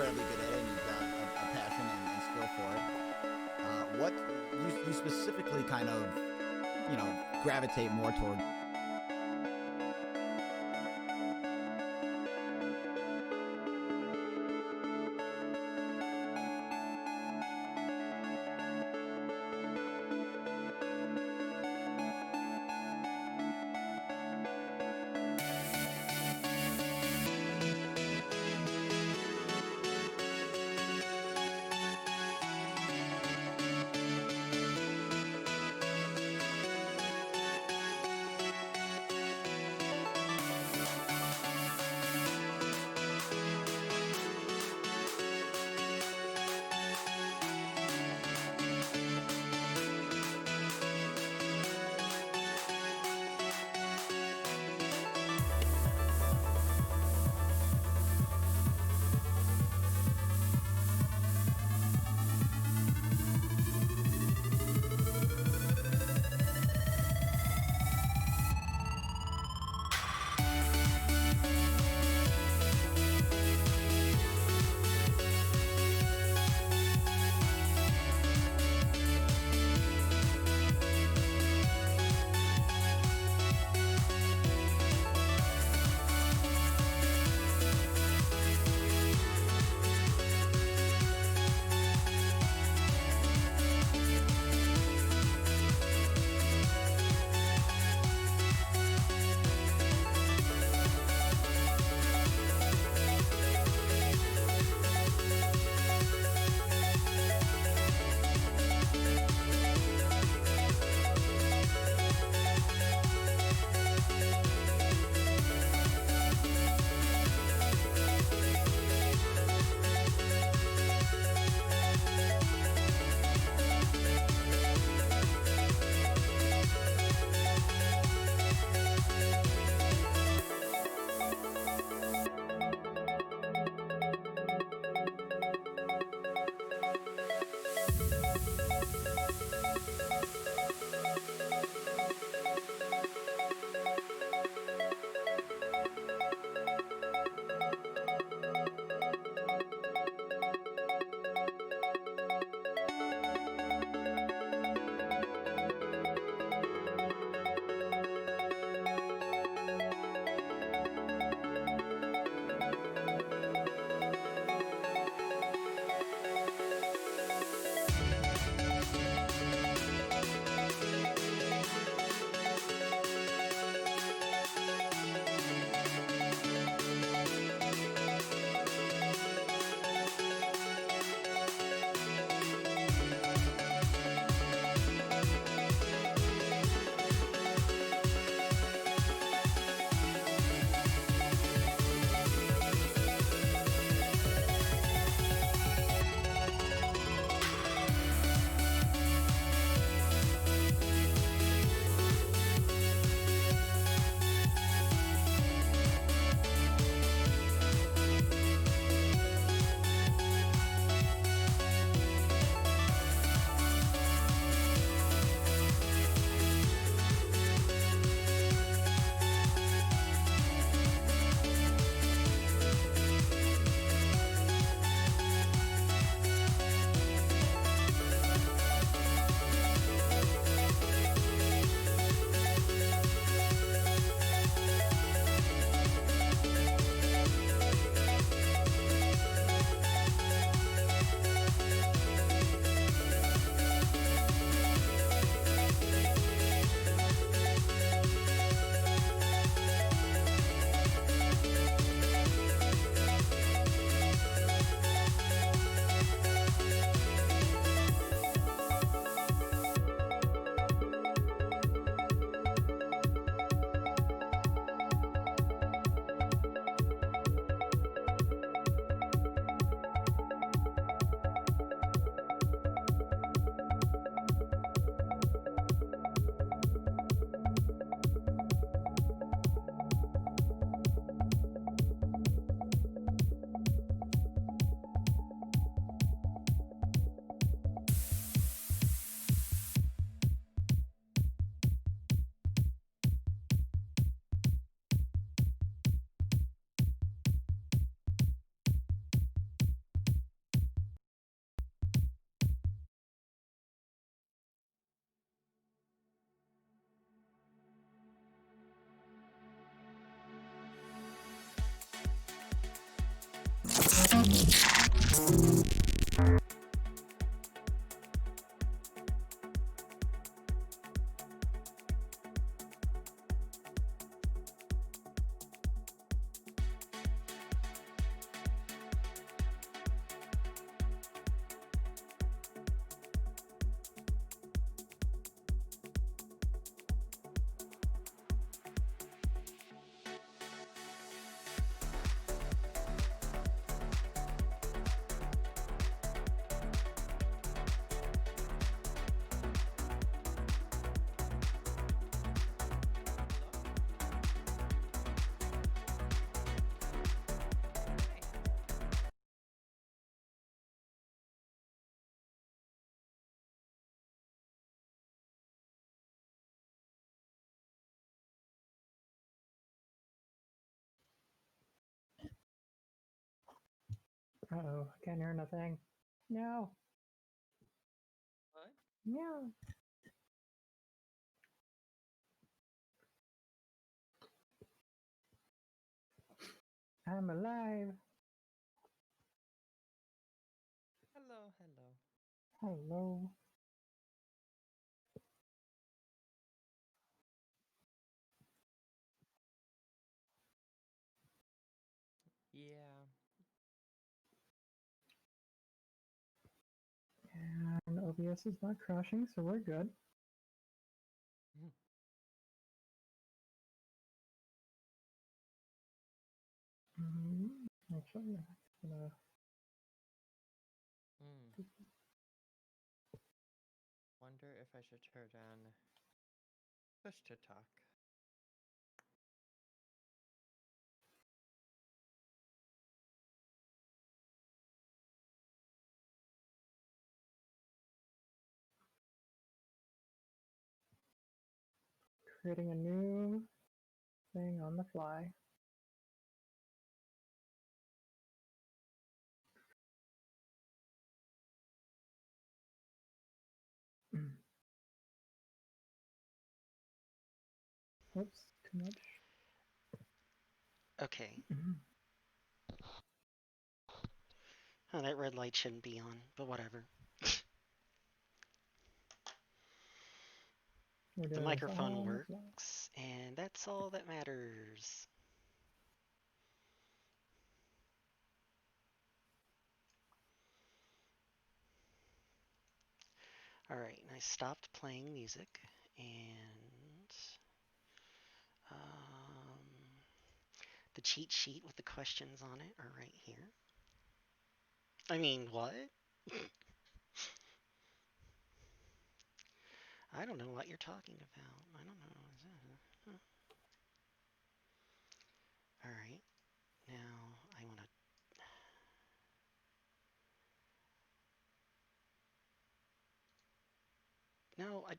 incredibly good at it and you've got a passion and skill for it. What you specifically kind of, gravitate more toward? Uh-oh, can't hear nothing. No. What? No. I'm alive. Hello, hello. Hello. Yeah. And OBS is not crashing, so we're good. Actually, I'm gonna... Wonder if I should turn on push to talk. creating a new thing on the fly. Oops, too much. Okay. Oh, that red light shouldn't be on, but whatever. The microphone works, and that's all that matters. Alright, I stopped playing music, and the cheat sheet with the questions on it are right here. I mean, what? I don't know what you're talking about. I don't know. Alright, now I want to... No, I...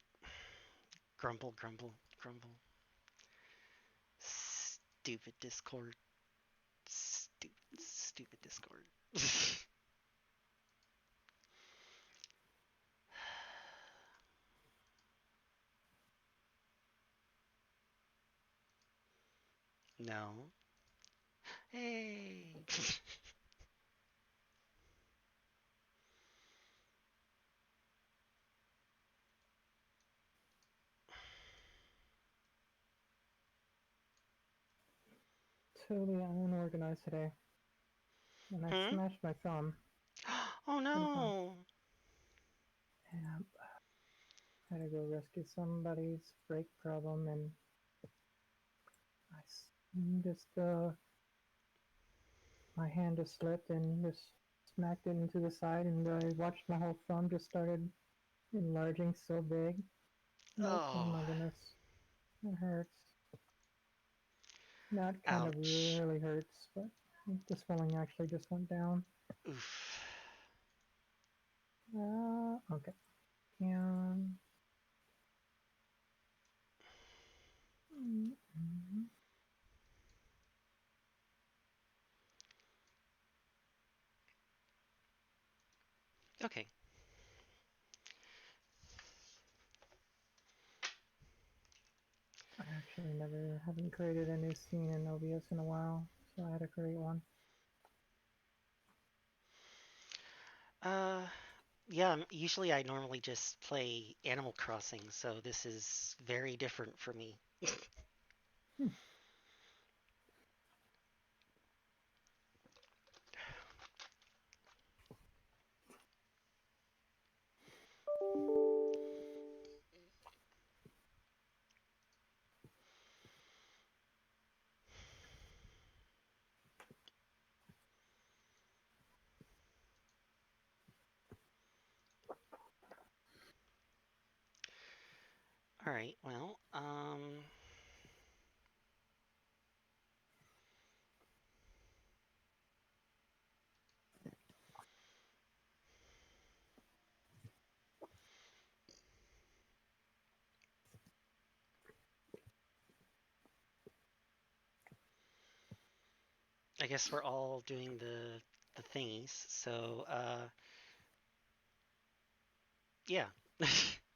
Grumble, grumble, grumble. Stupid Discord. Stupid Discord. No. Hey! Totally unorganized today. And I smashed my thumb. Oh no! Yep. Had to go rescue somebody's brake problem, and I just, my hand just slipped and just smacked it into the side, and I watched my whole thumb just started enlarging so big. Nope, oh my goodness. It hurts. That kind of really hurts, but the swelling actually just went down. Oof. Okay. And... Okay. I actually haven't created a new scene in OBS in a while, so I had to create one. Uh, yeah, usually I normally just play Animal Crossing, so this is very different for me. Hmm. All right, well, I guess we're all doing the thingies. So, yeah.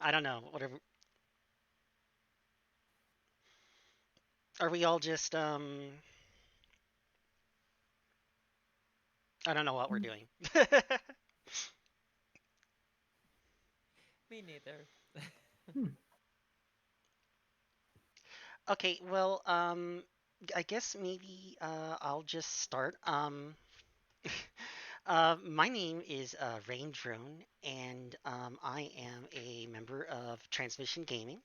I don't know. Whatever. Are we all just I don't know what we're doing. Me neither. Hmm. Okay, well, I guess maybe I'll just start. My name is Rain Drone, and I am a member of Transmission Gaming.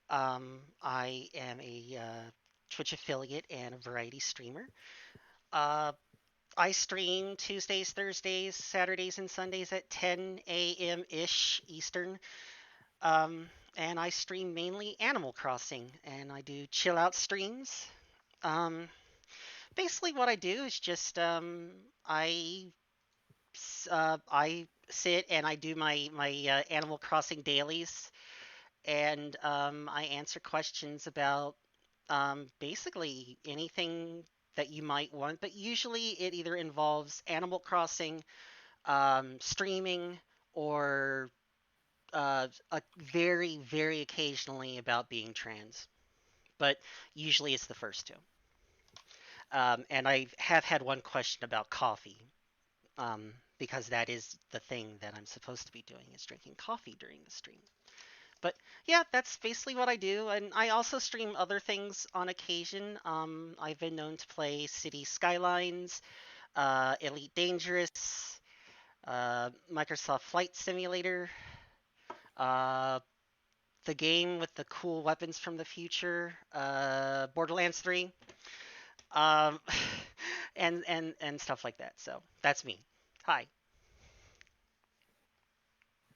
I am a Twitch affiliate and a variety streamer. Uh, I stream Tuesdays, Thursdays, Saturdays, and Sundays at 10 a.m. ish Eastern. And I stream mainly Animal Crossing, and I do chill out streams. Um, Basically, what I do is just I sit and I do my Animal Crossing dailies, and I answer questions about basically anything that you might want. But usually, it either involves Animal Crossing, streaming, or very, very occasionally about being trans. But usually, it's the first two. And I have had one question about coffee, because that is the thing that I'm supposed to be doing is drinking coffee during the stream. But yeah, that's basically what I do. And I also stream other things on occasion. I've been known to play City Skylines, Elite Dangerous, Microsoft Flight Simulator, uh, the game with the cool weapons from the future, Borderlands 3, um, and stuff like that. So that's me. Hi.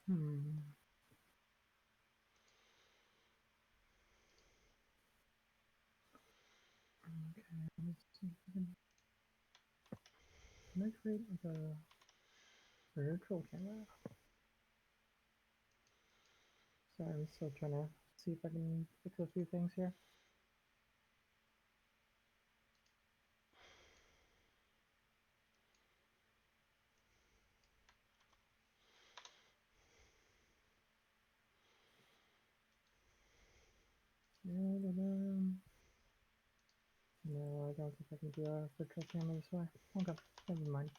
Hmm. Okay, let's see if I can I create like a virtual camera? Sorry, I'm still trying to see if I can fix a few things here. No, I don't think I can do a virtual camera this way. Okay, never mind.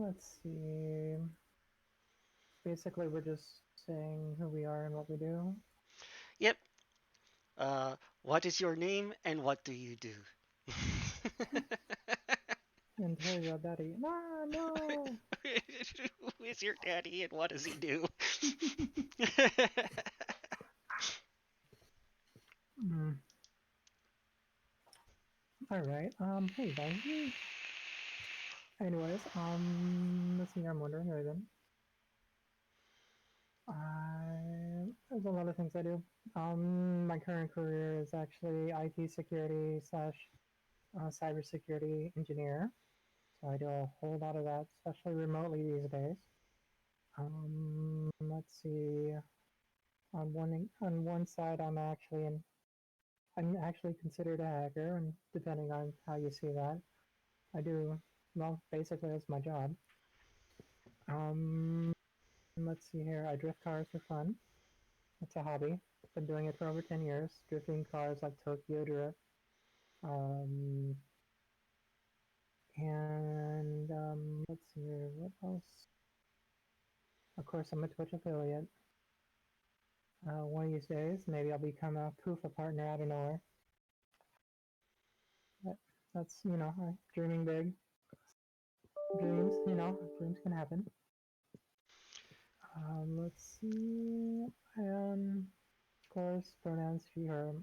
Let's see. Basically, we're just saying who we are and what we do. Yep. What is your name and what do you do? And tell your daddy, nah, no. Who is your daddy and what does he do? Mm. All right. Hey, Vizzy. Anyways, let's see. I'm wondering, Raven. There's a lot of things I do. My current career is actually IT security slash cybersecurity engineer. So I do a whole lot of that, especially remotely these days. Let's see. On one side, I'm actually considered a hacker, and depending on how you see that, I do well. Basically, it's my job. Um, let's see here. I drift cars for fun. It's a hobby. Been doing it for over 10 years. Drifting cars like Tokyo Drift, um, And let's see here, what else? Of course, I'm a Twitch affiliate. One of these days, maybe I'll become a Poofa partner out of nowhere. But that's, dreaming big. Dreams, dreams can happen. Let's see. Of course, pronouns she, her.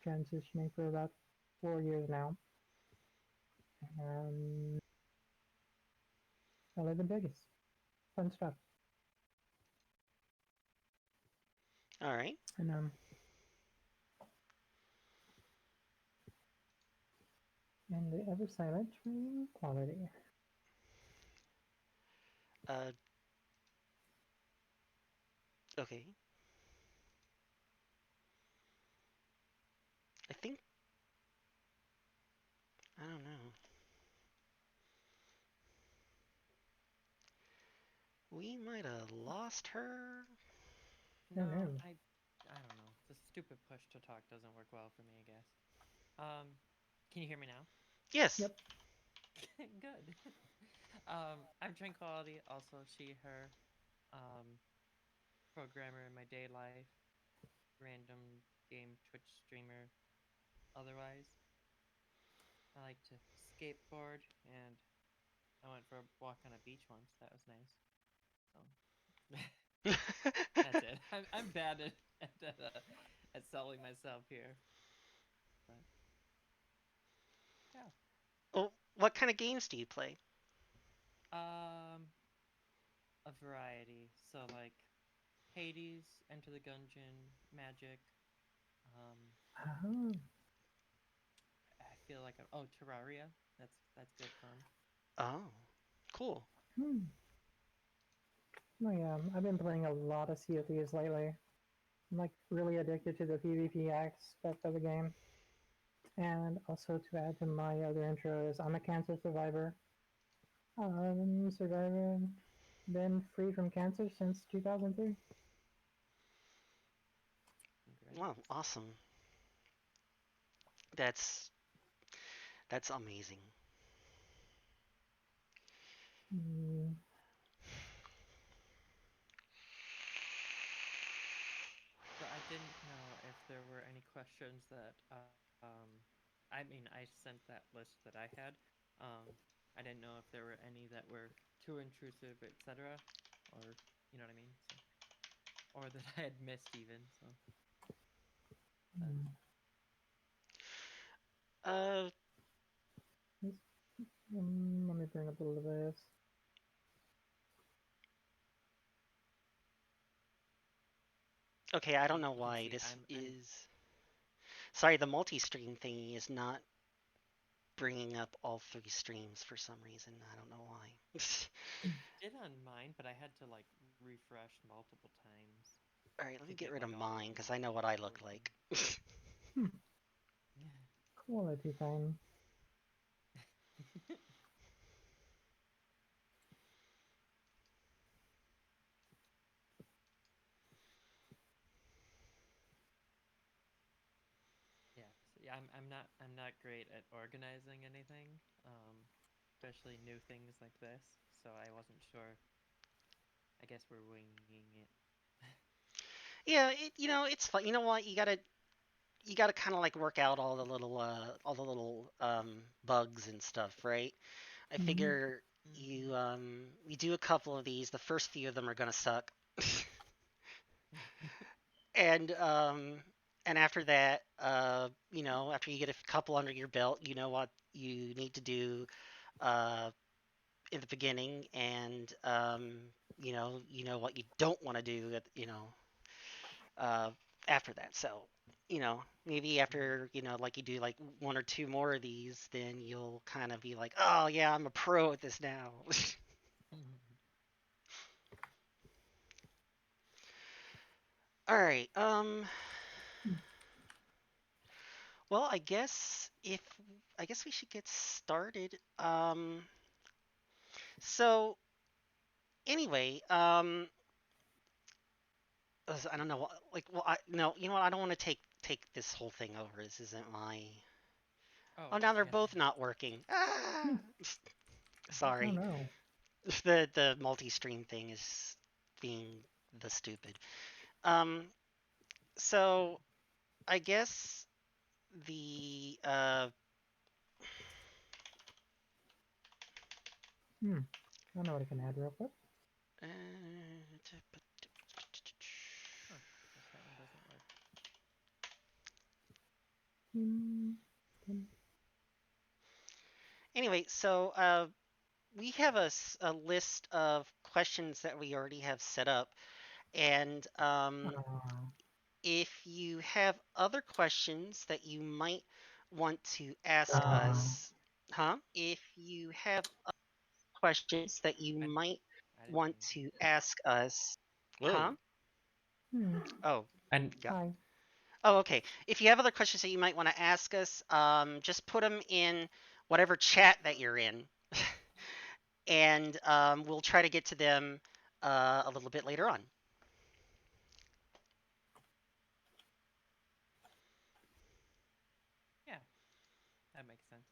Transitioning for about 4 years now. And I live in Vegas. Fun stuff. All right. And and the other silent Trankoalaty. Uh, okay. I think I don't know. We might have lost her. Oh No, no. I don't know. The stupid push to talk doesn't work well for me, I guess. Can you hear me now? Yes. Yep. Good. I'm Tranquility, also she, her. Um, Programmer in my day life, random game Twitch streamer. Otherwise, I like to skateboard, and I went for a walk on a beach once. That was nice. So that's it. I'm bad at selling myself here, but yeah. Well, what kind of games do you play? A variety. So like Hades, Enter the Gungeon, Magic. Um, Oh. I feel like Terraria. That's good fun. Oh, cool. Hmm. Oh yeah, I've been playing a lot of Sea of Thieves lately. I'm like really addicted to the PvP aspect of the game. And also to add to my other intros, I'm a cancer survivor. Survivor, been free from cancer since 2003. Congrats. Wow, awesome. That's that's amazing. Mm, So I didn't know if there were any questions that I mean I sent that list that I had. I didn't know if there were any that were too intrusive, etc. Or you know what I mean? So, or that I had missed even. So but mm, Uh, let me bring up a little bit. okay, I don't you know can why see this I'm is. Sorry, the multi-stream thingy is not bringing up all three streams for some reason. I don't know why. it did on mine, but I had to like refresh multiple times All right, let to me get get rid of like all of mine them because I know what I look working. like. Hmm, Yeah. quality time. Yeah, so yeah, I'm not great at organizing anything, especially new things like this. So I wasn't sure. I guess we're winging it. Yeah, it's fun. You know what? You gotta kind of like work out all the little bugs and stuff, right? I Mm-hmm. figure you do a couple of these. The first few of them are gonna suck, and after that, after you get a couple under your belt, you know what you need to do uh in the beginning, and you know what you don't want to do uh after that. So, maybe after, like you do like one or two more of these, then you'll kind of be like, oh yeah, I'm a pro at this now. All right. Well, I guess we should get started. So anyway, I don't know, like, well, I no, you know what? I don't want to take this whole thing over. This isn't my Oh, now they're yeah. both not working. Ah! Oh Sorry. no. The multi-stream thing is being the stupid. Um, so I guess the I know what I can add real quick. Huh, guess that one doesn't work. anyway, so we have a list of questions that we already have set up, and Ah, if you have other questions that you might want to ask ah. us, huh? If you have questions that you I, might I didn't want mean to ask us, huh? Hmm. Oh, And got. Hi. Oh, okay. If you have other questions that you might want to ask us, just put them in whatever chat that you're in, and we'll try to get to them a little bit later on. yeah, that makes sense.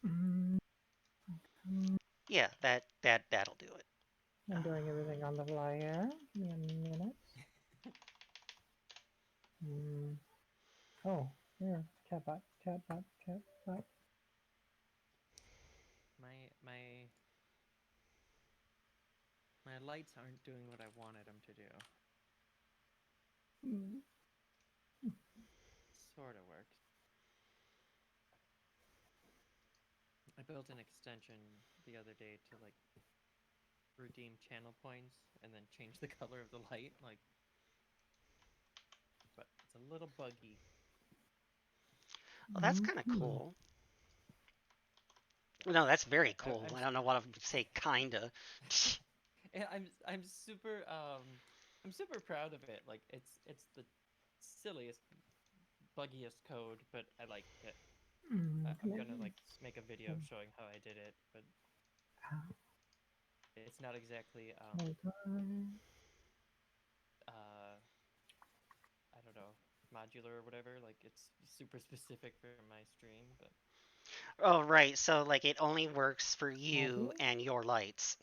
Mm, Yeah, that'll do it. I'm doing everything on the fly here. Give me a minute. Oh, here. Chatbot. Chatbot. Chatbot. My my lights aren't doing what I wanted them to do. Mm. Sort of works. I built an extension the other day to like redeem channel points and then change the color of the light, like, but it's a little buggy. Oh, that's kind of cool. No, that's very cool. I don't know what to say. Kinda. And I'm super proud of it. Like it's the silliest, buggiest code, but I like it. I'm gonna like make a video showing how I did it, but it's not exactly I don't know, modular or whatever. Like it's super specific for my stream, but Oh, right. So like it only works for you and your lights.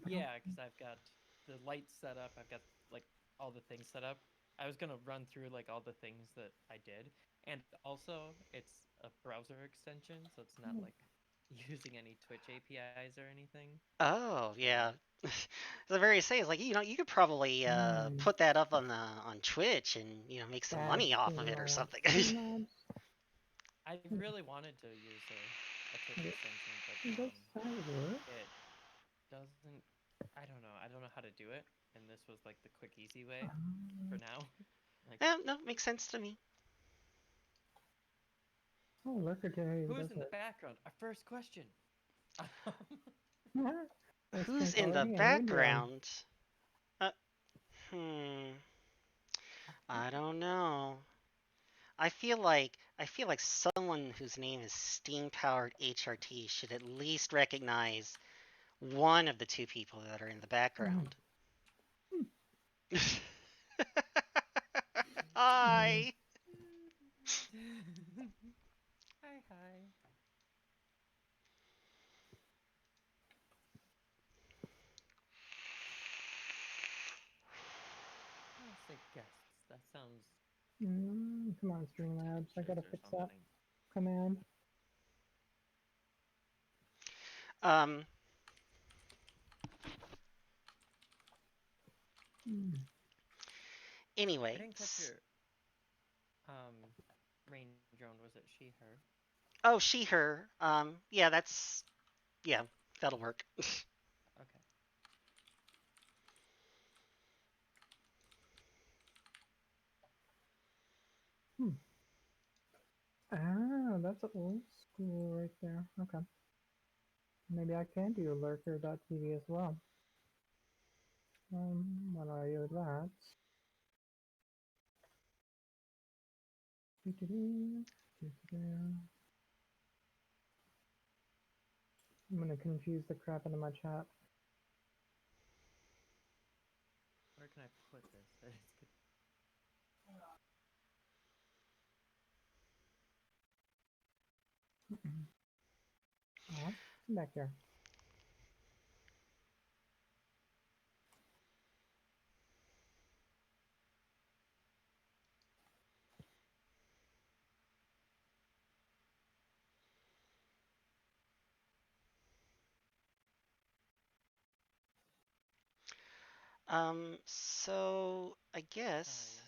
yeah, because I've got the lights set up. I've got like all the things set up. I was gonna run through like all the things that I did, and also it's a browser extension, so it's not like using any Twitch APIs or anything. Oh, So yeah. The very say is like you could probably put that up on Twitch and make some money off of it or something. I really wanted to use a Twitch extension, but it doesn't. I don't know. I don't know how to do it, and this was like the quick, easy way for now. Like, Yeah, no, makes sense to me. Oh, lurker today. who's in the background? Our first question. Who's in the background? Hmm. I don't know. I feel like someone whose name is Steam Powered HRT should at least recognize one of the two people that are in the background. Hi. Hi, hi. Let's say guests. That sounds Come on, Streamlabs. I gotta pretentious or fix that something. command. Um. I Anyway. didn't catch your rain drone. Was it she, her? Oh, she, her. Yeah, that'll work. Okay. Ah, that's old school right there. Okay. Maybe I can do lurker.tv as well. When I do that. I'm gonna confuse the crap into my chat. Where can I put this? That it's good. Oh, come back here. So I guess, Sorry.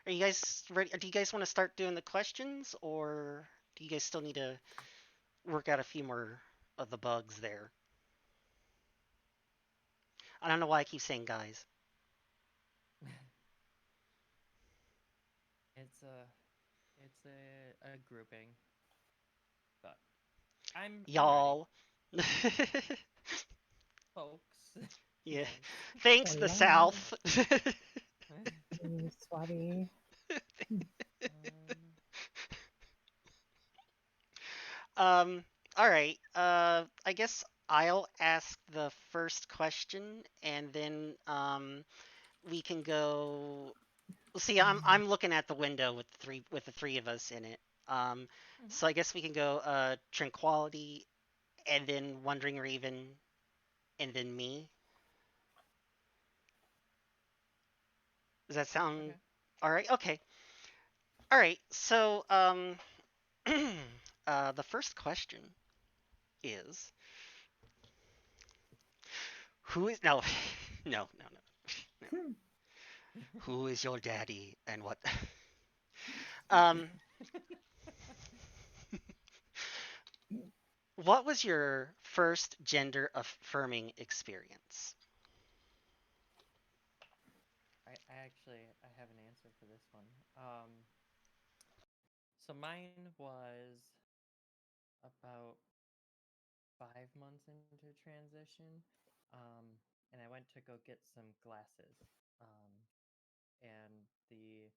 are you guys ready? Do you guys want to start doing the questions, or do you guys still need to work out a few more of the bugs there? I don't know why I keep saying guys. It's a grouping, but I'm ready, Y'all. folks. Yeah. Yes. Thanks, the Hola, South. suave. um, Um, all right. I guess I'll ask the first question, and then we can go. See, I'm looking at the window with the three of us in it. Um, mhm. so I guess we can go Tranquility, and then Wandering Raven, and then me. Does that sound Okay. all right? Okay. All right. So the first question is who is no no. Who is your daddy and what? Um, what was your first gender affirming experience? I actually I have an answer for this one. So mine was about 5 months into transition, um, and I went to go get some glasses, um, and the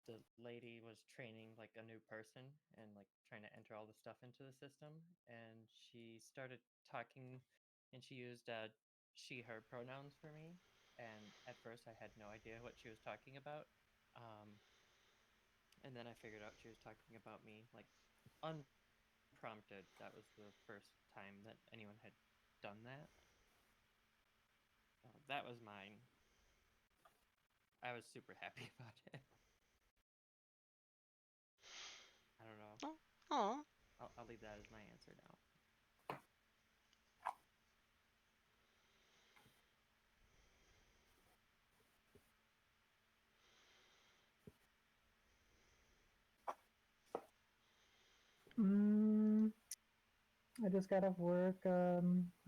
the lady was training like a new person and like trying to enter all the stuff into the system, and she started talking, and she used she her pronouns for me, and at first I had no idea what she was talking about, um, and then I figured out she was talking about me like unprompted. That was the first time that anyone had done that. That was mine. I was super happy about it. I don't know. Oh, oh. I'll leave that as my answer now. Mm, I just got off work.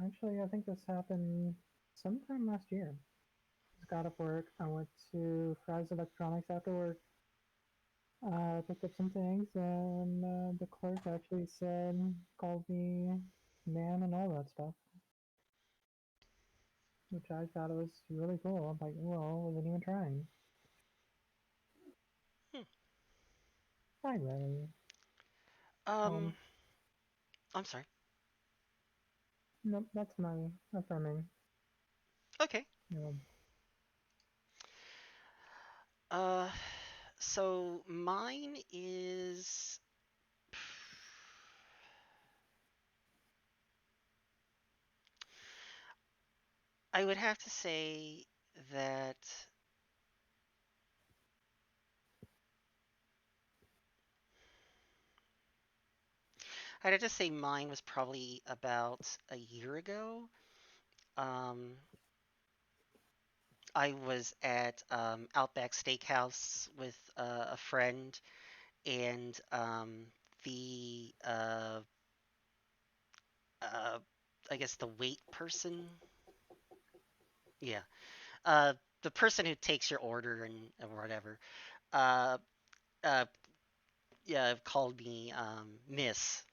Actually, I think this happened sometime last year. Just got off work. I went to Fry's Electronics after work. Picked up some things, and the clerk actually called me man and all that stuff, which I thought was really cool. I'm like, well, wasn't even trying. Hmm. Hi, Ray. Um, Um, I'm sorry. nope, that's my affirming. Okay. You know, Uh, so mine is I would have to say that I'd have to say mine was probably about a year ago. Um, I was at Outback Steakhouse with a friend, and the uh, I guess the wait person, yeah, uh, the person who takes your order and whatever, uh, uh, yeah, called me Miss,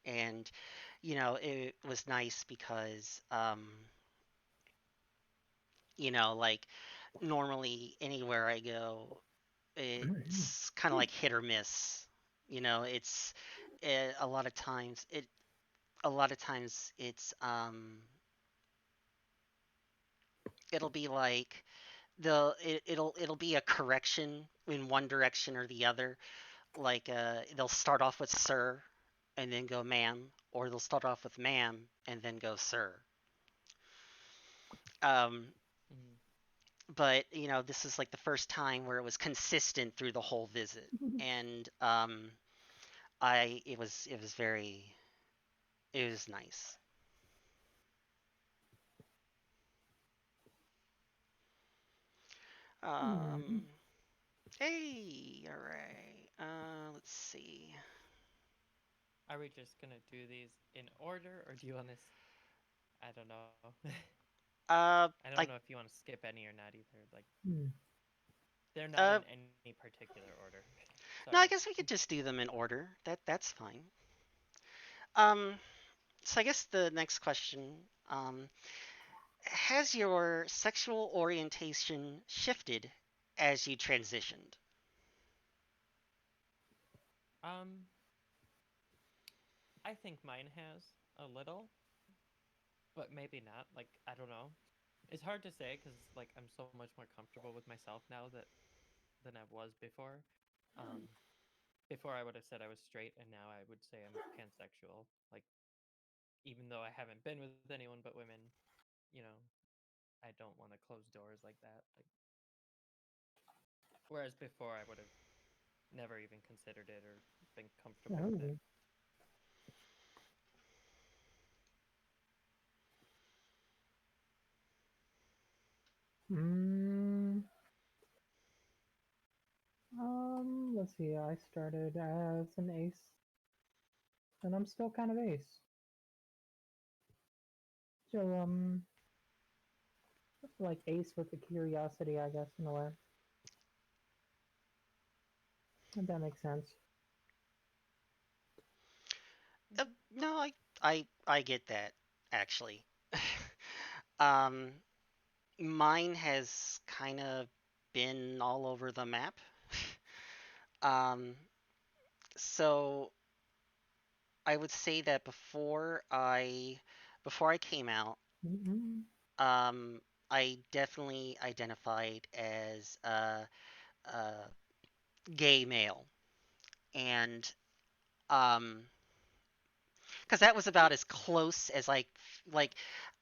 and it was nice because like normally anywhere I go, it's kind of like hit or miss. It's a lot of times it's it'll be like it'll be a correction in one direction or the other, Like they'll start off with sir and then go ma'am, or they'll start off with ma'am and then go sir. Um, Mm. but this is like the first time where it was consistent through the whole visit, and I it was very it was nice. Hmm. Um, hey, all right. Let's see. Are we just gonna do these in order, or do you want to? I don't know. Uh, I don't I know if you want to skip any or not either. Like Hmm. they're not uh in any particular order. no, I Sorry. guess we could just do them in order. That's fine. Um, so I guess the next question, um, has your sexual orientation shifted as you transitioned? Um, I think mine has a little, but maybe not. Like I don't know. It's hard to say because like I'm so much more comfortable with myself now that than I was before. Um, before I would have said I was straight, and now I would say I'm pansexual. Like even though I haven't been with anyone but women, you know, I don't want to close doors like that. Like whereas before I would have never even considered it or been comfortable with it. Oh. Mm, let's see. I started as an ace, and I'm still kind of ace. So, like ace with the curiosity, I guess, in a way. If that makes sense. Hmm. No, I get that actually. um, Mine has kind of been all over the map. Um, so I would say that before I came out, Mm-hmm. um, I definitely identified as a gay male, and um, because that was about as close as like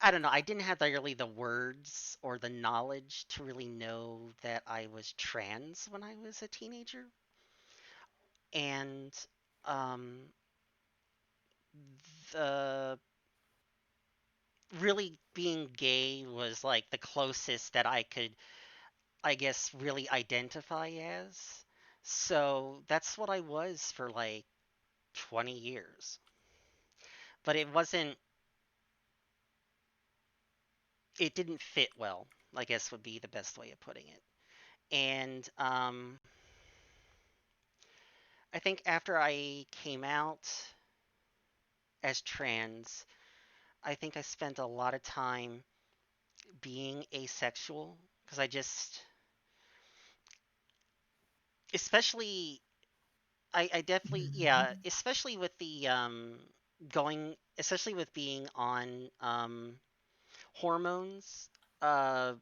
I don't know. I didn't have really the words or the knowledge to really know that I was trans when I was a teenager, and um, the really being gay was like the closest that I could, I guess, really identify as. So that's what I was for like 20 years. But it didn't fit well, I guess would be the best way of putting it. And I think after I came out as trans, I think I spent a lot of time being asexual because especially I definitely, yeah, Mm-hmm. especially with the especially with being on hormones. Uh,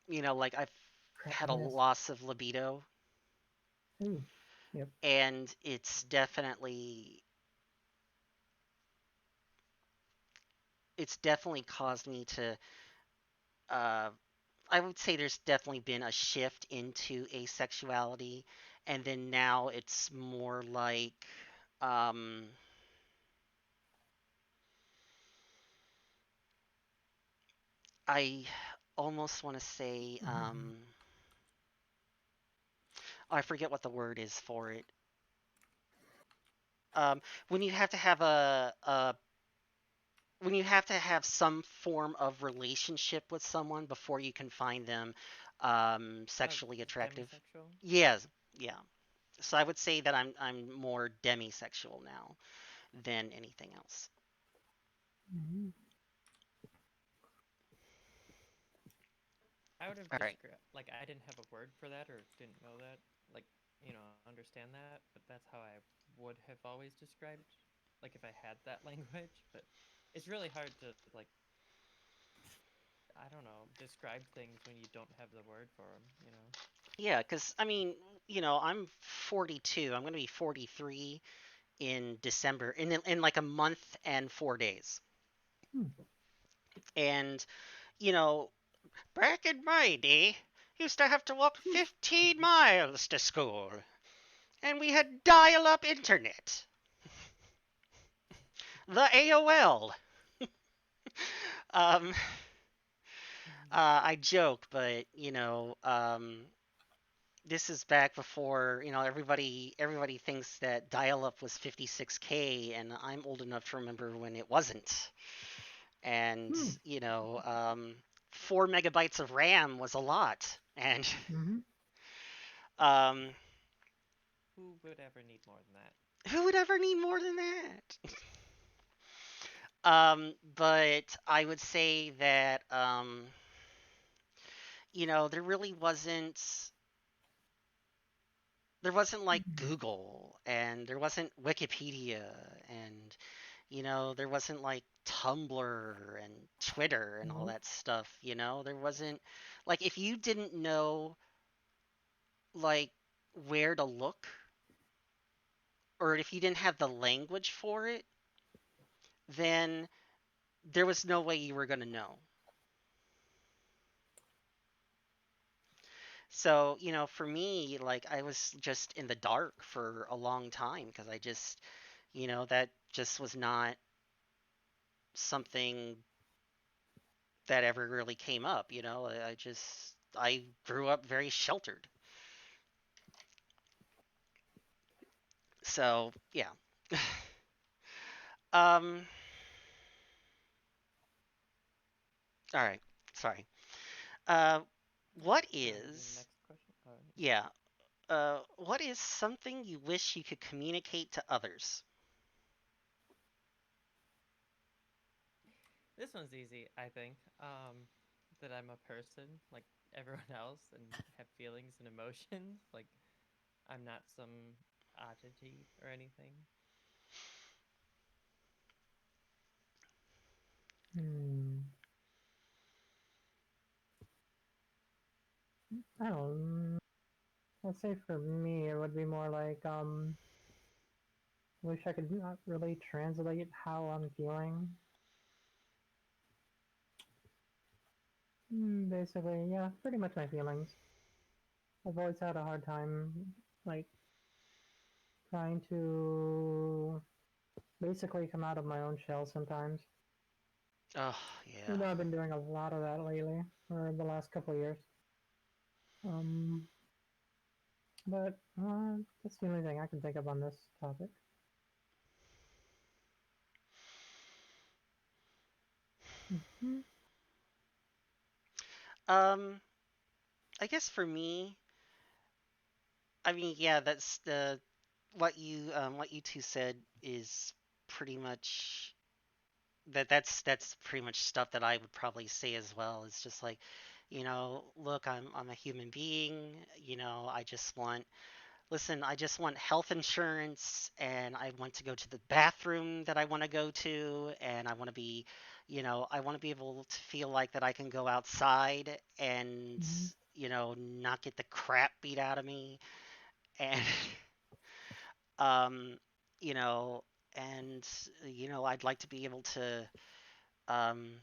like I've Crap, had a missed. loss of libido, Ooh. Yep. and it's definitely caused me to. Uh, I would say there's definitely been a shift into asexuality, and then now it's more like um, I almost want to say Mm-hmm. I forget what the word is for it. Um, when you have to have when you have to have some form of relationship with someone before you can find them sexually attractive. Demisexual. Yes, yeah. So I would say that I'm more demisexual now than anything else. Mm-hmm. I would have All right. described like I didn't have a word for that or didn't know that, like understand that, but that's how I would have always described, like if I had that language. But it's really hard to like I don't know describe things when you don't have the word for them. Yeah, because I mean, I'm 42. I'm going to be 43 in December, in like a month and 4 days. Hmm. And you know, back in my day, used to have to walk 15 miles to school, and we had dial-up internet, the AOL. Um, I joke, but this is back before everybody thinks that dial-up was 56K, and I'm old enough to remember when it wasn't. And Hmm. 4 megabytes of RAM was a lot, and Mm-hmm. um, Who would ever need more than that? who would ever need more than that? But I would say that there really wasn't like Google, and there wasn't Wikipedia, and there wasn't like Tumblr and Twitter and all Nope. that stuff. There wasn't, like, if you didn't know like where to look, or if you didn't have the language for it, then there was no way you were going to know. So, for me, like, I was just in the dark for a long time because that just was not something that ever really came up. I grew up very sheltered. So, yeah. um, all right. Sorry. Uh, what Do you want to do the is, next question? yeah, what is something you wish you could communicate to others? This one's easy, I think. That I'm a person like everyone else and have feelings and emotions. Like I'm not some oddity or anything. Hmm. I don't. Let's say for me, it would be more like wish I could not really translate how I'm feeling. Basically, yeah, pretty much my feelings. I've always had a hard time, like, trying to basically come out of my own shell sometimes. Oh, Even yeah. though I've been doing a lot of that lately, or the last couple of years. Um, but that's the only thing I can think of on this topic. Hmm. Um, I guess for me, I mean, yeah, that's the what you two said is pretty much that's pretty much stuff that I would probably say as well. It's just like, look, I'm a human being. I just want health insurance, and I want to go to the bathroom that I want to go to, and I want to be able to feel like that I can go outside and, Hmm. not get the crap beat out of me, and, um, you know, and, I'd like to be able to, um,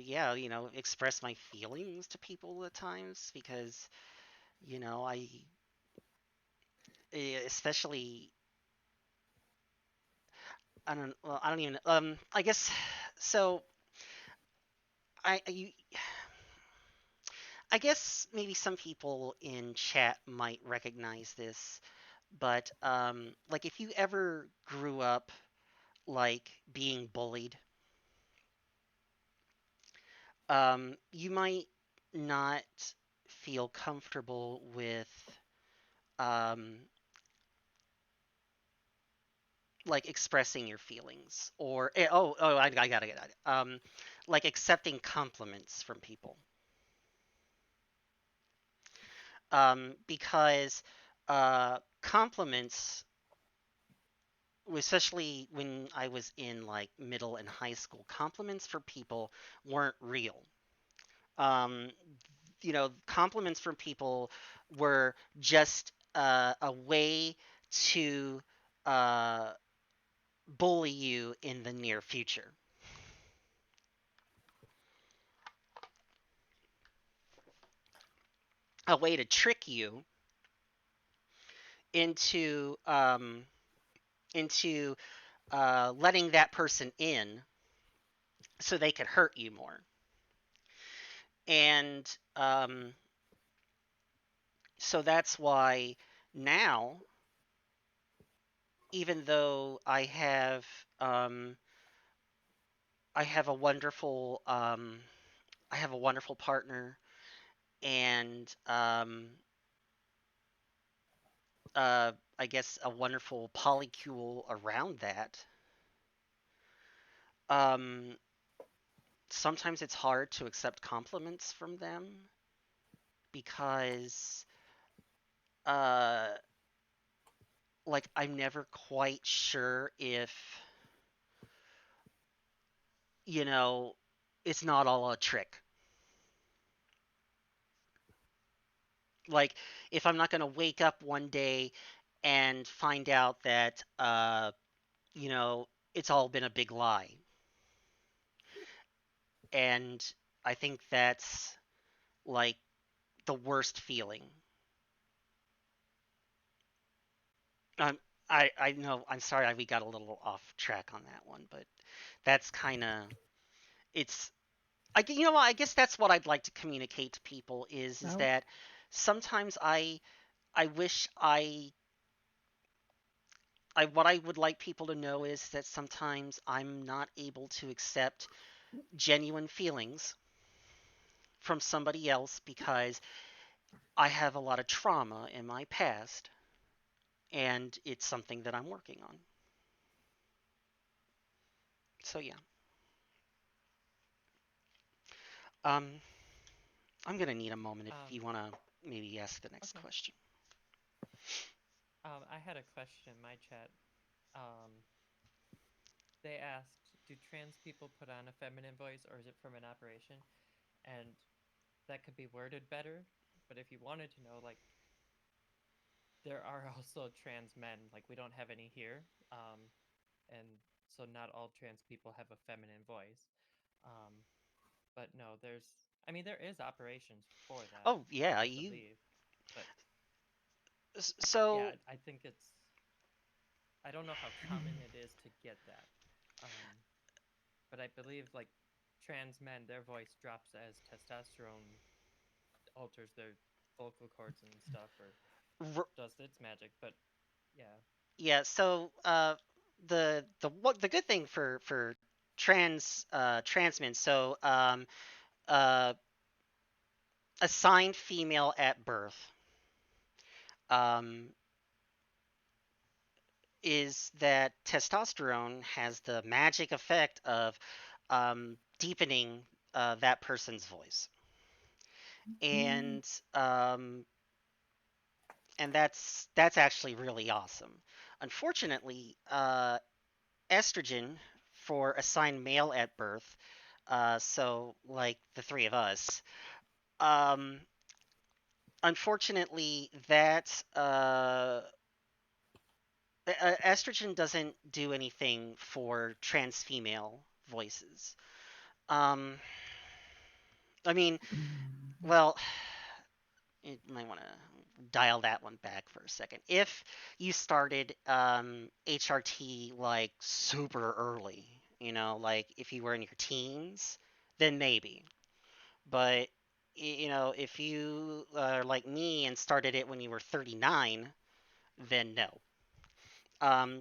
yeah, express my feelings to people at times because, I, especially I don't even I guess so I you I guess maybe some people in chat might recognize this, but like if you ever grew up like being bullied, you might not feel comfortable with um like expressing your feelings or I got it. Like accepting compliments from people. Because compliments, especially when I was in like middle and high school, compliments for people weren't real. Um, compliments from people were just a way to uh, bully you in the near future, a way to trick you into letting that person in so they could hurt you more. And so that's why now, even though um, I have a wonderful I have a wonderful partner, and I guess a wonderful polycule around that. Um, Sometimes it's hard to accept compliments from them because uh, like I'm never quite sure if you know it's not all a trick. Like if I'm not going to wake up one day and find out that you know it's all been a big lie. And I think that's like the worst feeling. Um, I know I'm sorry we got a little off track on that one, but that's kind of it's you know what, I guess that's what I'd like to communicate to people is No. that sometimes I wish I what I would like people to know is that sometimes I'm not able to accept genuine feelings from somebody else because I have a lot of trauma in my past and it's something that I'm working on. So yeah. Um I'm going to need a moment if Um, you want to maybe ask the next okay. question. I had a question in my chat. Um, they asked, do trans people put on a feminine voice or is it from an operation? And that could be worded better. But if you wanted to know, like, there are also trans men. Like, we don't have any here. And so not all trans people have a feminine voice. Um, but no, I mean, there is operations for that, Oh, yeah, I you believe. But yeah, so I think I don't know how common it is to get that. Um, but I believe like trans men, their voice drops as testosterone alters their vocal cords and stuff, or r- does its magic. But yeah, yeah, so the good thing for trans men, so uh assigned female at birth um is that testosterone has the magic effect of deepening that person's voice. And um, and that's actually really awesome. Unfortunately, estrogen for assigned male at birth, so like the three of us, um, unfortunately that estrogen doesn't do anything for trans female voices. Um, I mean, well, you might want to dial that one back for a second. If you started HRT like super early, like if you were in your teens, then maybe. But if you are like me and started it when you were 39, then no.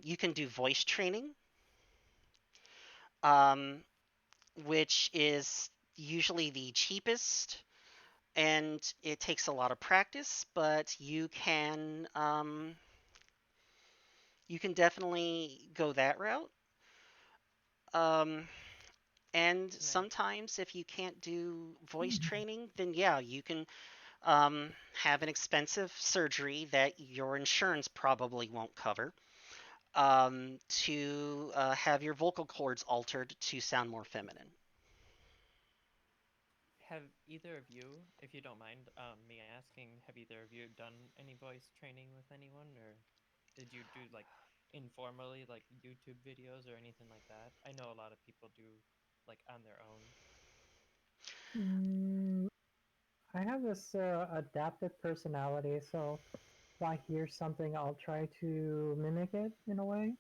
You can do voice training, um, which is usually the cheapest and it takes a lot of practice, but you can definitely go that route. Um, and nice. sometimes if you can't do voice training, then yeah, you can have an expensive surgery that your insurance probably won't cover to have your vocal cords altered to sound more feminine. have either of you, if you don't mind me asking, have either of you done any voice training with anyone, or did you do like informally, like YouTube videos or anything like that? I know a lot of people do like on their own. Mm, I have this adaptive personality, so if I hear something, I'll try to mimic it in a way.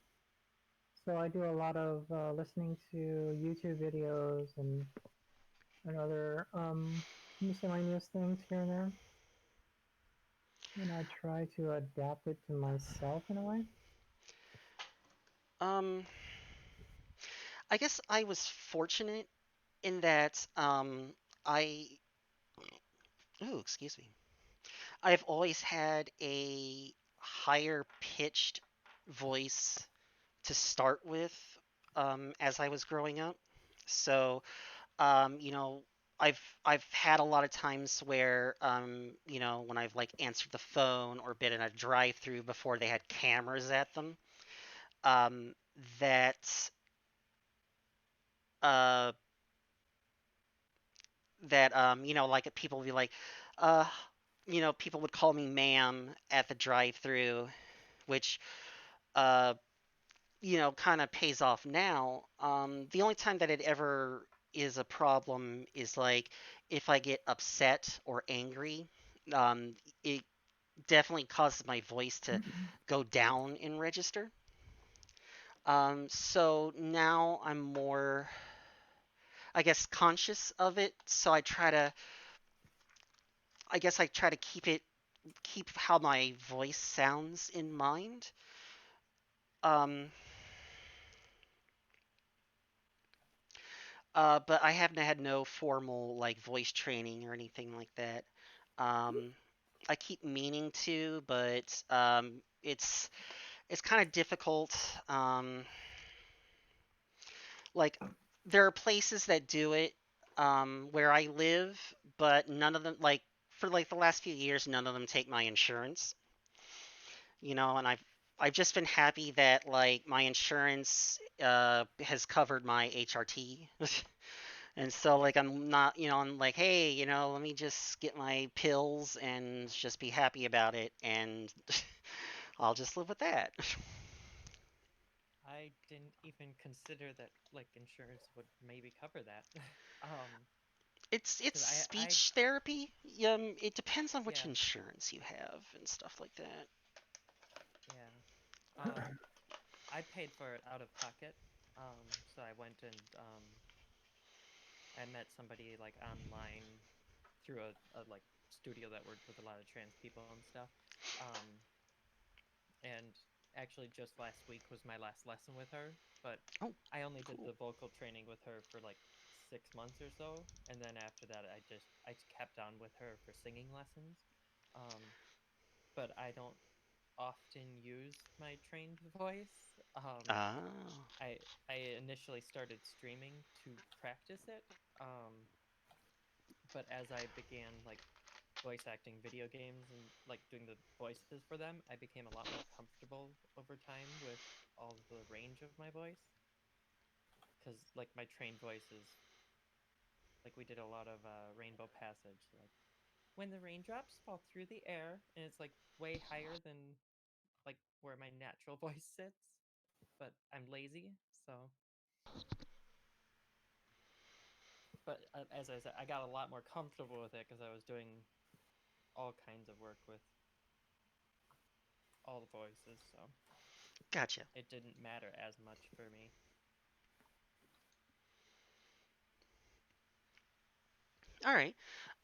So I do a lot of listening to YouTube videos and other miscellaneous things here and there, and I try to adapt it to myself in a way. Um, I guess I was fortunate in that I oh, excuse me. I've always had a higher pitched voice to start with as I was growing up. So, you know, I've had a lot of times where you know, when I've like answered the phone or been in a drive-through before they had cameras at them, um, that uh you know, like people would be like, uh you know, people would call me ma'am at the drive-through, which uh you know, kind of pays off now. The only time that it ever is a problem is like if I get upset or angry. It definitely causes my voice to go down in register. So now I'm more, I guess, conscious of it. So I guess I try to keep how my voice sounds in mind. Um, but I haven't had no formal like voice training or anything like that. Um, I keep meaning to, but it's kind of difficult. Like there are places that do it where I live, but none of them like for like the last few years, none of them take my insurance. You know, and I've just been happy that like my insurance has covered my HRT. And so like I'm not, you know, I'm like, hey, you know, let me just get my pills and just be happy about it and I'll just live with that. I didn't even consider that like insurance would maybe cover that. um, It's because I speech therapy. It depends on which yeah, insurance you have and stuff like that. yeah. Um, I paid for it out of pocket. So I went and I met somebody like online through a like studio that worked with a lot of trans people and stuff. Um, and actually just last week was my last lesson with her, but Oh, I only did cool. the vocal training with her for like 6 months or so, and then after that I kept on with her for singing lessons. Um, but I don't often use my trained voice. Oh, I initially started streaming to practice it, but as I began like voice acting video games and like doing the voices for them, I became a lot more comfortable over time with all the range of my voice. Because like my trained voice is like we did a lot of Rainbow Passage, like when the raindrops fall through the air, and it's like way higher than like where my natural voice sits. But I'm lazy, so. But as I said, I got a lot more comfortable with it because I was doing all kinds of work with all the voices, so gotcha. it didn't matter as much for me. All right.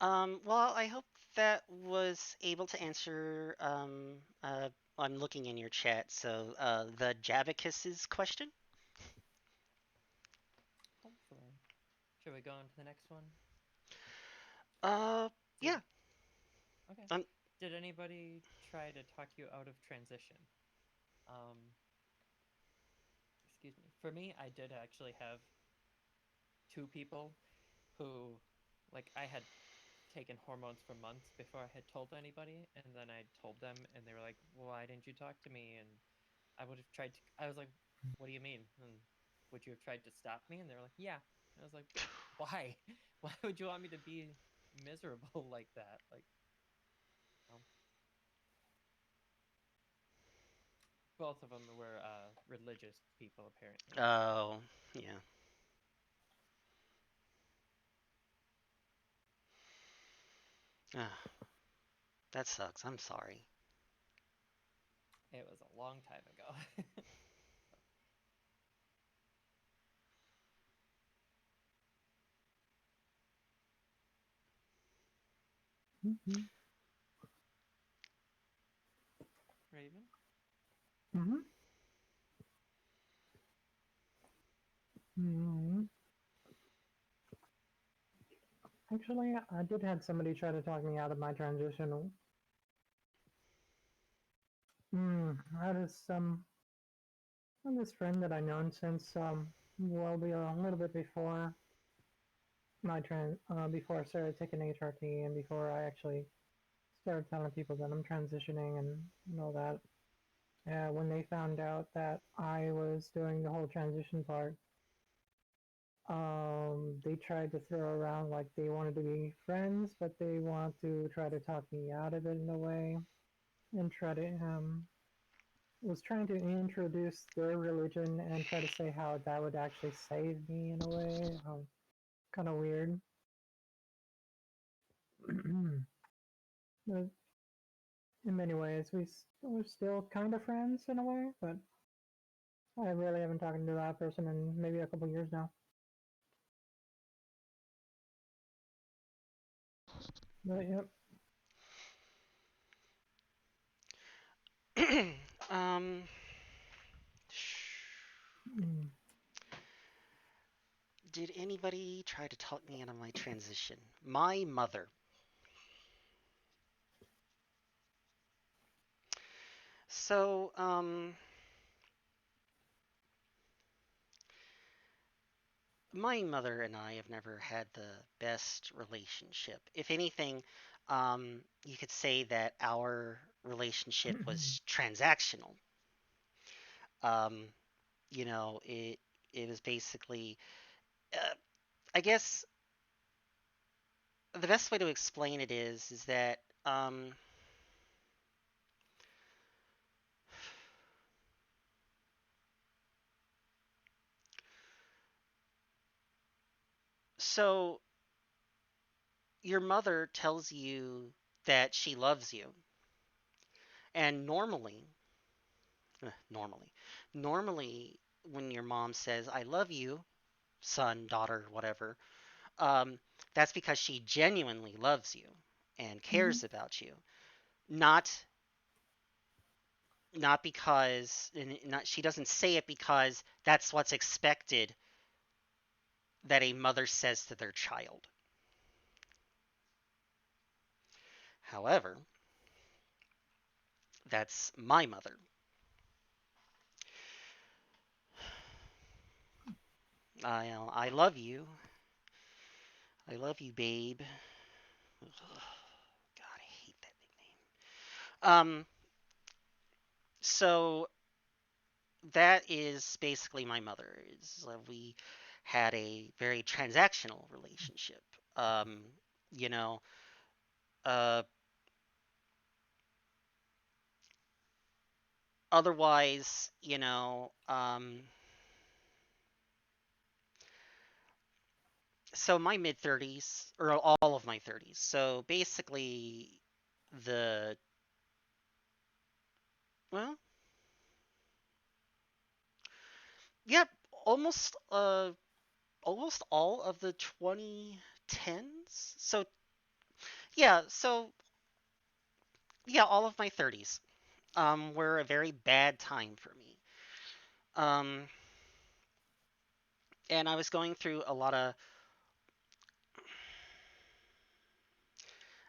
Well, I hope that was able to answer. I'm looking in your chat. So, the Javicus's question. Hopefully. Should we go on to the next one? Did Yeah. Okay. Um, Did anybody try to talk you out of transition? Um, excuse me. For me, I did actually have two people who, like, I had taken hormones for months before I had told anybody, and then I told them, and they were like, "Why didn't you talk to me?" And I would have tried to. I was like, "What do you mean?" And would you have tried to stop me? And they were like, "Yeah." And I was like, why? Why would you want me to be miserable like that? Like, um, both of them were religious people, apparently. Oh, yeah. Ah, that sucks. I'm sorry. It was a long time ago. Mm-hmm. Raven? Mm-hmm. Mm-hmm. Actually, I did have somebody try to talk me out of my transition. I had this friend that I known since well, a little bit before before I started taking HRT and before I actually started telling people that I'm transitioning and all that. When they found out that I was doing the whole transition part, they tried to throw around like they wanted to be friends, but they want to try to talk me out of it in a way and try to was trying to introduce their religion and try to say how that would actually save me in a way. Kind of weird. But in many ways, we're still kind of friends in a way, but I really haven't talked to that person in maybe a couple years now. But yep. um, Mm. did anybody try to talk me out of my transition? My mother. So, my mother and I have never had the best relationship. If anything, you could say that our relationship was transactional. Um, it was basically, I guess the best way to explain it is that so your mother tells you that she loves you, and normally, normally when your mom says "I love you," son, daughter, whatever, um, that's because she genuinely loves you and Mm-hmm. cares about you, not not because not she doesn't say it because that's what's expected that a mother says to their child. However, that's my mother. I love you. I love you, babe. Ugh, God, I hate that nickname. So that is basically my mother. We had a very transactional relationship. Um, you know, uh, otherwise, so my mid 30s, or all of my 30s. So basically, the, well, yep, almost, almost all of the 2010s. So yeah, all of my 30s, were a very bad time for me. Um, and I was going through a lot of,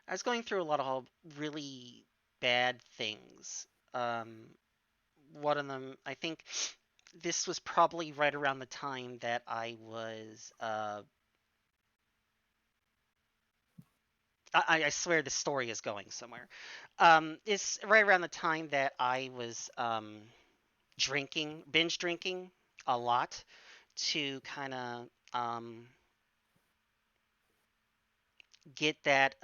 I was going through a lot of really bad things. Um, One of them, I think this was probably right around the time that I was. I swear this story is going somewhere. It's right around the time that I was binge drinking a lot to kind of get that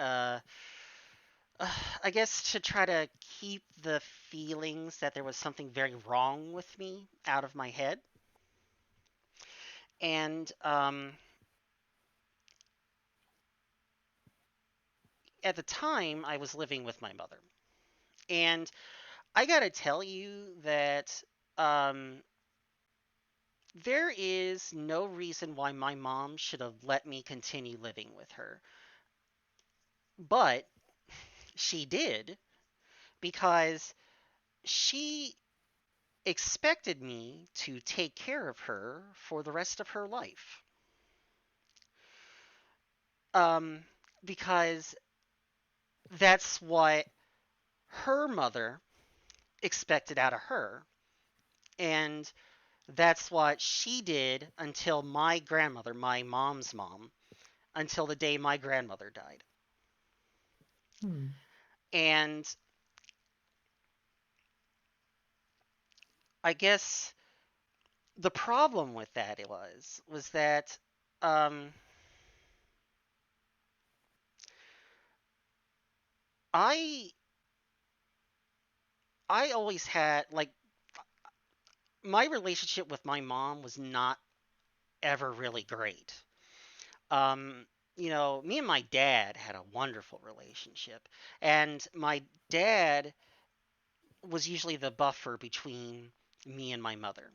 I guess to try to keep the feelings that there was something very wrong with me out of my head. And at the time, I was living with my mother. And I gotta tell you that um, there is no reason why my mom should have let me continue living with her. But she did because she expected me to take care of her for the rest of her life. Um, because that's what her mother expected out of her. And that's what she did until my grandmother, my mom's mom, until the day my grandmother died. Hmm. And I guess the problem with that it was that um, I I always had like my relationship with my mom was not ever really great. Um, me and my dad had a wonderful relationship, and my dad was usually the buffer between me and my mother.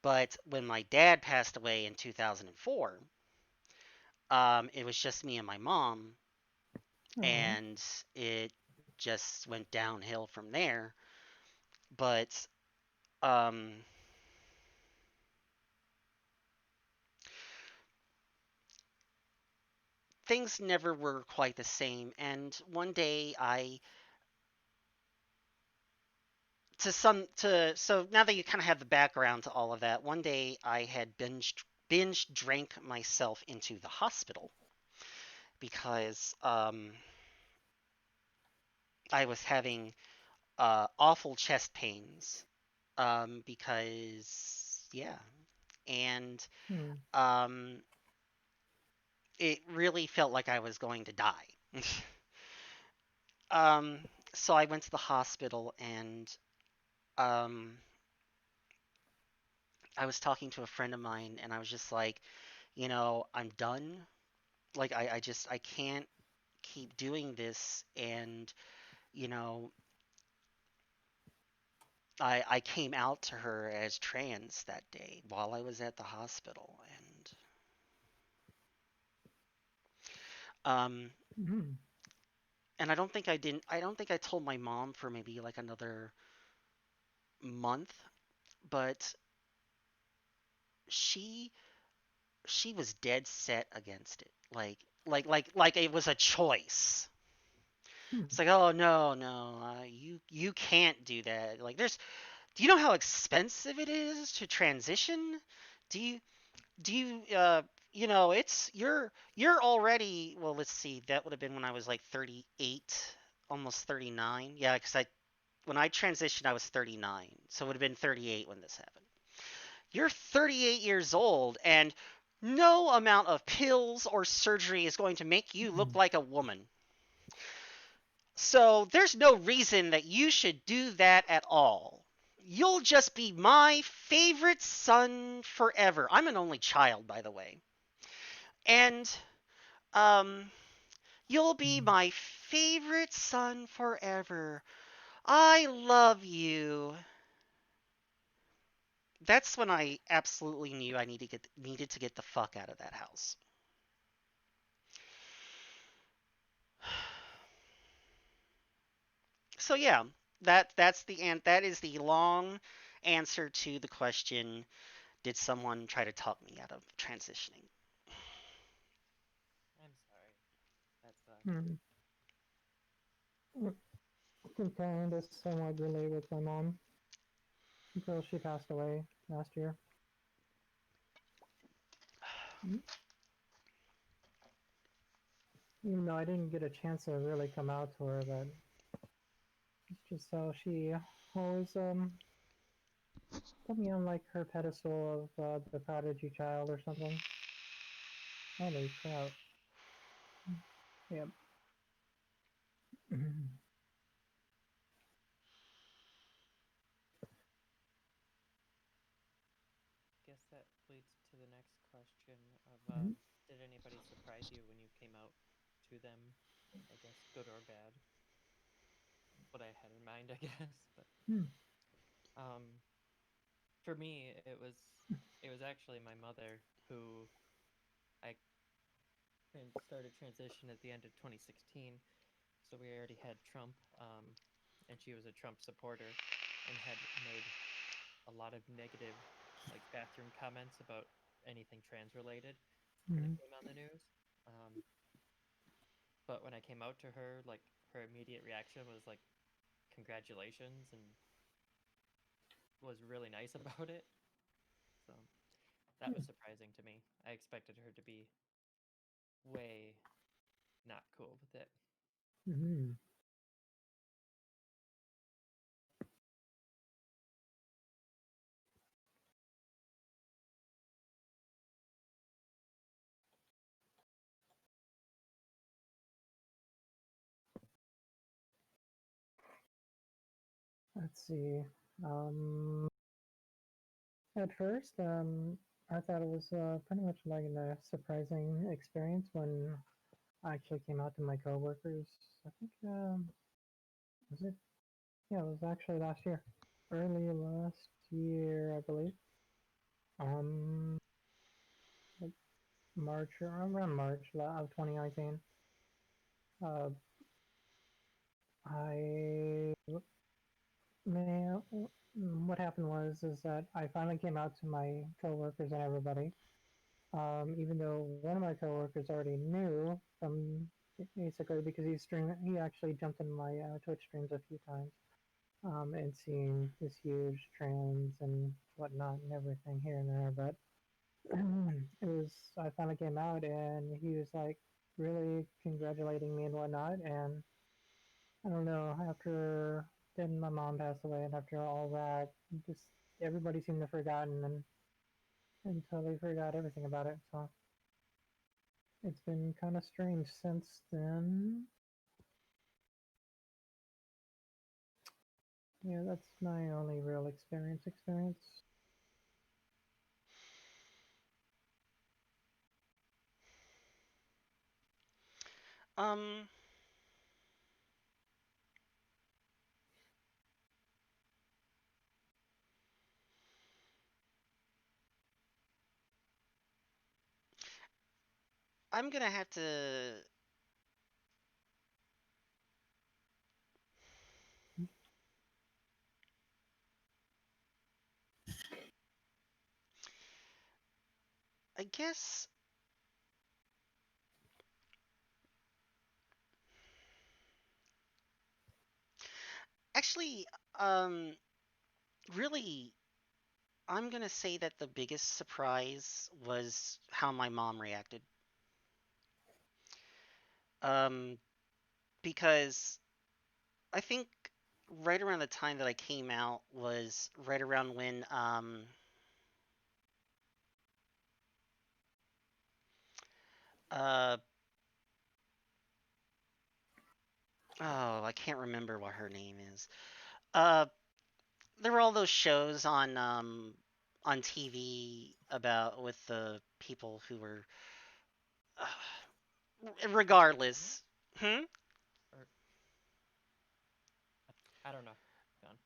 But when my dad passed away in 2004, it was just me and my mom, Oh. and it just went downhill from there. But um, things never were quite the same. And one day so now that you kind of have the background to all of that, one day I had binge drank myself into the hospital because I was having awful chest pains because yeah, and Hmm. um, it really felt like I was going to die. um, so I went to the hospital and um, I was talking to a friend of mine and I was just like, I'm done. Like I can't keep doing this. And you know, I came out to her as trans that day while I was at the hospital, um, Hmm. and I don't think I told my mom for maybe like another month, but she she was dead set against it. Like it was a choice. Hmm. It's like, oh no, no, you can't do that. Like, do you know how expensive it is to transition? Do you do you it's you're already, well, let's see, that would have been when I was like 38, almost 39. Yeah, because I when I transitioned I was 39, so it would have been 38 when this happened. You're 38 years old, and no amount of pills or surgery is going to make you look Hmm. like a woman. So there's no reason that you should do that at all. You'll just be my favorite son forever. I'm an only child, by the way. And um you'll be Hmm. my favorite son forever. I love you. That's when I absolutely knew I needed to get the fuck out of that house. So yeah, that is the long answer to the question, did someone try to talk me out of transitioning? I'm sorry. That sucks. Hmm. I can kind of somewhat relate with my mom until she passed away last year. Mm. Even though I didn't get a chance to really come out to her, but it's just so she always put me on like her pedestal of the prodigy child or something. Holy crap! Yep. Mhm. Guess that leads to the next question of Mhm. did anybody surprise you when you came out to them? I guess good or bad. What I had in mind, I guess. But Hmm. um, for me, it was actually my mother who I started transition at the end of 2016. So we already had Trump, and she was a Trump supporter, and had made a lot of negative, like bathroom comments about anything trans related when it Mhm. came on the news. Um, but when I came out to her, like her immediate reaction was like congratulations and was really nice about it. So that was surprising to me. I expected her to be way not cool with it. Mhm. Let's see. Um, at first, I thought it was pretty much like a surprising experience when I actually came out to my coworkers. I think was it? Yeah, it was actually last year, early last year, I believe. Um, like March or around March of 2019. Uh, I man, what happened was is that I finally came out to my coworkers and everybody. Even though one of my coworkers already knew from basically because he actually jumped in my Twitch streams a few times, and seen this huge trans and whatnot and everything here and there. But it was I finally came out and he was like really congratulating me and whatnot. And I don't know, after then my mom passed away and after all that, just everybody seemed to have forgotten and totally forgot everything about it. So it's been kind of strange since then. Yeah, that's my only real experience. Um, I'm gonna have to. I guess actually, um, really, I'm gonna say that the biggest surprise was how my mom reacted. Um, because I think right around the time that I came out was right around when uh oh, I can't remember what her name is. Uh there were all those shows on TV about with the people who were Mhm. regardless. Hmm? Or I don't know. Gone.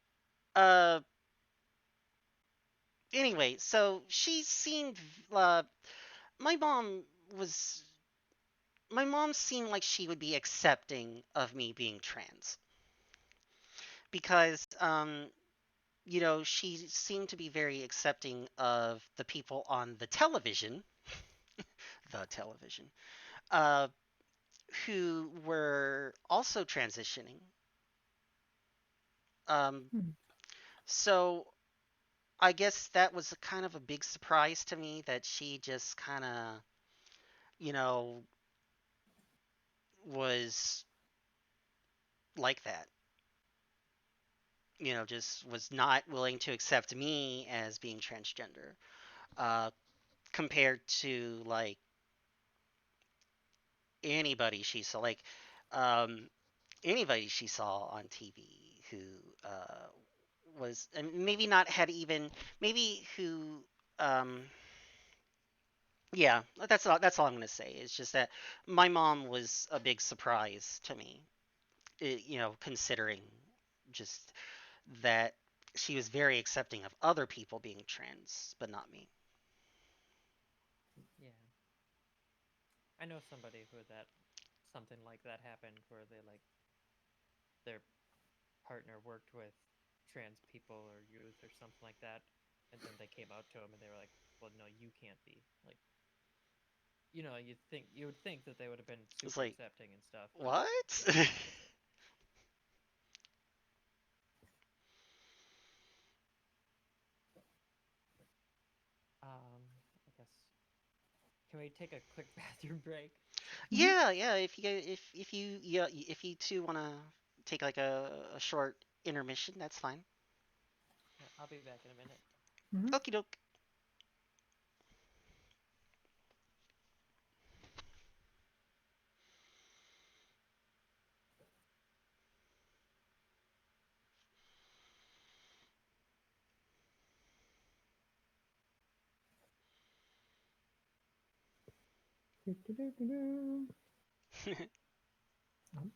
Uh anyway, so she seemed uh my mom was my mom seemed like she would be accepting of me being trans because she seemed to be very accepting of the people on the television, uh, who were also transitioning. Um, Hmm. so I guess that was a kind of a big surprise to me that she just kind of, you know, was like that. Just was not willing to accept me as being transgender, uh, compared to like anybody she saw, like um, anybody she saw on TV who was, and maybe not had even, maybe who, um, yeah, that's all I'm gonna say. It's just that my mom was a big surprise to me, considering just that she was very accepting of other people being trans, but not me. Yeah, I know somebody who that something like that happened where they like their partner worked with trans people or youth or something like that, and then they came out to him and they were like, "Well, no, you can't be." Like, you would think that they would have been It's super like, accepting and stuff, but what? yeah, the opposite. I guess can we take a quick bathroom break? So, Mhm. Yeah, yeah. If you two want to take like a short intermission, that's fine. yeah, I'll be back in a minute. Mhm. Okie doke. Do-do-do-do-do. Um,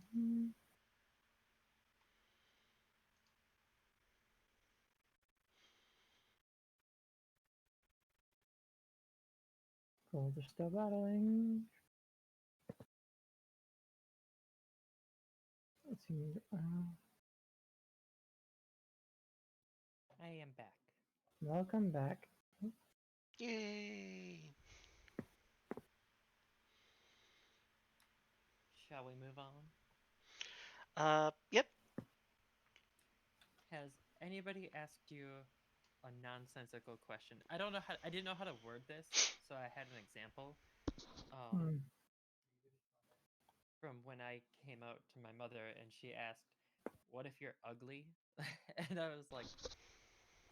mhm. Cool, they're still battling. Let's see. I am back. Welcome back. Yay. Shall we move on? Yep. Has anybody asked you a nonsensical question? I don't know how. I didn't know how to word this, so I had an example. Um, Hmm. from when I came out to my mother and she asked, "What if you're ugly?" And I was like,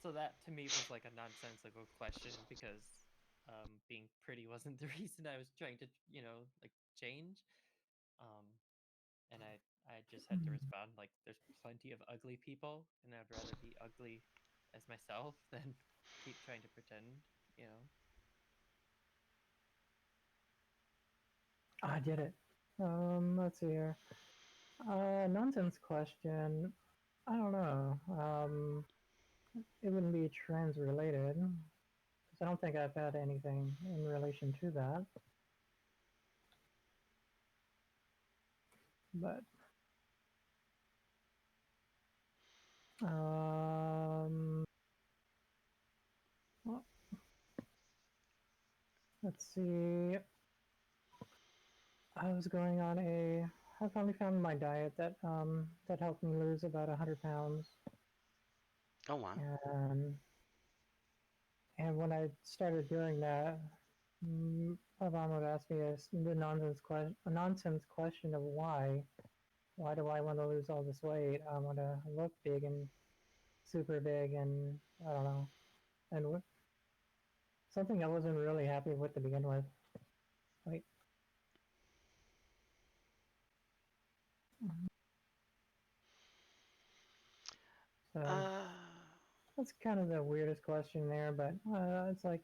so that to me was like a nonsensical question because being pretty wasn't the reason I was trying to, like change. Um, and I just had to Hmm. respond like, "There's plenty of ugly people, and I'd rather be ugly as myself than keep trying to pretend." You know. I did it. Let's see here. Nonsense question. I don't know. It wouldn't be trans related because I don't think I've had anything in relation to that. But um, well, let's see. I was going on a. I finally found my diet that helped me lose about 100 pounds, Oh wow. and when I started doing that, my mom would ask me a nonsense question of why. Why do I want to lose all this weight? I want to look big and super big, and I don't know, and something I wasn't really happy with to begin with. Like, so Uh, that's kind of the weirdest question there, but it's like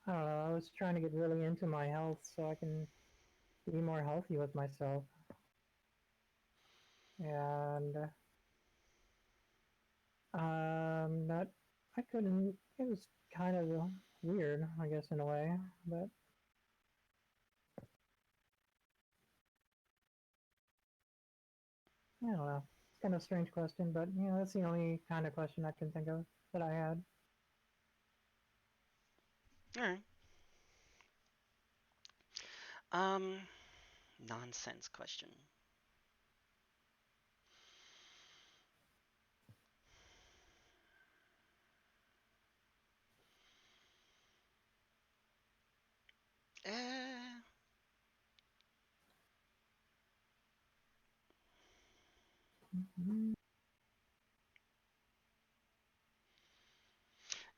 I don't know. I was trying to get really into my health so I can be more healthy with myself, and That I couldn't. It was kind of weird, I guess, in a way, but I don't know. It's kind of a strange question, but that's the only kind of question I can think of that I had. All right. Um, nonsense question. Eh, Mm-hmm.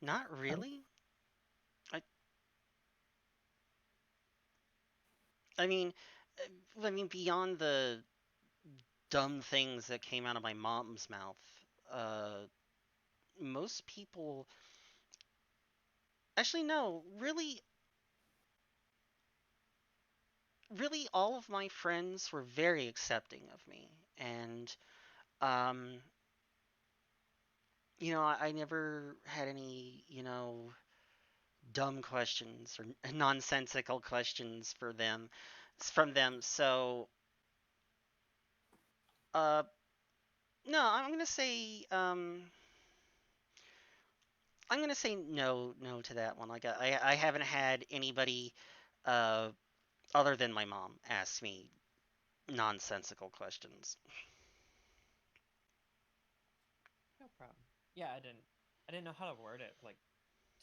not really. I, I mean, beyond the dumb things that came out of my mom's mouth, uh, most people, actually, no, really, all of my friends were very accepting of me, and um, I never had any, dumb questions or nonsensical questions from them. So, uh, no, I'm gonna say no, no to that one. Like I haven't had anybody, uh, other than my mom ask me nonsensical questions. No problem. Yeah, I didn't know how to word it. Like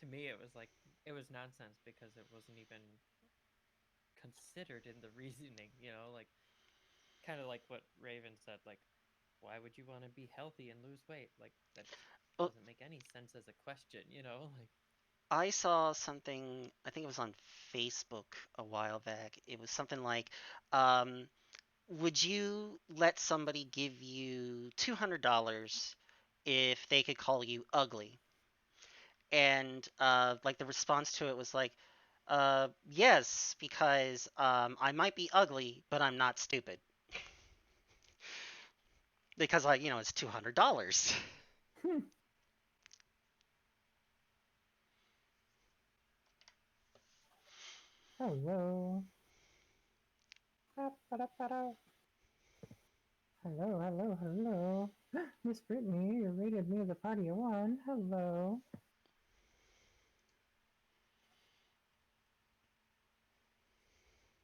to me, it was like it was nonsense because it wasn't even considered in the reasoning. Like kind of like what Raven said. Like, why would you want to be healthy and lose weight? Like that Well, doesn't make any sense as a question. Like I saw something. I think it was on Facebook a while back. It was something like, um, "Would you let somebody give you $200 if they could call you ugly?" And like the response to it was like, yes, because I might be ugly, but I'm not stupid. Because like, it's $200. Hmm. Hello. Ba-da-ba-da. Hello, hello, hello. Miss Brittany, you rated me the party of one. Hello.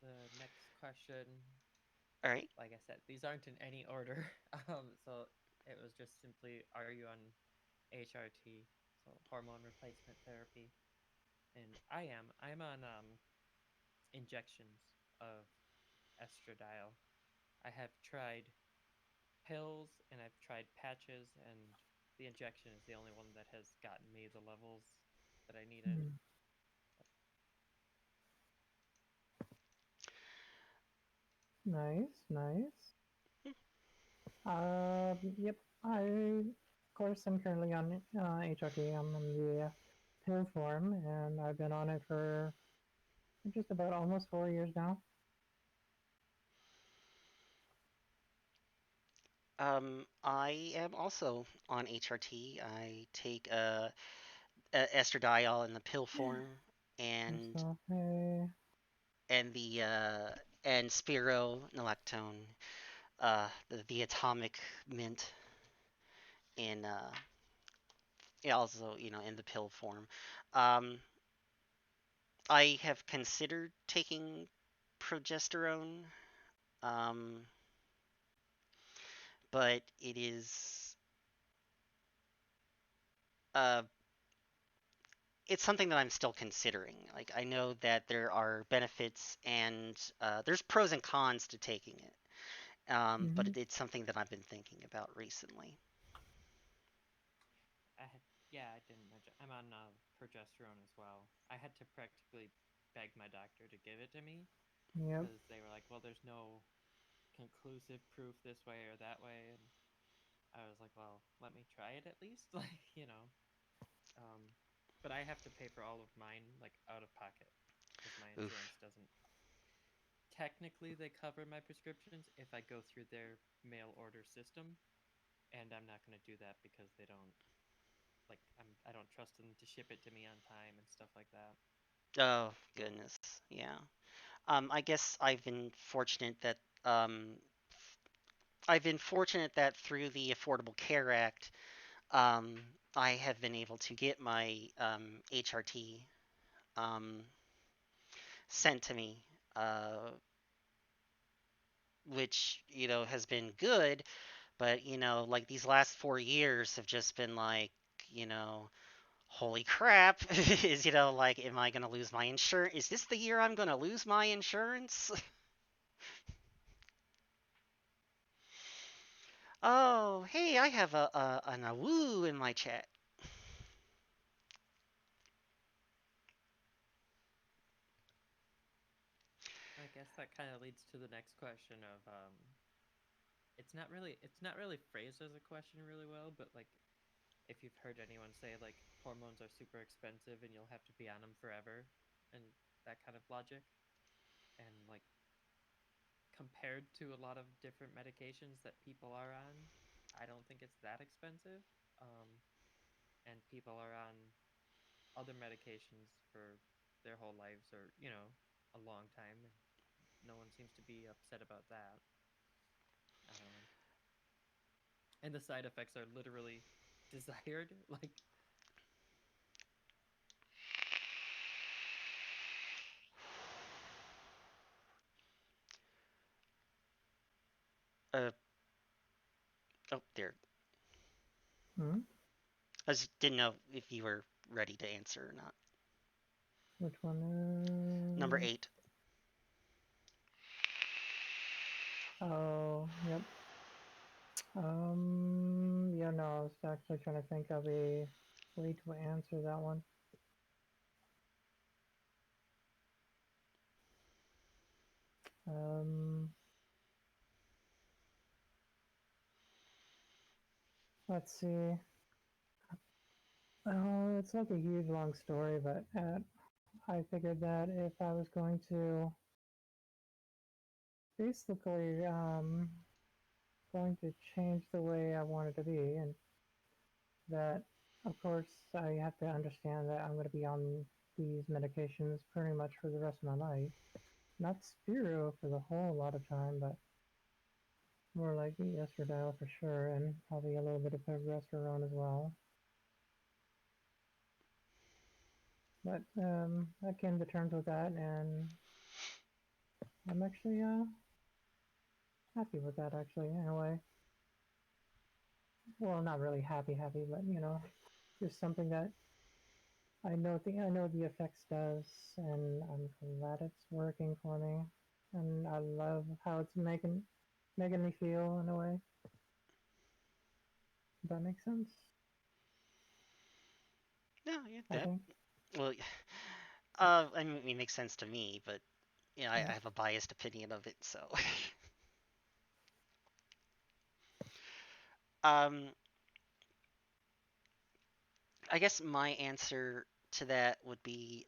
the next question, All right. like I said, these aren't in any order. So it was just simply, are you on HRT, so hormone replacement therapy? And I am. I'm on injections of estradiol. I have tried pills and I've tried patches, and the injection is the only one that has gotten me the levels that I needed. Hmm. Nice, nice. Yep. Of course, I'm currently on HRT. I'm on the pill form, and I've been on it for just about almost 4 years now. I am also on HRT. I take estradiol in the pill form, and So, hey, and the and spironolactone, the atomic mint in yeah, also in the pill form. Um, I have considered taking progesterone, um, but uh, it's something that I'm still considering. Like I know that there are benefits and there's pros and cons to taking it, but mm-hmm. it's something that I've been thinking about recently. I had, yeah, I didn't mention. I'm on progesterone as well. I had to practically beg my doctor to give it to me Yep. because they were like, "Well, there's no conclusive proof this way or that way," and I was like, "Well, let me try it at least." Um, but I have to pay for all of mine like out of pocket because my insurance Oof. doesn't. Technically, they cover my prescriptions if I go through their mail order system, and I'm not going to do that because they don't. trust them to ship it to me on time and stuff like that. Oh goodness, yeah. I guess I've been fortunate that through the Affordable Care Act, um, I have been able to get my HRT um, sent to me, uh, which has been good. But like these last 4 years have just been like, you know, holy crap! Is like, am I gonna lose my insurance? Is this the year I'm gonna lose my insurance? Oh, hey, I have an awoo in my chat. I guess that kind of leads to the next question of it's not really phrased as a question really well, but like if you've heard anyone say like hormones are super expensive and you'll have to be on them forever and that kind of logic, and like compared to a lot of different medications that people are on, I don't think it's that expensive. Um, and people are on other medications for their whole lives or, a long time. And no one seems to be upset about that. Um, and the side effects are literally desired. Like, Uh, oh, there. Hmm? I just didn't know if you were ready to answer or not. Which Number one? 8. Oh, yep. Yeah, no, I was actually trying to think of a way to answer that one. Um, let's see. Oh, it's like a huge long story, but I figured that if I was basically going to change the way I wanted to be, and that of course I have to understand that I'm going to be on these medications pretty much for the rest of my life. Not Spiro for the whole lot of time, but more like estradiol for sure, and probably a little bit of progesterone as well. But I came to terms with that, and I'm actually happy with that actually in a way. Well, not really happy, but just something that I know the effects does, and I'm glad it's working for me, and I love how it's making me feel in a way. Does that make sense? No, yeah, I that. think. Well, I mean, it makes sense to me, but I Yeah. have a biased opinion of it, so. um, I guess my answer to that would be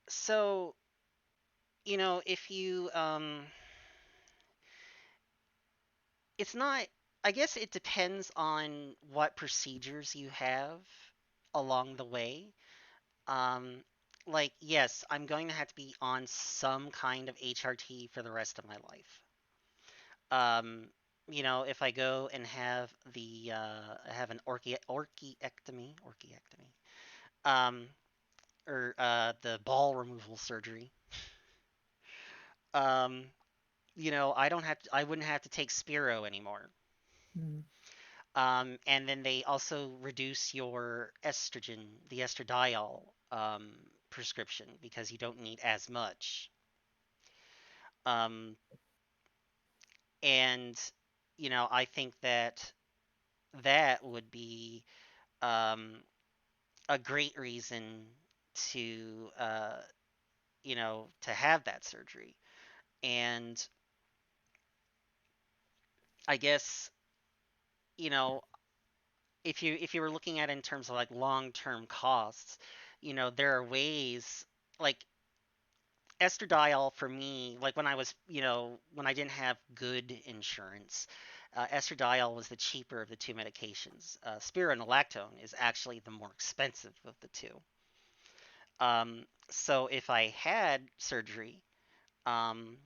so if you it's not. I guess it depends on what procedures you have along the way. Um, like, yes, I'm going to have to be on some kind of HRT for the rest of my life. Um, if I go and have an orchiectomy, um, or the ball removal surgery, um, I wouldn't have to take Spiro anymore. Mm, And then they also reduce your the estradiol prescription because you don't need as much. Um, and I think that that would be um, a great reason to to have that surgery. And I guess you know if you were looking at it in terms of like long term costs, there are ways like estradiol for me, like when I was, when I didn't have good insurance, estradiol was the cheaper of the two medications. Spironolactone is actually the more expensive of the two. So if I had surgery, um,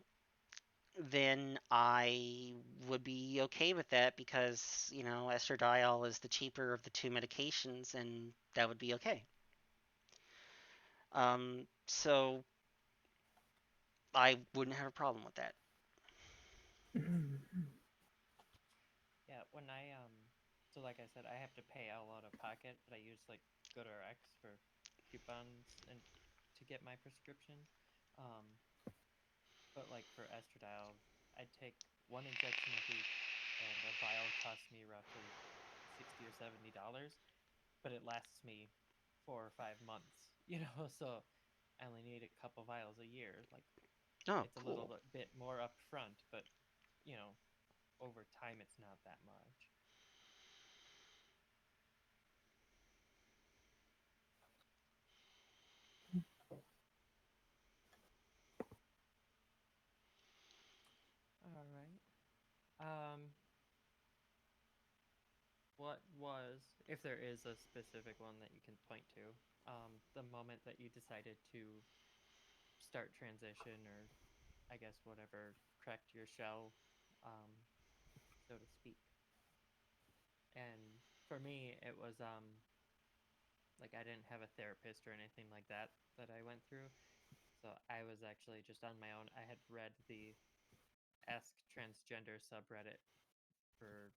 then I would be okay with that because, estradiol is the cheaper of the two medications, and that would be okay. So I wouldn't have a problem with that. Yeah, when so like I said, I have to pay all out of pocket, but I use like GoodRx for coupons and to get my prescription. Um, but like for estradiol, I take one injection a week, and a vial costs me roughly $60 or $70, but it lasts me 4 or 5 months. So I only need a couple vials a year. Like Oh, it's a little cool. bit more upfront, but you know, over time it's not that much. All right. What was, if there is a specific one that you can point to, the moment that you decided to start transition, or I guess whatever, cracked your shell, um, so to speak? And for me, it was like I didn't have a therapist or anything like that that I went through. So I was actually just on my own. I had read the Ask Transgender subreddit for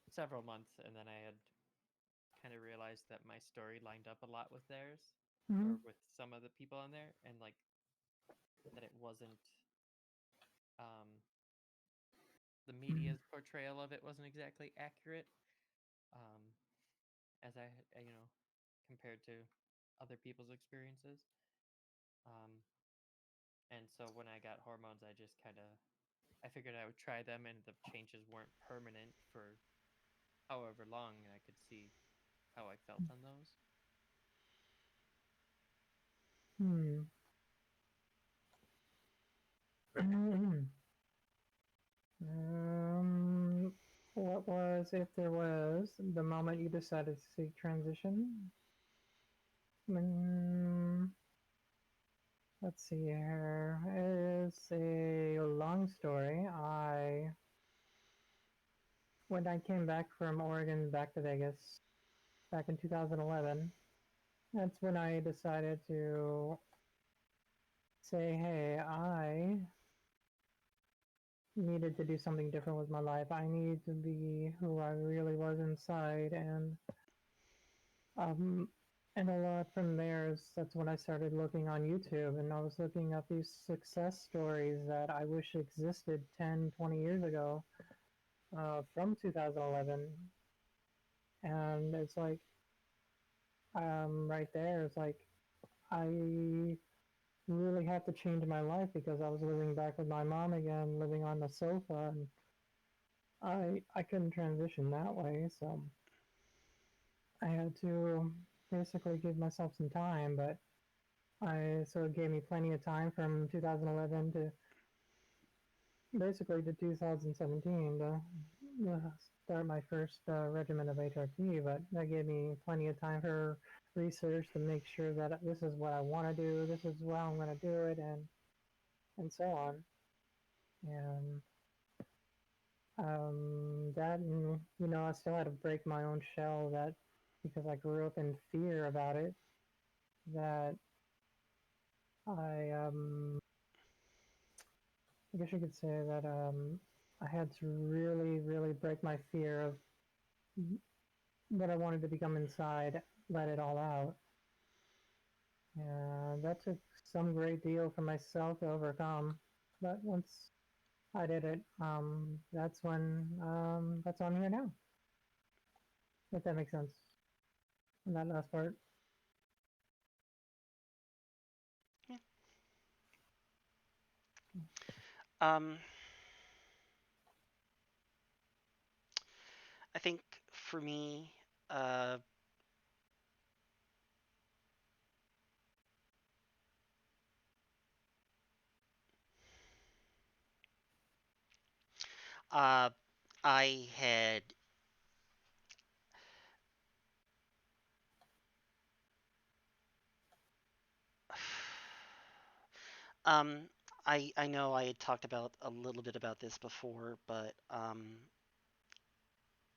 several months, and then I had kind of realized that my story lined up a lot with theirs, Mhm. or with some of the people on there, and like that it wasn't um, the Mhm. media's portrayal of it wasn't exactly accurate, um, as compared to other people's experiences. Um, and so when I got hormones, I just kind of I figured I would try them, and the changes weren't permanent for however long, and I could see how I felt on those. Hmm. Um, what was, if there was, the moment you decided to seek transition? Mm, let's see here. It's a long story. When I came back from Oregon back to Vegas back in 2011, that's when I decided to say, hey, I needed to do something different with my life. I need to be who I really was inside, um, and a lot from there is that's when I started looking on YouTube, and I was looking up these success stories that I wish existed 10, 20 years ago, from 2011, and it's like, right there, it's like I really had to change my life because I was living back with my mom again, living on the sofa, and I couldn't transition that way, so I had to basically give myself some time, but it gave me plenty of time from 2011 to basically to 2017 to start my first regimen of HRT, but that gave me plenty of time for research to make sure that this is what I want to do, this is how I'm going to do it, and so on. And I still had to break my own shell that because I grew up in fear about it, that I guess you could say that I had to really, really break my fear of what I wanted to become inside, let it all out. And that took some great deal for myself to overcome. But once I did it, that's why I'm here now. If that makes sense. And that last part. Yeah. Um, I think for me, uh, Uh, I had um I know I had talked about a little bit about this before, but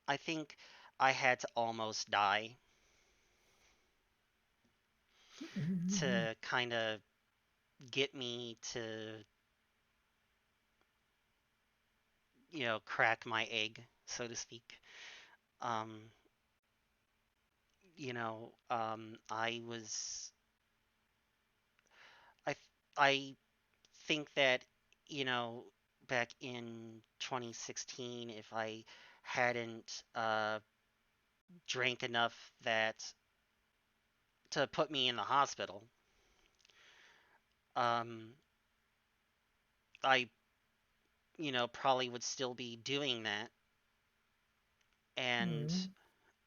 I think I had to almost die Mhm. to kind of get me to, crack my egg, so to speak. Um, I was I th- I think that, you know, back in 2016, if I hadn't drank enough that to put me in the hospital, um, I, probably would still be doing that, and Mhm.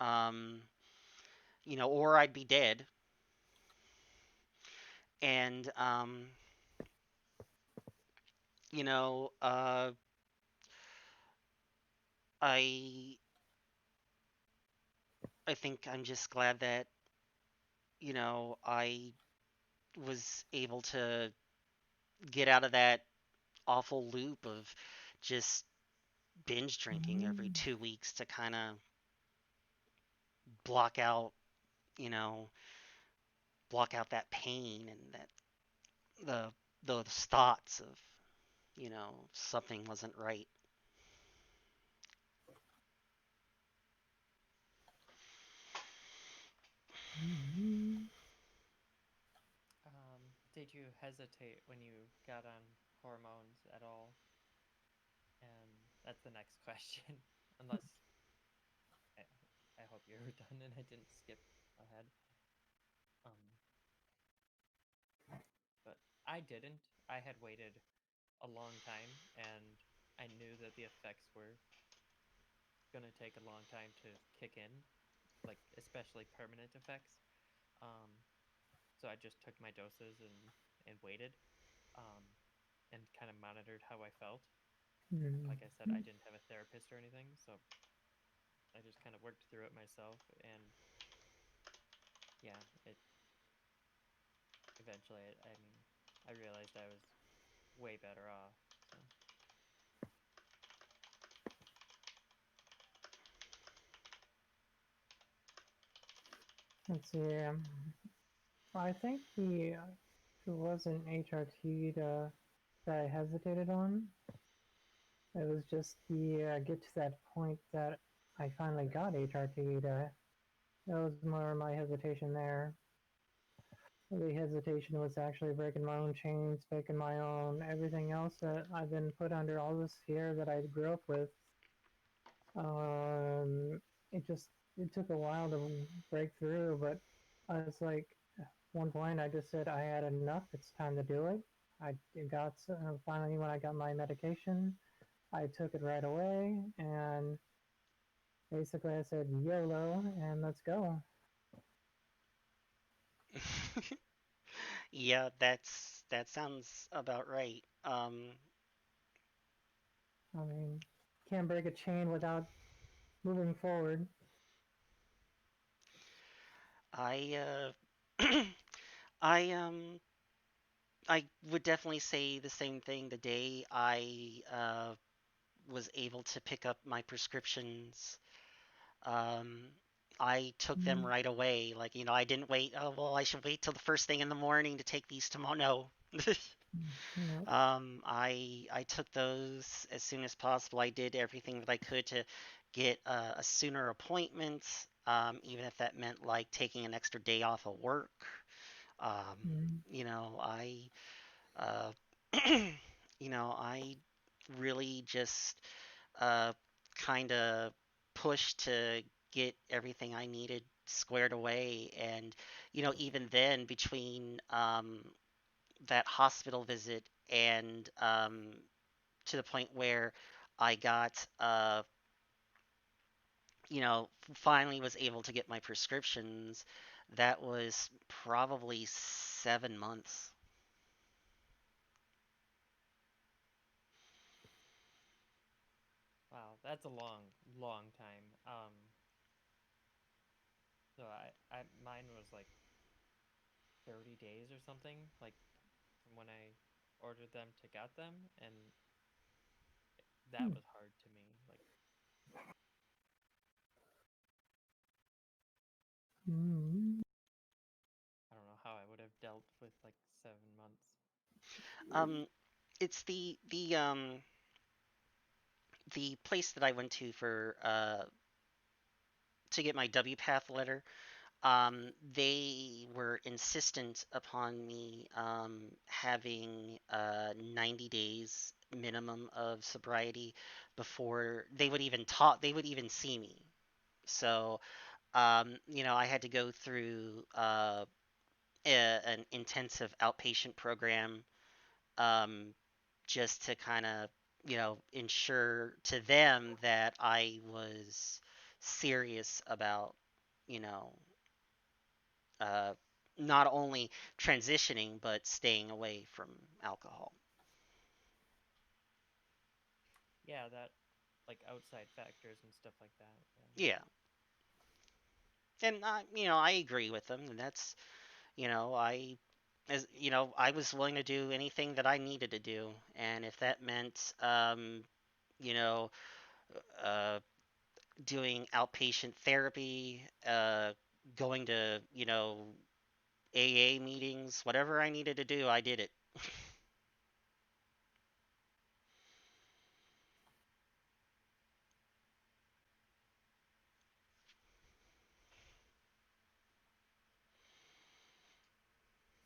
um, or I'd be dead, and you know, uh, I I think I'm just glad that, I was able to get out of that awful loop of just binge drinking every Mhm. 2 weeks to kind of block out, you know, block out that pain and that the those thoughts of, something wasn't right. Mhm. Did you hesitate when you got on hormones at all? And that's the next question. Unless I, I hope you're done and I didn't skip ahead. Um, but I didn't. I had waited a long time, and I knew that the effects were gonna take a long time to kick in, like especially permanent effects. Um, so I just took my doses and waited, um, and kind of monitored how I felt. Like I said, I Mhm. didn't have a therapist or anything, so I just kind of worked through it myself. And yeah, it eventually, I mean, I realized I was way better off. So Let's see. I think it wasn't HRT that I hesitated on. It was just the get to that point that I finally got HRT. That was more my hesitation there. The hesitation was actually breaking my own chains, making my own everything else that I've been put under all this fear that I grew up with. Um, it just it took a while to break through, but I was like, one point I just said I had enough. It's time to do it. I got finally when I got my medication, I took it right away, and basically I said YOLO and let's go. Yeah, that sounds about right. I mean, can't break a chain without moving forward. I I I would definitely say the same thing. The day I was able to pick up my prescriptions, um, I took them Mm, right away. Like, I didn't wait. Oh, well, I should wait till the first thing in the morning to take these tomorrow. No. yeah. I took those as soon as possible. I did everything that I could to get a sooner appointment, even if that meant like taking an extra day off of work. Um, Mm, you know, I uh, I really just uh, kind of pushed to get everything I needed squared away. And, even then, between that hospital visit and to the point where I got, finally was able to get my prescriptions, that was probably 7 months. that's a long time. So mine was like 30 days or something, like from when I ordered them to got them, and that Hmm. was hard to me. Like, Mm. I don't know how I would have dealt with like 7 months. Um, it's the place that I went to for to get my W path letter. They were insistent upon me having 90 days minimum of sobriety before they would even talk. They would even see me. So I had to go through an intensive outpatient program um, just to kind of, ensure to them that I was serious about, you know, uh, not only transitioning but staying away from alcohol. Yeah, that like outside factors and stuff like that. Yeah, and I agree with them, and that's, I, as I was willing to do anything that I needed to do, and if that meant, you know, uh, doing outpatient therapy, going to, AA meetings, whatever I needed to do, I did it.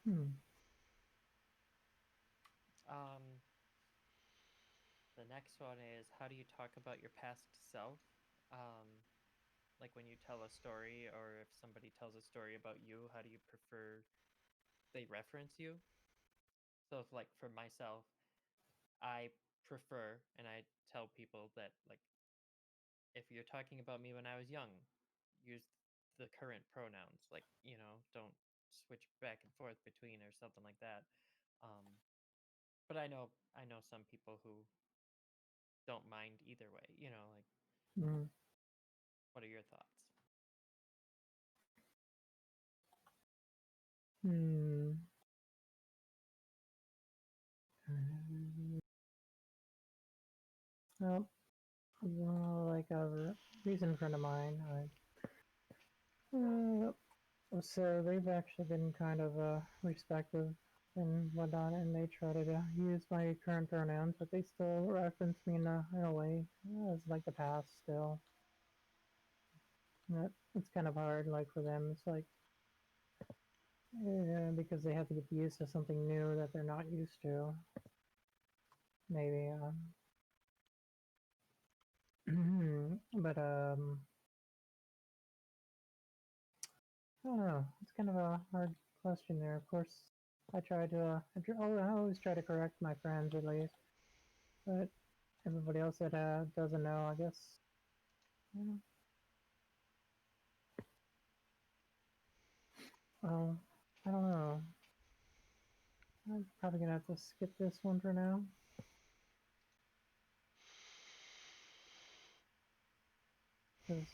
Hmm. Um, the next one is how do you talk about your past self? Um, like when you tell a story, or if somebody tells a story about you, how do you prefer they reference you? So, if like for myself, I prefer, and I tell people that like if you're talking about me when I was young, use the current pronouns. Like, don't switch back and forth between or something like that. But I know some people who don't mind either way. Like, Mm. what are your thoughts? Hmm. Well, like a recent friend of mine, so they've actually been kind of respectful and whatnot, and they try to use my current pronouns, but they still reference me in a way as like the past still. It's kind of hard, like for them. It's like because they have to get used to something new that they're not used to. Maybe, but I don't know. It's kind of a hard question there. Of course, I try to. I always try to correct my friends at least, but everybody else that doesn't know, I guess. You well, I don't know. I'm probably gonna have to skip this one for now. Because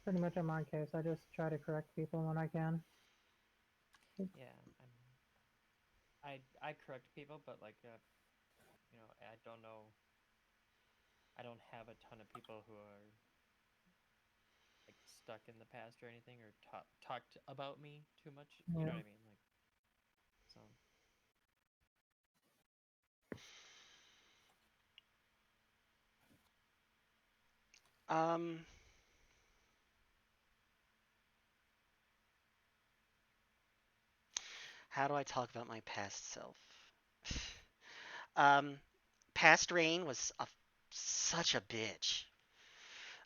pretty much in my case, I just try to correct people when I can. Yeah, I correct people, but like I don't know. I don't have a ton of people who are like stuck in the past or anything, or talked about me too much. You know Yeah. what I mean? Like, so Um, how do I talk about my past self? Um, Past Rain was such a bitch.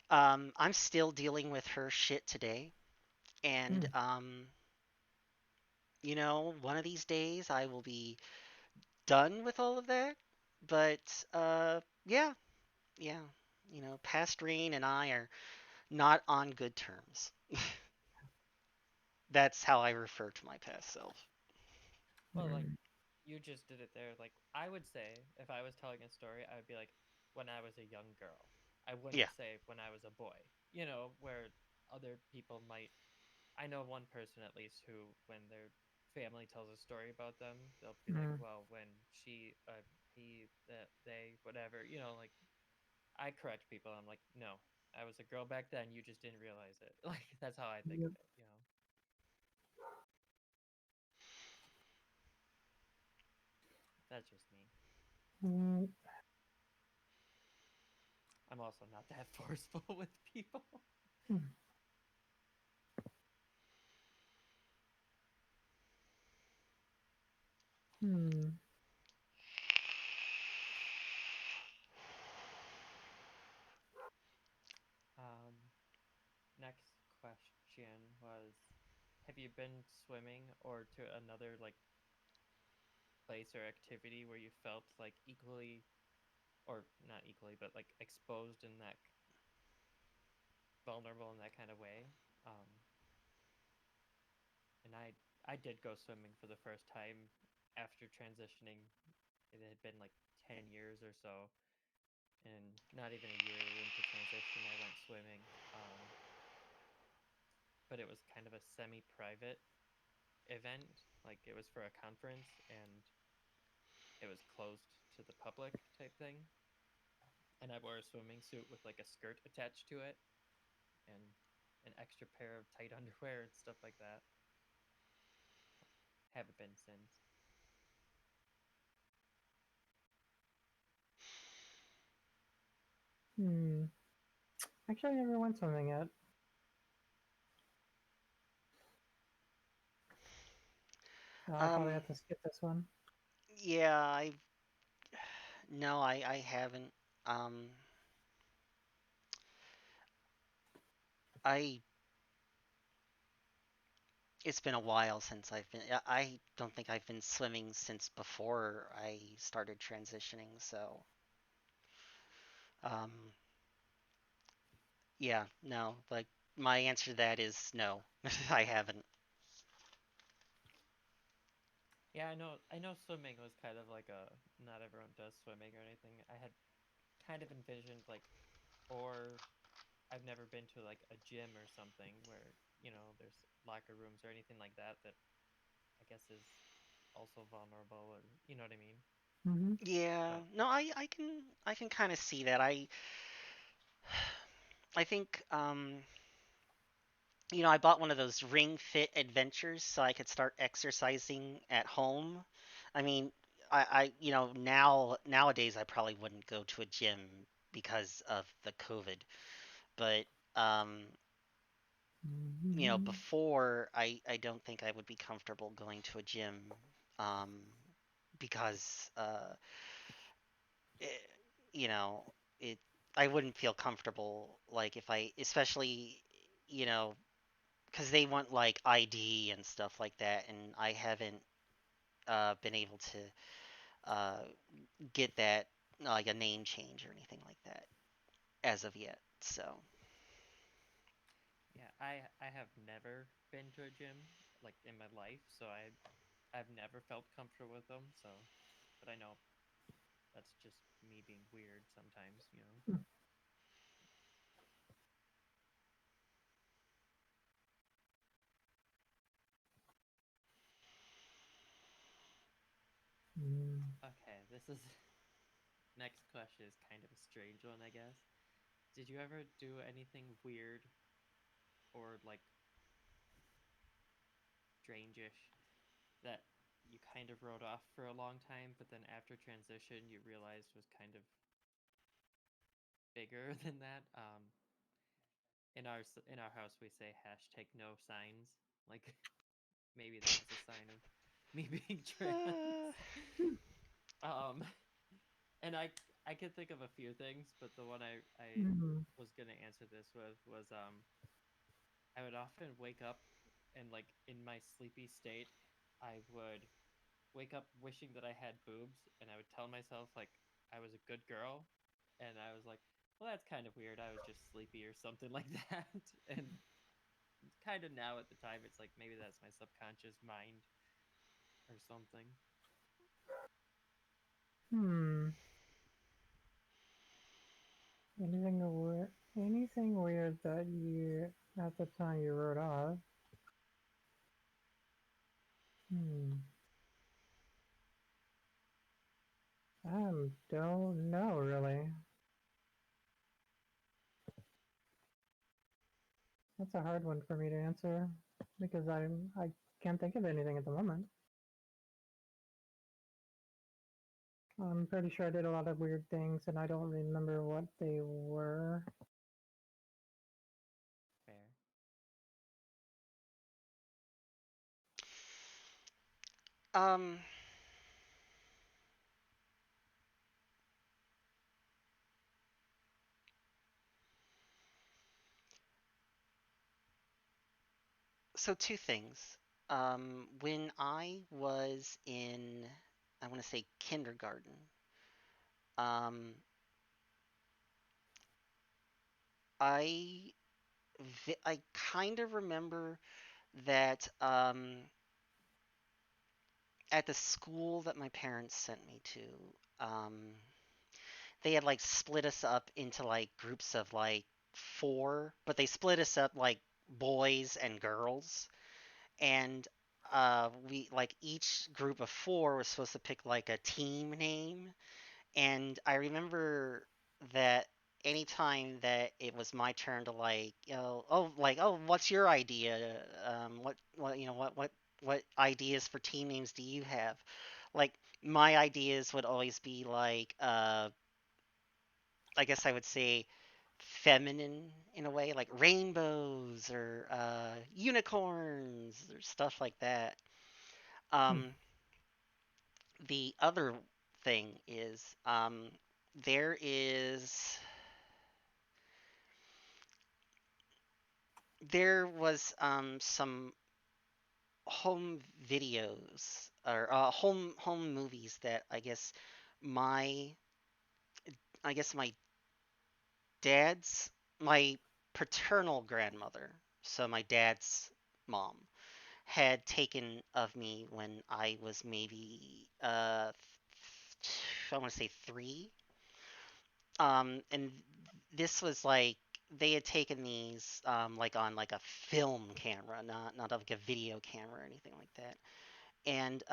I'm still dealing with her shit today, and Mm. one of these days I will be done with all of that. But yeah, yeah, Past Rain and I are not on good terms. That's how I refer to my past self. well, like Mm. you just did it there. Like I would say, if I was telling a story, I would be like, when I was a young girl. I I wouldn't Yeah. say when I was a boy. Where other people might. I know one person at least who, when their family tells a story about them, they'll be like, Mm. "Well, when she, he, that, they, whatever," like I correct people. I'm like, "No, I was a girl back then. You just didn't realize it." Like that's how I think Yep. of it. That's just me. Mm. I'm also not that forceful with people. Hmm. Hmm. Um, Next question was, have you been swimming or to another like place or activity where you felt like equally, or not equally, but like exposed in that vulnerable in that kind of way? Um, and I did go swimming for the first time after transitioning. It had been like 10 years or so, and not even a year into transition, I went swimming. Um, but it was kind of a semi-private event. Like it was for a conference, and it was closed to the public type thing. And I wore a swimming suit with like a skirt attached to it, and an extra pair of tight underwear and stuff like that. Haven't been since. Hmm. Actually, I never went swimming yet. I probably Um, have to skip this one. yeah, I no, I haven't. Um, I It's been a while since I've been. I don't think I've been swimming since before I started transitioning. So, um, yeah, no. Like my answer to that is no. I haven't. Yeah, I know. I know swimming was kind of like a not everyone does swimming or anything. I had kind of envisioned like, or I've never been to like a gym or something where there's locker rooms or anything like that. That I guess is also vulnerable, or you know what I mean. Mm-hmm. Yeah, But no, I can kind of see that. I think I bought one of those Ring Fit Adventures so I could start exercising at home. I mean, nowadays I probably wouldn't go to a gym because of the COVID, but um, Mm-hmm. before I don't think I would be comfortable going to a gym, um, because it, you know, it I wouldn't feel comfortable like if I, especially, you know, because they want like ID and stuff like that, and I haven't been able to uh, get that, like a name change or anything like that as of yet. So yeah, I have never been to a gym like in my life, so I've never felt comfortable with them. So, but I know that's just me being weird sometimes. Mm. Okay, this is next question is kind of a strange one, I guess. Did you ever do anything weird or like strange-ish that you kind of wrote off for a long time, but then after transition you realized was kind of bigger than that? In our house we say hashtag no signs. Like maybe that was a sign of me being trans. uh, um, and I could think of a few things, but the one I Mm-hmm. was gonna answer this with was I would often wake up and like in my sleepy state, I would wake up wishing that I had boobs, and I would tell myself like I was a good girl, and I was like, well, that's kind of weird. I was just sleepy or something like that. And kind of now at the time, it's like maybe that's my subconscious mind or something. Hmm. anything weird that you at the time you wrote off? Hmm. I don't know really. That's a hard one for me to answer because I can't think of anything at the moment. I'm pretty sure I did a lot of weird things and I don't remember what they were. Fair. Um, so two things. When I was in, I want to say kindergarten, um, I I kind of remember that at the school that my parents sent me to, they had like split us up into like groups of like four, but they split us up like boys and girls. And we like each group of four was supposed to pick like a team name. And I remember that anytime that it was my turn to like, oh, what's your idea? What ideas for team names do you have? Like my ideas would always be like, I guess I would say feminine in a way, like rainbows or unicorns or stuff like that. Hmm. Um, the other thing is there is there was some home videos or home movies that my I guess dad's my paternal grandmother, so my dad's mom, had taken of me when I was maybe I want to say 3. And this was like they had taken these like on like a film camera, not like a video camera or anything like that. And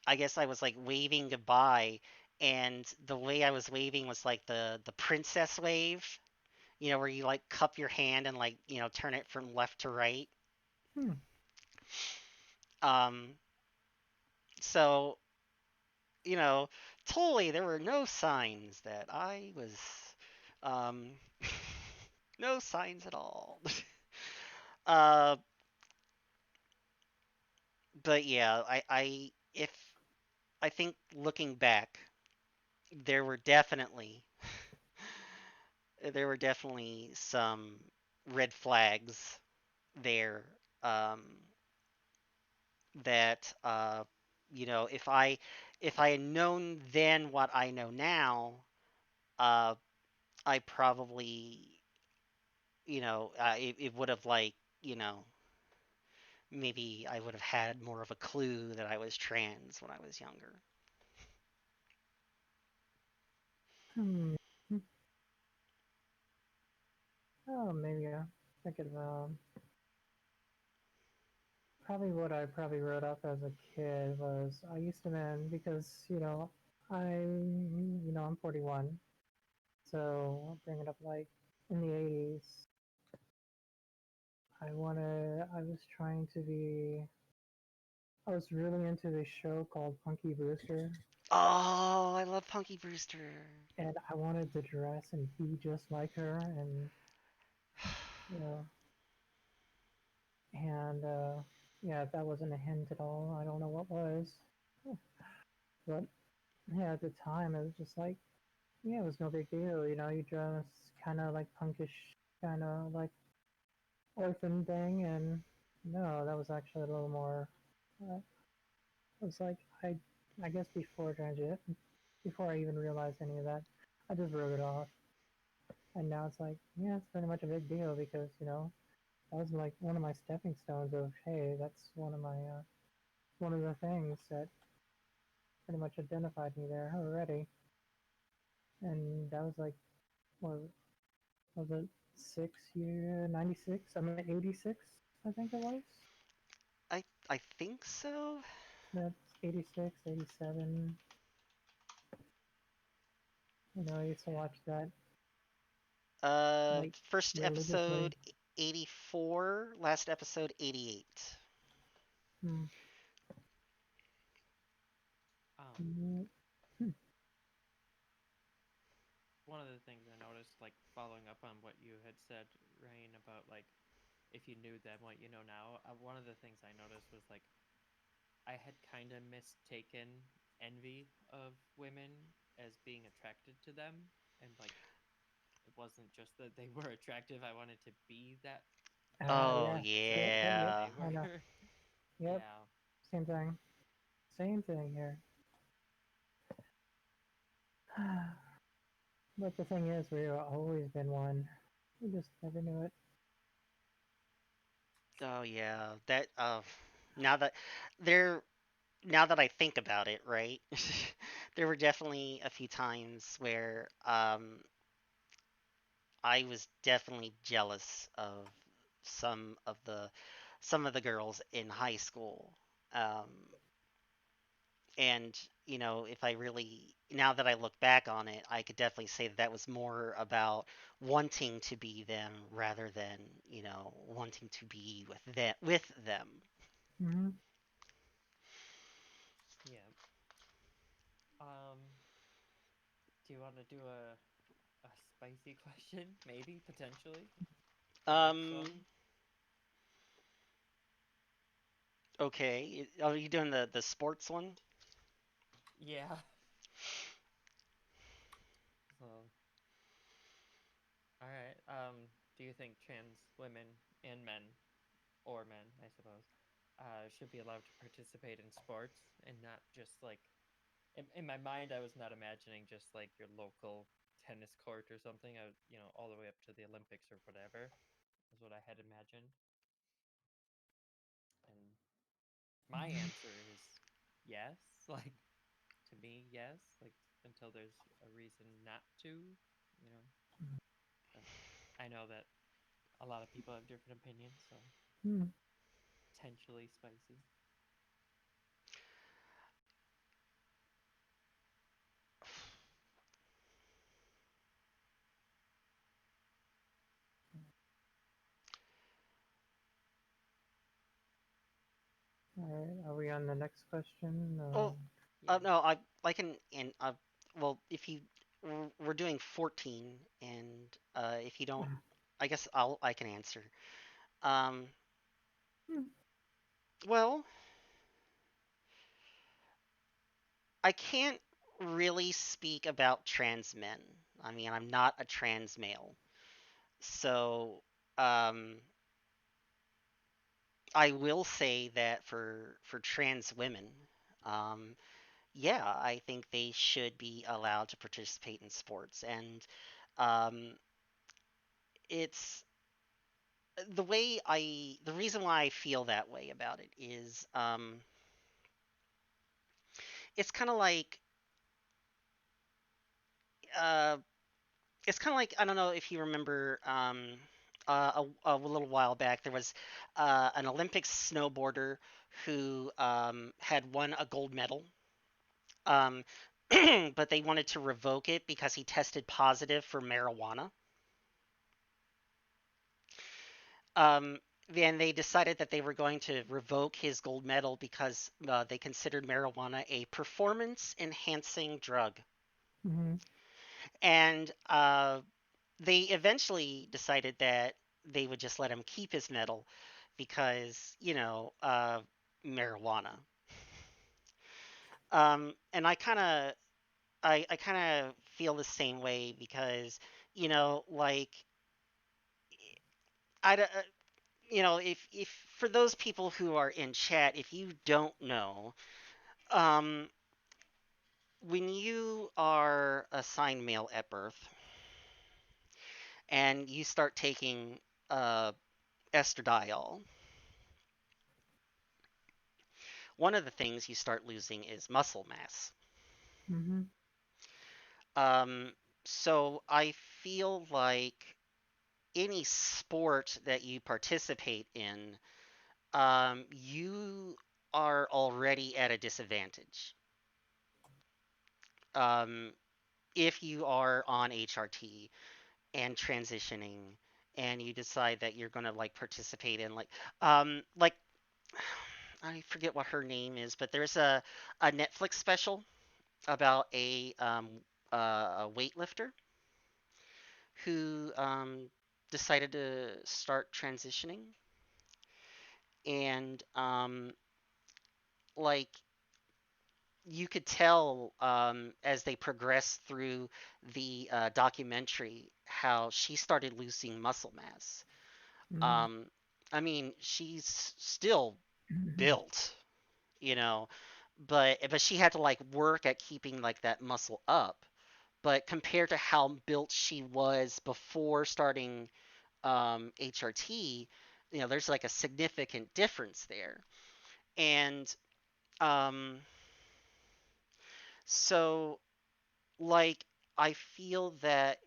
I guess I was like waving goodbye, and the way I was waving was like the princess wave, where you like cup your hand and like turn it from left to right. Hmm. Um, so you know, totally there were no signs that I was um no signs at all. uh but yeah, I think looking back, there were definitely there were definitely some red flags there, um that if I had known then what I know now, uh I probably it would have like, you know, maybe I would have had more of a clue that I was trans when I was younger. Hmm. Hmm. Oh, maybe I could probably what I probably wrote up as a kid was I used to man because I'm 41, so bring it up like in the 80s. I was trying to be. I was really into this show called Punky Brewster, Oh, I love Punky Brewster. and I wanted to dress and be just like her, and you know, and yeah, if that wasn't a hint at all, I don't know what was. But yeah, at the time, it was just like, yeah, it was no big deal. You dress kind of like punkish, kind of like orphan thing, and no, that was actually a little more. Uh, it was like I guess before transit, before I even realized any of that, I just wrote it off, and now it's like, yeah, it's pretty much a big deal because that was like one of my stepping stones of, hey, that's one of the things that pretty much identified me there already, and that was like What was it? 6 year 96? I mean 86. I think it was. I think so. That's 86, 87. I used to Yeah. watch that like First religiously. episode 84, last episode 88. Hmm. Um, Mm, hmm. One of the things I noticed, like following up on what you had said, Rain, about like if you knew then what you know now, one of the things I noticed was like I had kind of mistaken envy of women as being attracted to them, and like it wasn't just that they were attractive. I wanted to be that Oh Yeah. attractive that Yep. yeah. they I were. know. Yep. Yeah. Same thing. Same thing here. But the thing is, we've always been one. We just never knew it. Oh yeah. Now that there now that I think about it, right? There were definitely a few times where I was definitely jealous of some of the some of the girls in high school. Um, and if I really now that I look back on it, I could definitely say that that was more about wanting to be them rather than, wanting to be with them. Hmm. Yeah. Um, do you want to do a spicy question? Maybe potentially the next Um, one. okay. Are you doing the sports one? Yeah. So, all right. Do you think trans women and men, or men, I suppose, should be allowed to participate in sports and not just like in my mind, I was not imagining just like your local tennis court or something. All the way up to the Olympics or whatever is what I had imagined. And my Hmm. answer is yes. Like to me, yes. Like until there's a reason not to, you know. But I know that a lot of people have different opinions, so Hmm. potentially spicy. All right. Are we on the next question? Oh, Yeah. no, I can and well, if you we're doing 14, and if you don't, I guess I can answer. Um, Hmm. well, I can't really speak about trans men. I mean, I'm not a trans male, so um, I will say that for trans women, um, yeah, I think they should be allowed to participate in sports, and um, it's the reason why I feel that way about it is it's kind of like uh, I don't know if you remember a little while back there was an Olympic snowboarder who had won a gold medal, um, but they wanted to revoke it because he tested positive for marijuana. Um, then they decided that they were going to revoke his gold medal because they considered marijuana a performance enhancing drug. Hmm. And they eventually decided that they would just let him keep his medal because, marijuana. And I kind of feel the same way because, like, I, don't- if for those people who are in chat, if you don't know, um, when you are assigned male at birth and you start taking uh, estradiol, one of the things you start losing is muscle mass. Hmm. Um, so I feel like any sport that you participate in, you are already at a disadvantage. Um, if you are on HRT and transitioning, and you decide that you're gonna like participate in like I forget what her name is, but there's a Netflix special about a weightlifter who decided to start transitioning, and like you could tell as they progressed through the documentary how she started losing muscle mass. Mm. Um, I mean, she's still built, you know, but she had to like work at keeping like that muscle up. But compared to how built she was before starting HRT, there's like a significant difference there. And um, so, like, I feel that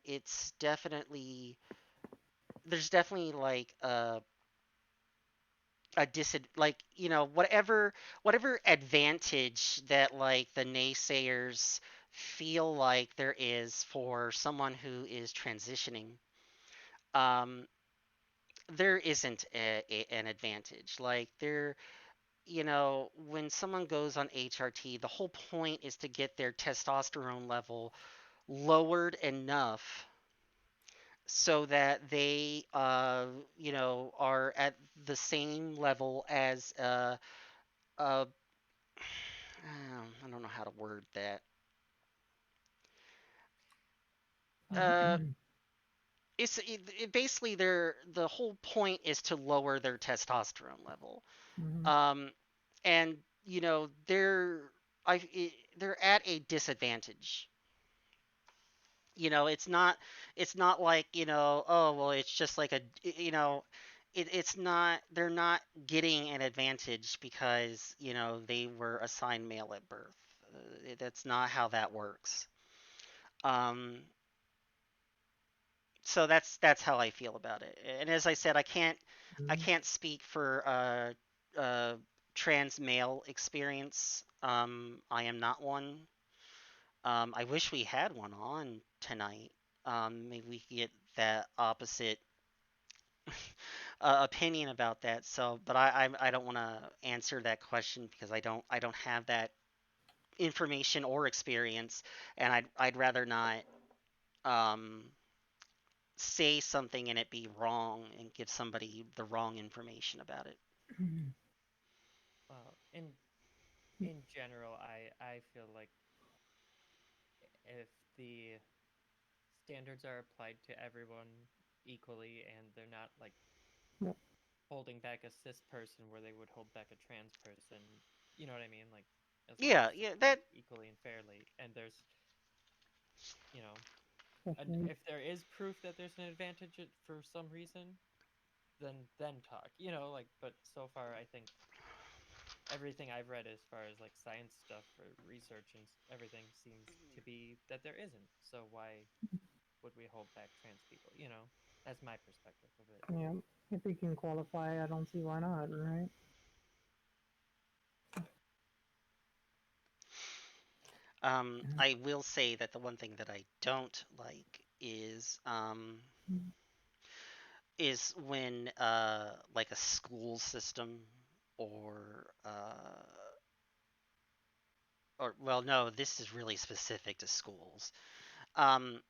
there's definitely like a like whatever advantage that like the naysayers feel like there is for someone who is transitioning, um there isn't an advantage. Like when someone goes on HRT, the whole point is to get their testosterone level lowered enough so that they are at the same level as uh I don't know how to word that. Uh, basically the whole point is to lower their testosterone level. Mhm. Um, and they're at a disadvantage. It's not like oh well it's just like it's not they're not getting an advantage because they were assigned male at birth. That's not how that works. Um, so that's how I feel about it. And as I said, I Mhm. can't speak for trans male experience. I am not one. I wish we had one on tonight. Maybe we could get that opposite opinion about that. So, but I don't want to answer that question because I don't have that information or experience, and I'd rather not um, say something and it be wrong and give somebody the wrong information about it. Mhm. Well, in general, I feel like if the standards are applied to everyone equally and they're not like Yep. holding back a cis person where they would hold back a trans person, you know what I mean? Like as long as Yeah, it's yeah, applied that equally and fairly, and there's you know, and Especially. if there is proof that there's an advantage for some reason, then talk. Like but so far I think everything I've read as far as like science stuff or research and everything seems to be that there isn't. So why would we hold back trans people? That's my perspective of it. Yeah. If we can qualify, I don't see why not, right? I will say that the one thing that I don't like Mhm. is when like a school system or or well no, this is really specific to schools. Um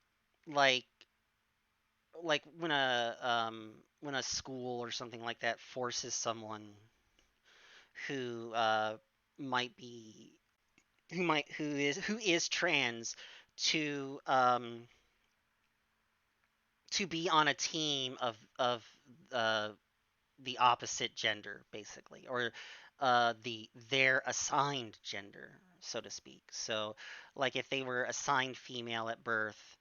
like when a school or something like that forces someone who might be who is trans to be on a team of uh, the opposite gender, basically, or their assigned gender, so to speak. So, like if they were assigned female at birth,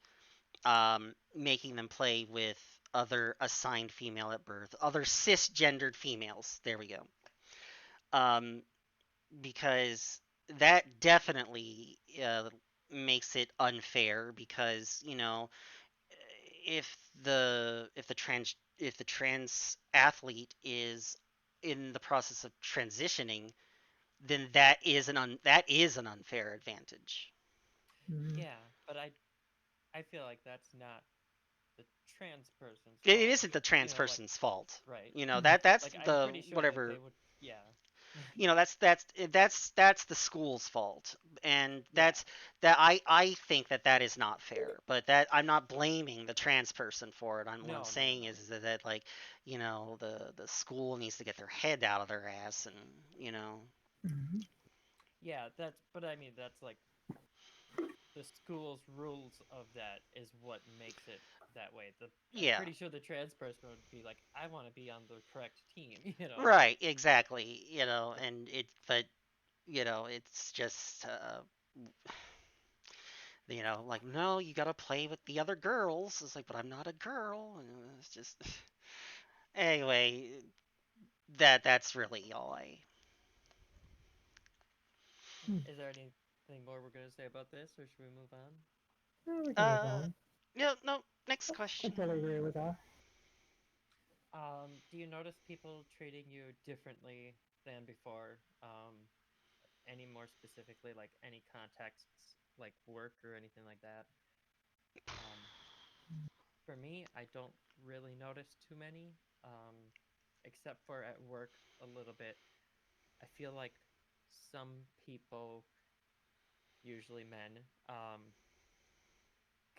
making them play with other assigned female at birth, other cisgendered females. There we go. Um, because that definitely makes it unfair because if the trans athlete is in the process of transitioning, then that is an unfair advantage. Mhm. Yeah, but I feel like that's not the trans person's It fault. isn't the trans Like, person's fault. right. Hmm. That's Like, I'm the pretty sure that they whatever. would, yeah. That's the school's fault, and Yeah. I think that is not fair. But that I'm not blaming the trans person for it. What I'm No, no, no, saying no. is that like, the school needs to get their head out of their ass, and you know. Mhm. Yeah, but I mean, that's like the school's rules of that is what makes it that way. I'm Yeah. pretty sure the trans person would be like, I want to be on the correct team, you know? Right, exactly. Like, And but it's just like, no, you gotta play with the other girls. It's like, but I'm not a girl. And it's just anyway. That's really all I. Hmm. is there anything more we're going to say about this, or should we move on? Yeah, we can move Uh, on. no, no. Next I question. totally agree with that. Do you notice people treating you differently than before? Any more specifically, like any contexts, like work or anything like that? Um, for me, I don't really notice too many, except for at work a little bit. I feel like some people, usually men,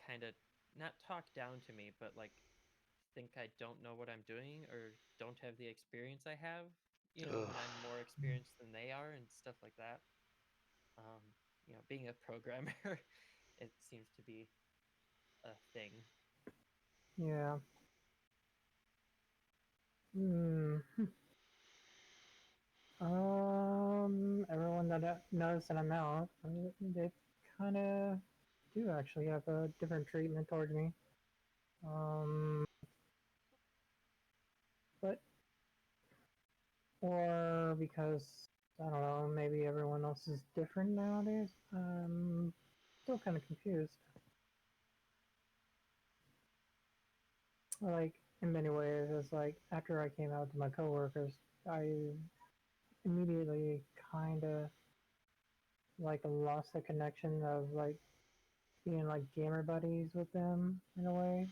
kind of not talk down to me, but like think I don't know what I'm doing or don't have the experience I have, Ugh. when I'm more experienced than they are and stuff like that. Um, being a programmer, it seems to be a thing. Yeah. Hmm. Everyone that knows that I'm out, they kind of do actually have a different treatment towards me. Um, but or because I don't know, maybe everyone else is different nowadays. Still kind of confused. Like in many ways, it's like after I came out to my coworkers, I immediately kind of like lost the connection of like being like gamer buddies with them in a way.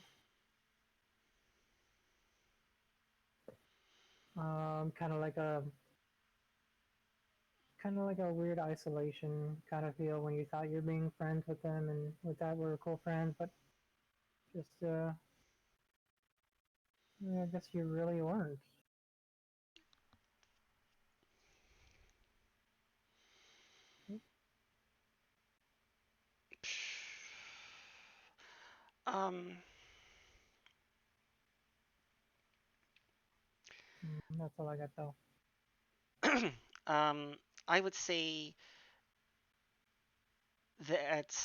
Kind of like a weird isolation kind of feel when you thought you're being friends with them and with that we're cool friends, but just yeah, I guess you really weren't. Um. That's all I got though. um. I would say that.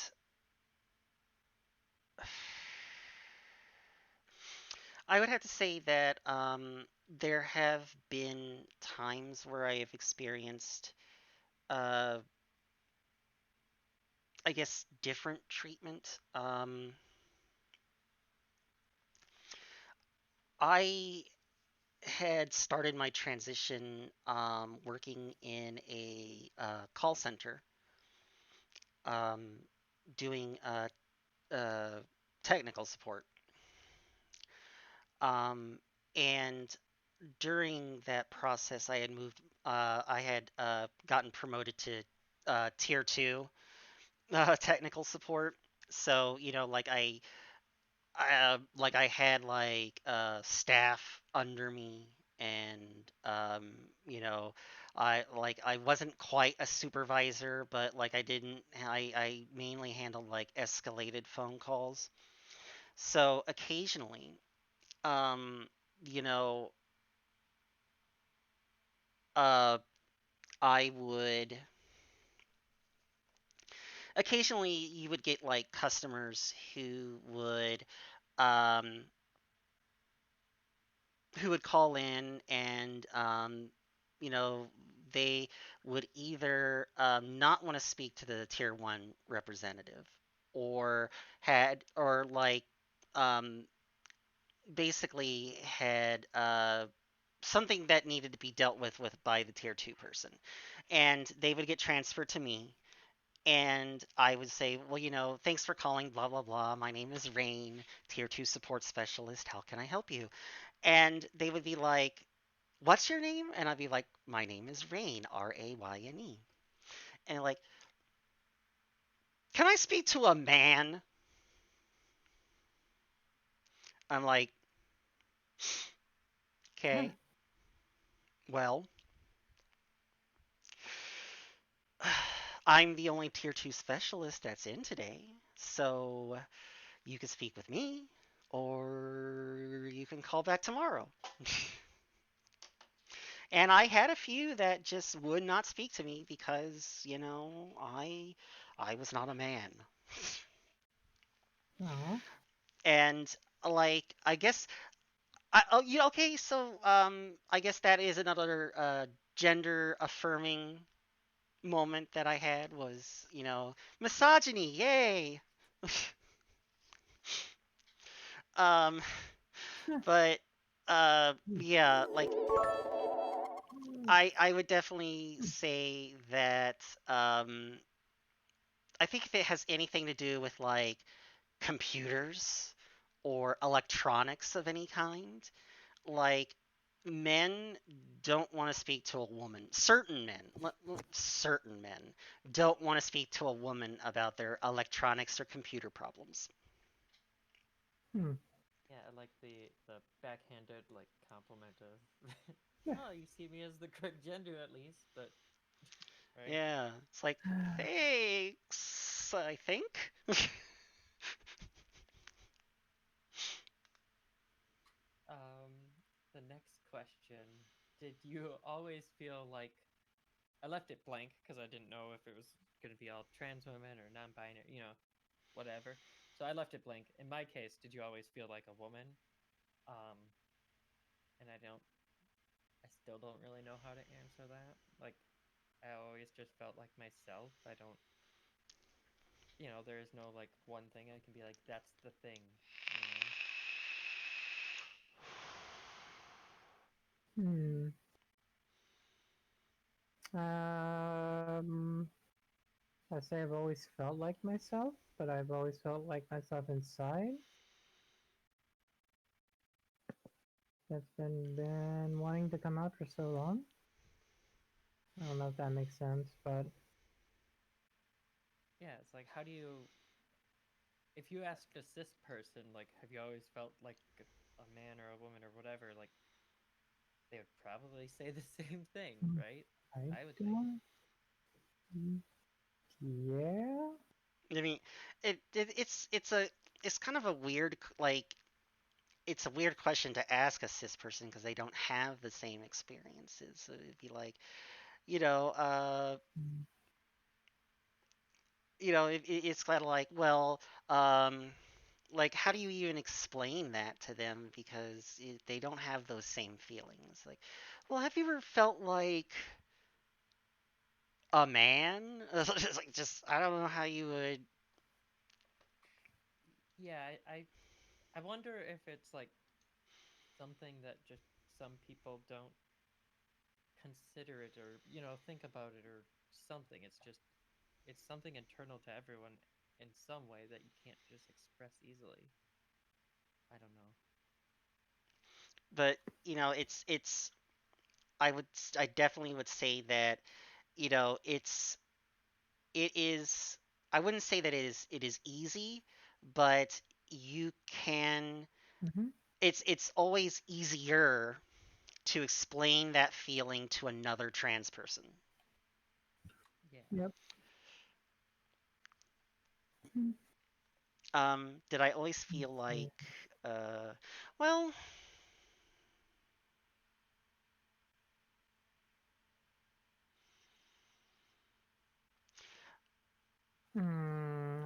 I would have to say that there have been times where I have experienced, uh, I guess, different treatment. I had started my transition working in a call center, um, doing technical support. Um, and during that process, I had gotten promoted to tier two technical support. So, I had staff under me, and I wasn't quite a supervisor, but like I mainly handled like escalated phone calls. So occasionally, um, you know, uh, I would occasionally you would get like customers um who would call in, and you know they would either not want to speak to the tier 1 representative, or had or like um basically had something that needed to be dealt with by the tier 2 person, and they would get transferred to me, and I would say, well, thanks for calling, blah blah blah, my name is Rain, tier 2 support specialist, how can I help you? And they would be like, what's your name? And I'd be like, my name is Rain, Rayne. And like, can I speak to a man? I'm like, okay, well, I'm the only tier 2 specialist that's in today, so you can speak with me, or you can call back tomorrow. And I had a few that just would not speak to me because, I was not a man. Oh. And like, I guess okay, so I guess that is another gender affirming moment that I had was, misogyny, yay. um but yeah, like I would definitely say that um I think if it has anything to do with like computers or electronics of any kind, like men don't want to speak to a woman. Certain men don't want to speak to a woman about their electronics or computer problems. Hmm. Yeah, I like the backhanded like compliment of, Yeah. oh, you see me as the correct gender at least, but right. Yeah, it's like, thanks, I think. Um, the next question: did you always feel like I left it blank because I didn't know if it was going to be all trans women or non-binary, whatever. So I left it blank. In my case, did you always feel like a woman? Um, and I still don't really know how to answer that. Like, I always just felt like myself. I don't, there is no like one thing I can be like, that's the thing, you know? Hmm. Um, I say I've always felt like myself, but I've always felt like myself inside. That's been wanting to come out for so long. I don't know if that makes sense, but Yeah, it's like, how do you, if you ask a cis person, like, have you always felt like a man or a woman or whatever, like, they would probably say the same thing, right? I I would think. don't. Yeah. I mean, it's kind of a weird like it's a weird question to ask a cis person because they don't have the same experiences. So it'd be like, you know, uh, it's kind of like, well, um, like how do you even explain that to them because they don't have those same feelings? Like, well, have you ever felt like a man? It's like just I don't know how you would. Yeah, I wonder if it's like something that just some people don't consider it or, think about it or something. It's something internal to everyone in some way that you can't just express easily. I don't know. But it's I definitely would say that it is I wouldn't say that it is easy, but you can Mm-hmm. it's always easier to explain that feeling to another trans person. Yeah. Yep. Mm-hmm. Did I always feel like uh well,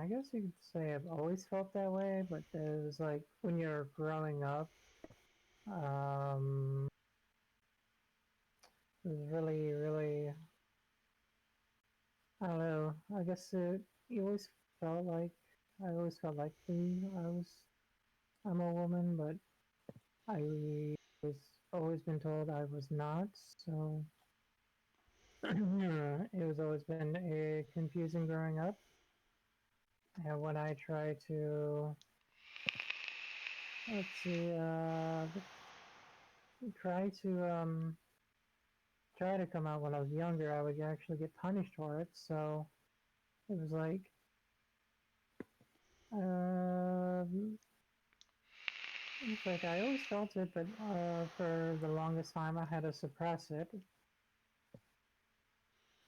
I guess you could say I've always felt that way, but there's like when you're growing up, um, it was really, really, I don't know. I guess you always felt like I always felt like I'm a woman, but I was always been told I was not, so it was always been a confusing growing up. And when I try to, let's see, try to try to come out when I was younger, I would actually get punished for it. So it was like, um, it's like I always felt it, but for the longest time I had to suppress it.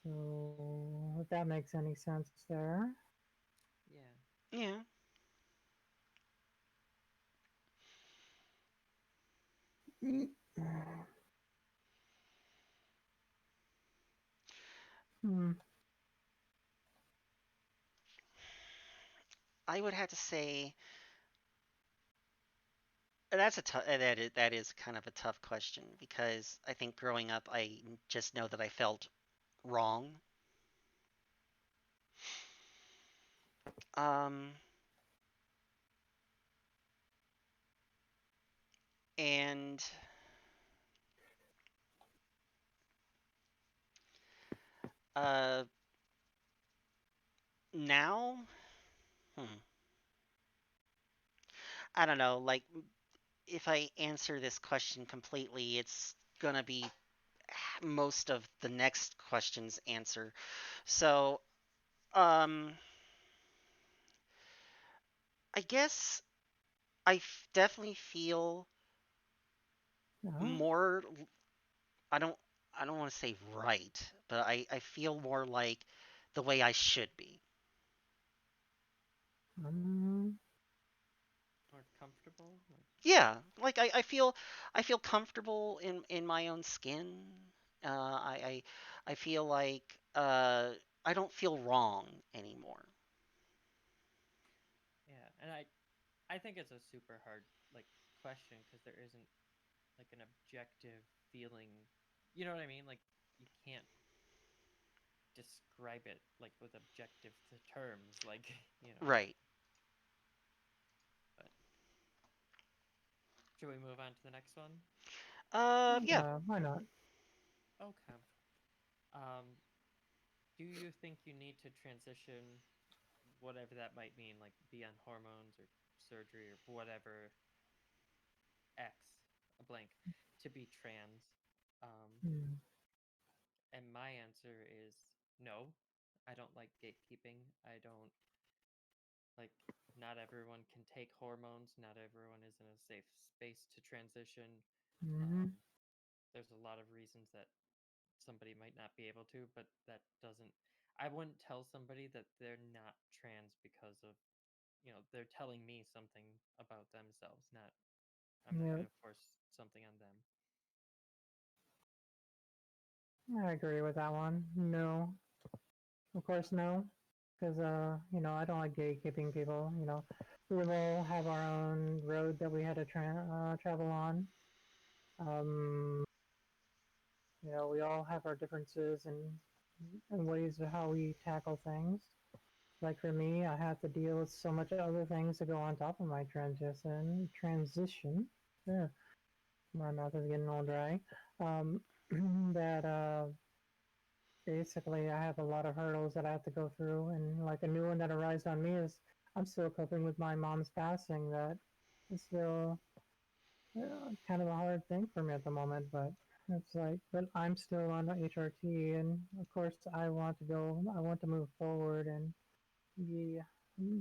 So if that makes any sense there. Yeah. Yeah. Hmm. I would have to say that's a that is kind of a tough question because I think growing up I just know that I felt wrong. Um, and uh, now, hmm, I don't know. Like, if I answer this question completely, it's gonna be most of the next question's answer. So, um, I guess definitely feel No. more. I don't. I don't want to say right, but I feel more like the way I should be. Um, Or comfortable. Or... Yeah, like I feel comfortable in my own skin. I feel like I don't feel wrong anymore. Yeah, and I think it's a super hard like question because there isn't like an objective feeling. You know what I mean? Like you can't describe it like with objective terms. Like you know. Right. But should we move on to the next one? Yeah. why not? Okay. Um, do you think you need to transition, whatever that might mean, like be on hormones or surgery or whatever X, a blank, to be trans? Hmm. And my answer is no. I don't like gatekeeping. I don't like. Not everyone can take hormones. Not everyone is in a safe space to transition. Mm-hmm. Um, there's a lot of reasons that somebody might not be able to, but that doesn't. I wouldn't tell somebody that they're not trans because of, they're telling me something about themselves. Not, I'm not Yeah, going to force something on them. I agree with that one. No, of course no, because I don't like gatekeeping people. We all have our own road that we had to travel on. Um, we all have our differences and ways of how we tackle things. Like for me, I had to deal with so much other things to go on top of my transition. Yeah, my mouth is getting all dry. Um, that basically I have a lot of hurdles that I have to go through, and like a new one that arises on me is I'm still coping with my mom's passing. That is still kind of a hard thing for me at the moment, but it's like, but I'm still on the HRT, and of course I want to move forward and be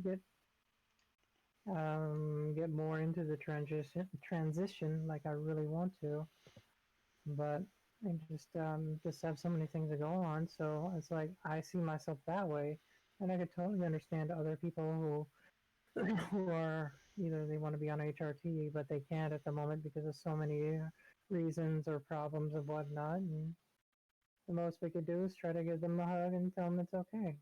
get get more into the transition like I really want to, but I just have so many things to go on. So it's like I see myself that way, and I could totally understand other people who who are either they want to be on HRT but they can't at the moment because of so many reasons or problems and whatnot. And the most we could do is try to give them a hug and tell them it's okay.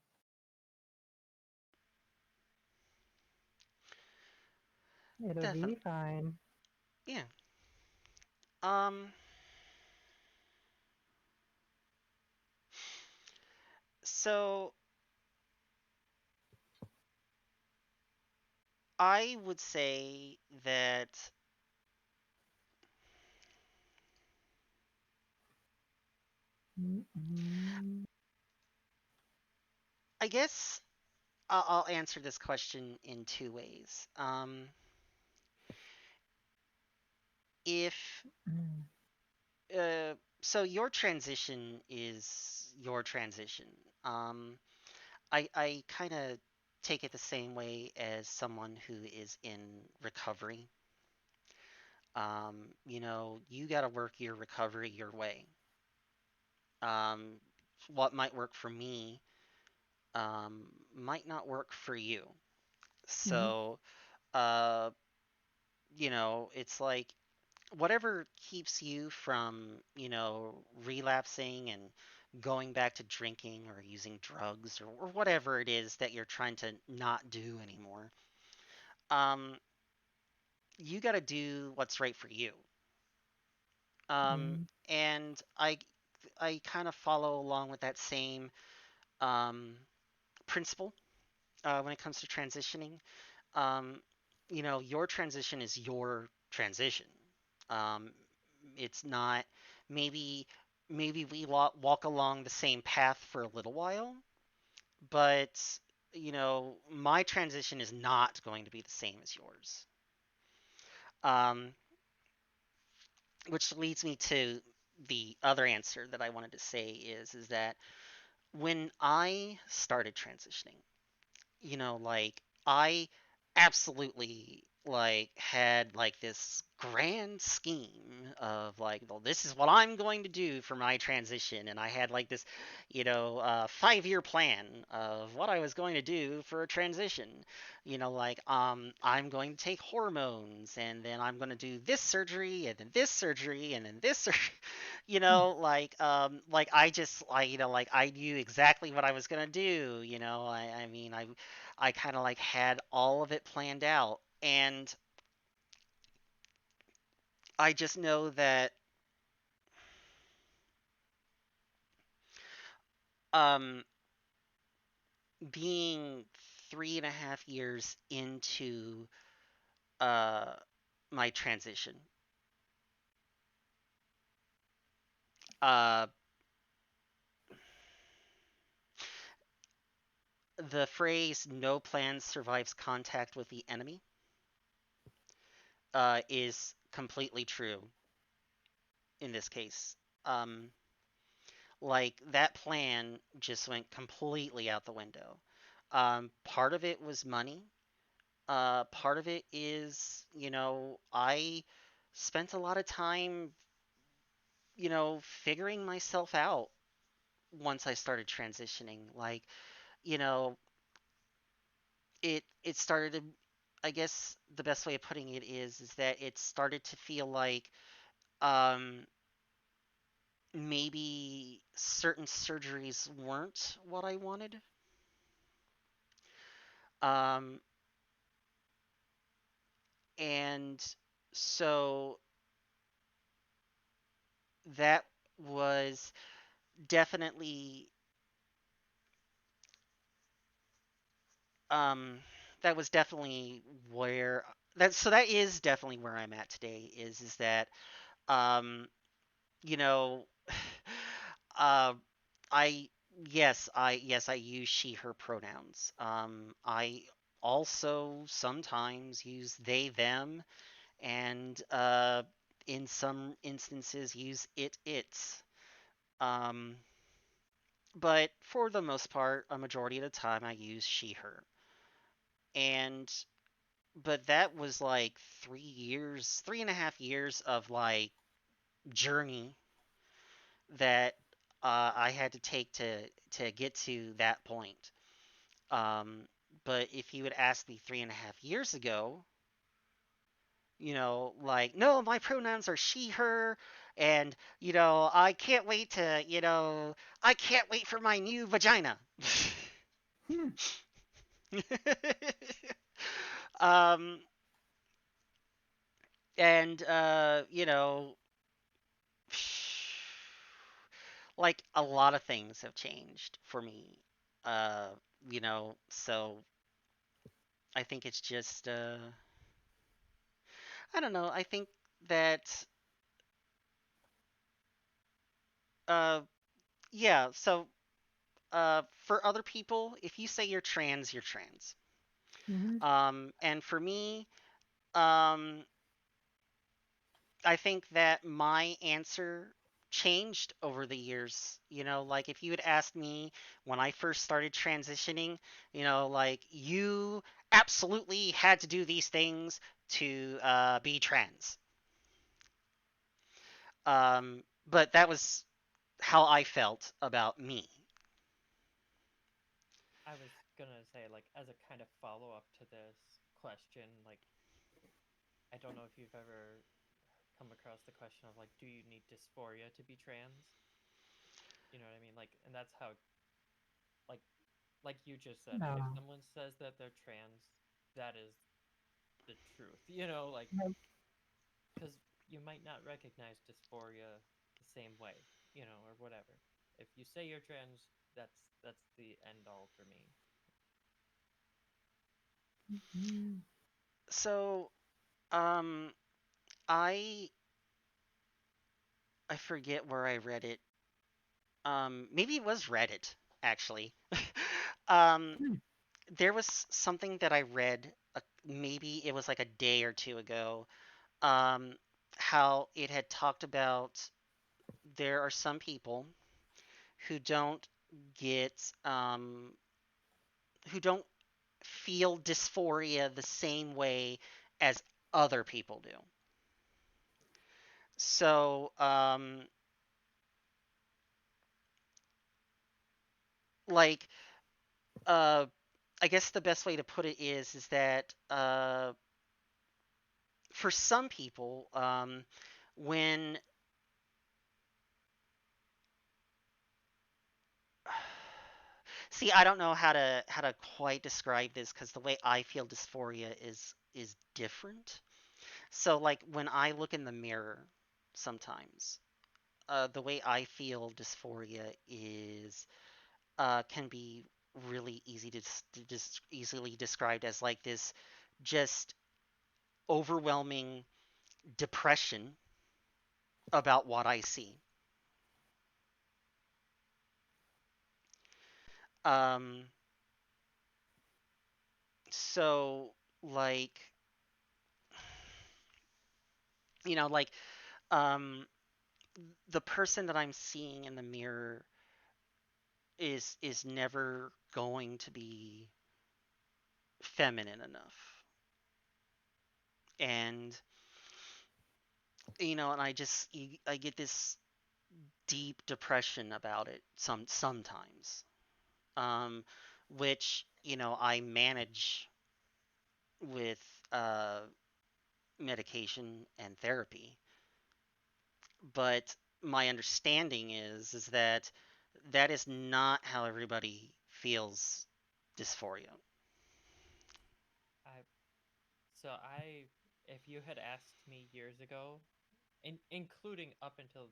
It'll be Definitely. fine. Yeah. Um. So I would say that Mm-mm. I guess I'll answer this question in two ways. If Mm. so, your transition is your transition. Um, I kind of take it the same way as someone who is in recovery. You got to work your recovery your way. Um, what might work for me might not work for you. Mm-hmm. So, it's like whatever keeps you from, relapsing and going back to drinking or using drugs or whatever it is that you're trying to not do anymore, um, you got to do what's right for you. Um, Mm. and I kind of follow along with that same um, principle when it comes to transitioning. Um, your transition is your transition. Um, it's not maybe maybe we walk along the same path for a little while, but my transition is not going to be the same as yours. Um, which leads me to the other answer that I wanted to say is that when I started transitioning, like I absolutely like had like this grand scheme of like, well, this is what I'm going to do for my transition, and I had like this, 5-year plan of what I was going to do for a transition. Like I'm going to take hormones, and then I'm going to do this surgery, and then this surgery, and then this surgery. Like I just like like I knew exactly what I was gonna do. I mean I kind of like had all of it planned out. And I just know that um, being 3.5 years into uh, my transition, uh, the phrase "no plan survives contact with the enemy" is completely true in this case. Um, like that plan just went completely out the window. Part of it was money. Part of it is, I spent a lot of time, figuring myself out once I started transitioning. Like, you know, it started to, I guess the best way of putting it is that it started to feel like um maybe certain surgeries weren't what I wanted. Um and so that was definitely um that was definitely where that is definitely where I'm at today is that um you know uh I I use she her pronouns. I also sometimes use they them, and in some instances use it's. um but for the most part, a majority of the time I use she her. And but that was like 3 years, 3.5 years of like journey that I had to take to get to that point. Um, but if you had asked me 3.5 years ago, like, no, my pronouns are she, her, and I can't wait for my new vagina. Hmm. um, and like a lot of things have changed for me. Uh, so I think it's just I don't know. I think that uh yeah. So, for other people, if you say you're trans, you're trans. Mm-hmm. And for me, um, I think that my answer changed over the years. Like if you had asked me when I first started transitioning, like you absolutely had to do these things to be trans. But that was how I felt about me. I was gonna say, like, as a kind of follow up to this question, like, I don't know if you've ever come across the question of, like, do you need dysphoria to be trans? You know what I mean? Like, and that's how, like, like you just said, if No. someone says that they're trans, that is the truth. Like, Nope. because you might not recognize dysphoria the same way, or whatever. If you say you're trans, that's the end all for me. Mm-hmm. So, um, I I forget where I read it. Maybe it was Reddit actually. um, there was something that I read. Maybe it was like a day or two ago. Um, how it had talked about there are some people who don't get who don't feel dysphoria the same way as other people do. So, like, uh, I guess the best way to put it is that for some people, when see, I don't know how to quite describe this because the way I feel dysphoria is different. So, like when I look in the mirror, sometimes the way I feel dysphoria is can be really easy to just easily described as like this just overwhelming depression about what I see. Um, so like like um, the person that I'm seeing in the mirror is never going to be feminine enough, and and I get this deep depression about it sometimes, um, which I manage with uh, medication and therapy. But my understanding is that that is not how everybody feels dysphoria. I so I If you had asked me years ago, including up until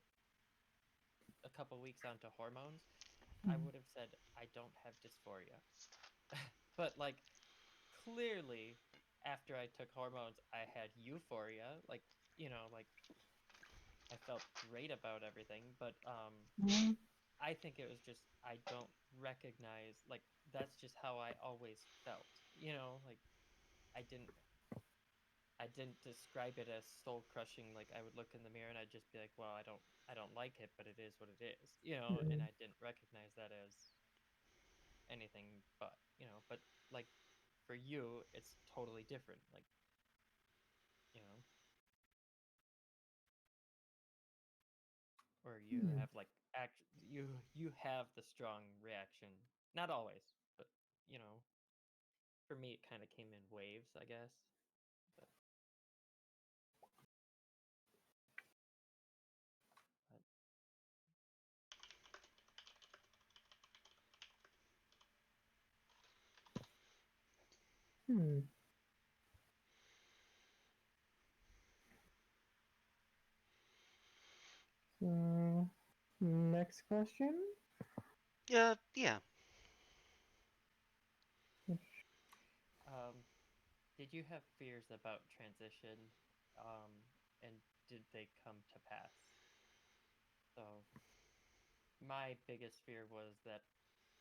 a couple weeks onto hormones, I would have said I don't have dysphoria. But like clearly after I took hormones, I had euphoria, like I felt great about everything, but Mm-hmm. I think it was just I don't recognize, like, that's just how I always felt. Like I didn't I didn't describe it as soul crushing. Like I would look in the mirror and I'd just be like, well, I don't like it, but it is what it is. And Mm-hmm. I didn't recognize that as anything but like for you it's totally different. Like, you know, or you have like you have the strong reaction. Not always, but you know, for me it kind of came in waves, I guess. But, but Hmm. So, next question. Yeah, yeah. um did you have fears about transition, um and did they come to pass? So my biggest fear was that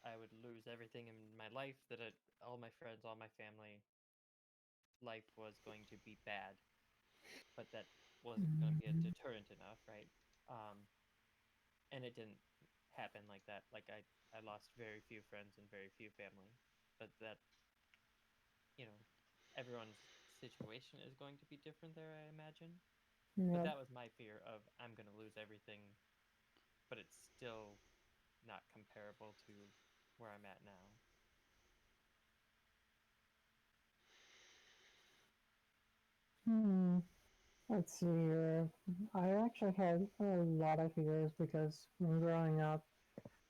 I would lose everything in my life, that all my friends, all my family, life was going to be bad, but that wasn't going to be a Mm, deterrent enough, right? Um, and it didn't happen like that. Like I lost very few friends and very few family, but that you know, everyone's situation is going to be different there, I imagine. But yep. that was my fear of I'm going to lose everything, but it's still not comparable to where I'm at now. Hmm. Let's see here. I actually had a lot of fears because when growing up,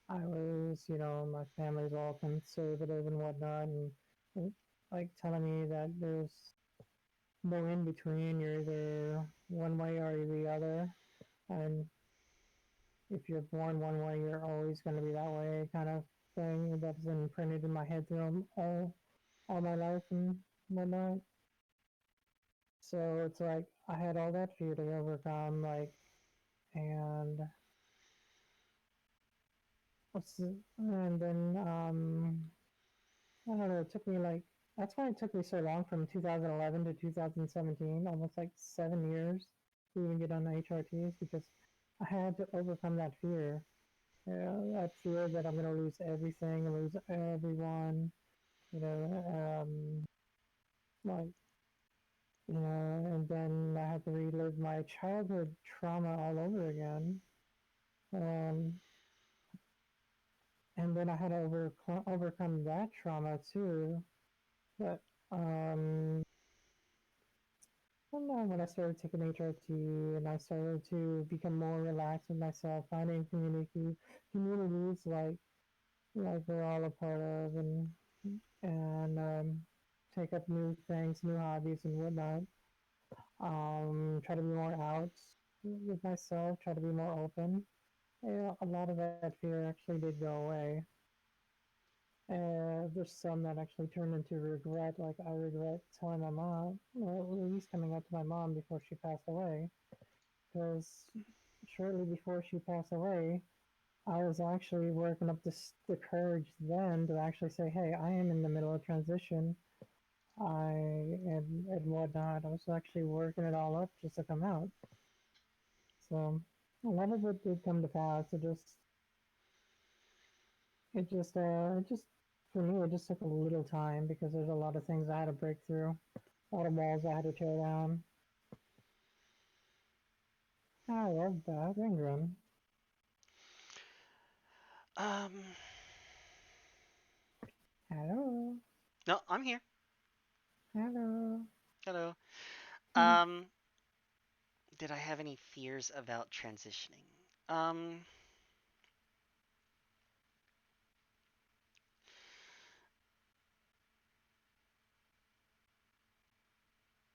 I was, my family's all conservative and whatnot, and like telling me that there's no in between. You're either one way or the other, and if you're born one way, you're always going to be that way, kind of thing. That's imprinted in my head through all my life and whatnot. So it's like I had all that fear to overcome, like, and and then I don't know. It took me like that's why it took me so long from 2011 to 2017, almost like 7 years to even get on the HRTs because I had to overcome that fear. That fear that I'm gonna lose everything, lose everyone. You know, like and then I had to relive my childhood trauma all over again. Um, and then I had to overcome that trauma too. But I don't know, when I started taking HRT and I started to become more relaxed with myself, finding communities like we're all a part of, and take up new things, new hobbies and whatnot. Try to be more out with myself, try to be more open. Yeah, a lot of that fear actually did go away. There's some that actually turned into regret, like I regret telling my mom, or at least coming out to my mom before she passed away. Because shortly before she passed away, I was actually working up the courage then to actually say, hey, I am in the middle of transition. And whatnot. I was actually working it all up just to come out. So a lot of it did come to pass. It just for me, it just took a little time because there's a lot of things I had to break through, a lot of walls I had to tear down. I love that, Ingram. Um, Hello, no, I'm here. hello. Hello. Hmm. Um, did I have any fears about transitioning? Um,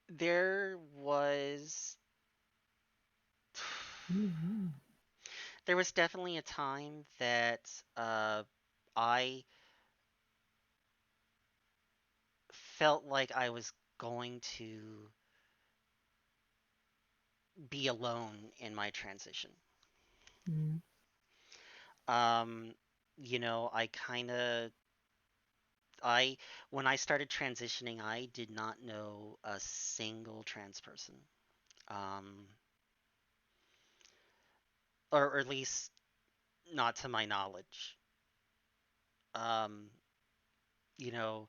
there was Mm-hmm. there was definitely a time that I felt like I was going to be alone in my transition. Mm-hmm. Um, I kind of I when I started transitioning, I did not know a single trans person. Um, or at least not to my knowledge. Um, you know,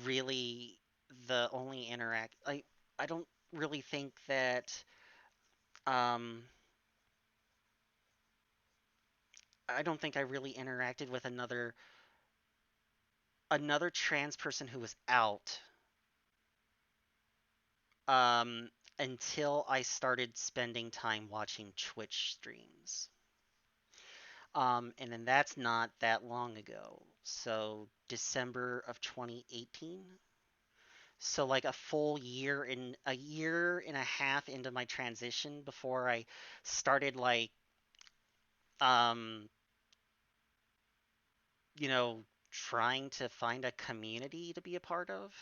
really the only I don't really think that um I don't think I really interacted with another trans person who was out um until I started spending time watching Twitch streams. And then that's not that long ago. So December of 2018. So like a year and a half into my transition before I started um you know trying to find a community to be a part of.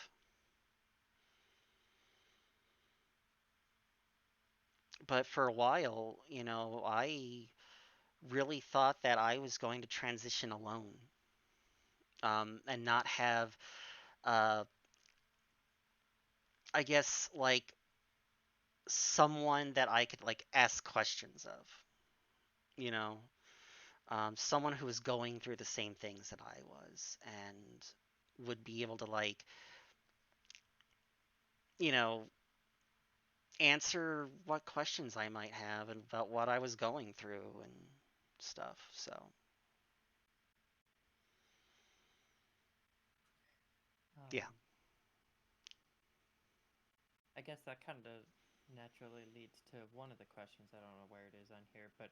But for a while, I really thought that I was going to transition alone, and not have, uh, I guess, like someone that I could like ask questions of, you know, someone who was going through the same things that I was and would be able to like, you know, answer what questions I might have and about what I was going through and stuff. So, yeah. Um, I guess that kind of naturally leads to one of the questions. I don't know where it is on here, but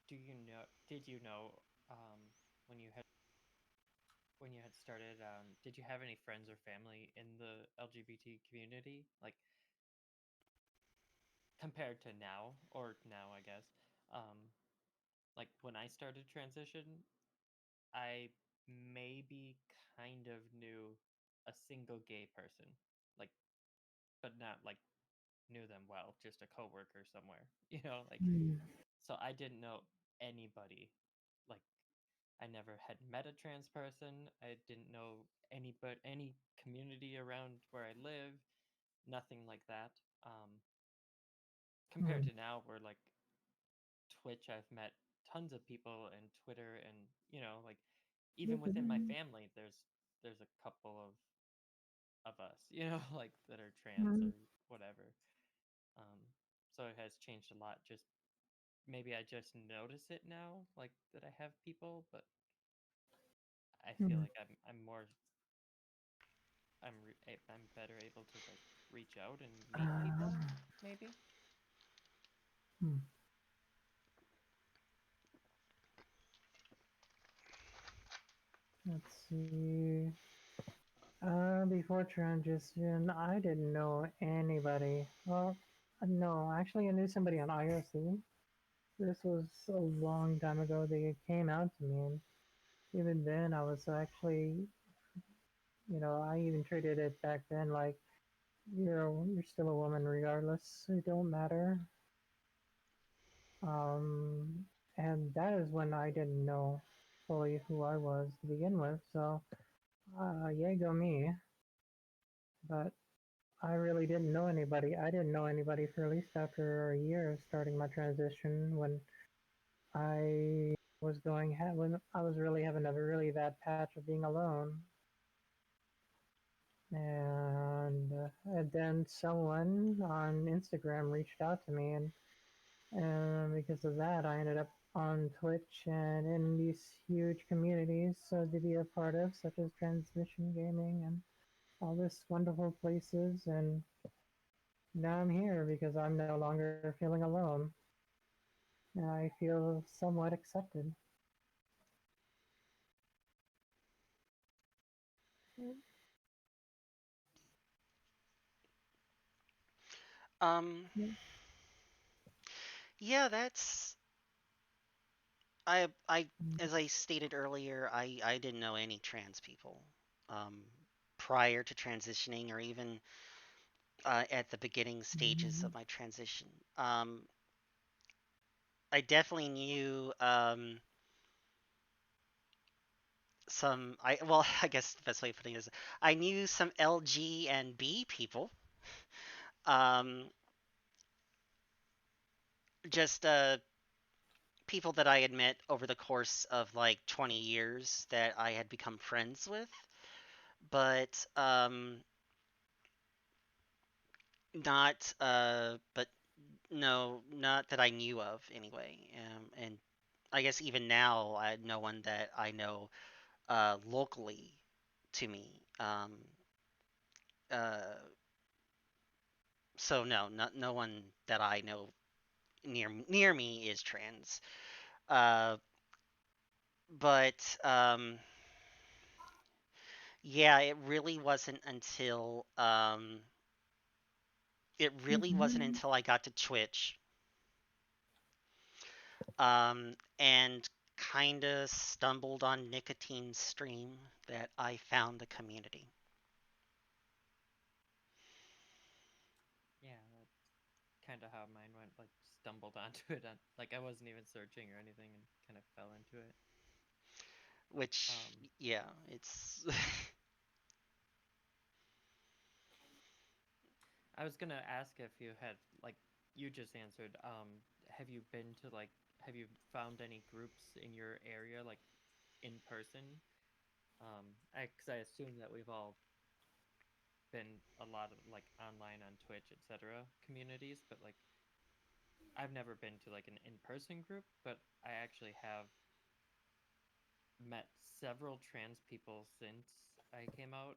do you know? Did you know when you had started? Did you have any friends or family in the LGBT community? Like compared to now, or now, I guess. Um, like when I started transition, I maybe kind of knew a single gay person, like, but not like knew them well, just a coworker somewhere, like. Mm. So I didn't know anybody. Like I never had met a trans person. I didn't know any community around where I live. Nothing like that. Compared Mm. to now, where like Twitch, I've met tons of people, and Twitter, and like even within my family, there's a couple of us, like that are trans Mm. or whatever. Um, so it has changed a lot. Just maybe I just notice it now, like that I have people, but I feel Mm. like I'm better able to like reach out and meet people, Uh, maybe. hmm. Let's see. Before transition, I didn't know anybody. Well, no, actually, I knew somebody on IRC. This was a long time ago. They came out to me, and even then, I was actually, I even treated it back then like you're still a woman regardless. It don't matter. Um, and that is when I didn't know fully who I was to begin with. So, yay go me. But I really didn't know anybody. I didn't know anybody for at least after a year of starting my transition when I when I was really having a really bad patch of being alone. And then someone on Instagram reached out to me, and because of that, I ended up on Twitch and in these huge communities to be a part of, such as Transmission Gaming and all this wonderful places. And now I'm here because I'm no longer feeling alone. And I feel somewhat accepted. Um, yeah, I, as I stated earlier, I didn't know any trans people, um, prior to transitioning or even, at the beginning stages of my transition. I definitely knew, well, I guess the best way of putting it is I knew some LG and B people, um, just people that I had met over the course of like 20 years that I had become friends with, but but no, not that I knew of anyway. And I guess even now, no one that I know locally to me. Uh, so no, no one that I know near me is trans. Uh, but yeah, it really wasn't until I got to Twitch, and kind of stumbled on Nicotine's stream that I found the community. Yeah, that's kind of how mine went. Like stumbled on onto it on like I wasn't even searching or anything and kind of fell into it. Which, Um, yeah, it's I was gonna ask if you had like you just answered. Have you been to like have you found any groups in your area like in person? Because I assume that we've all been a lot of like online on Twitch, etc. communities, but like I've never been to like an in-person group, but I actually have met several trans people since I came out.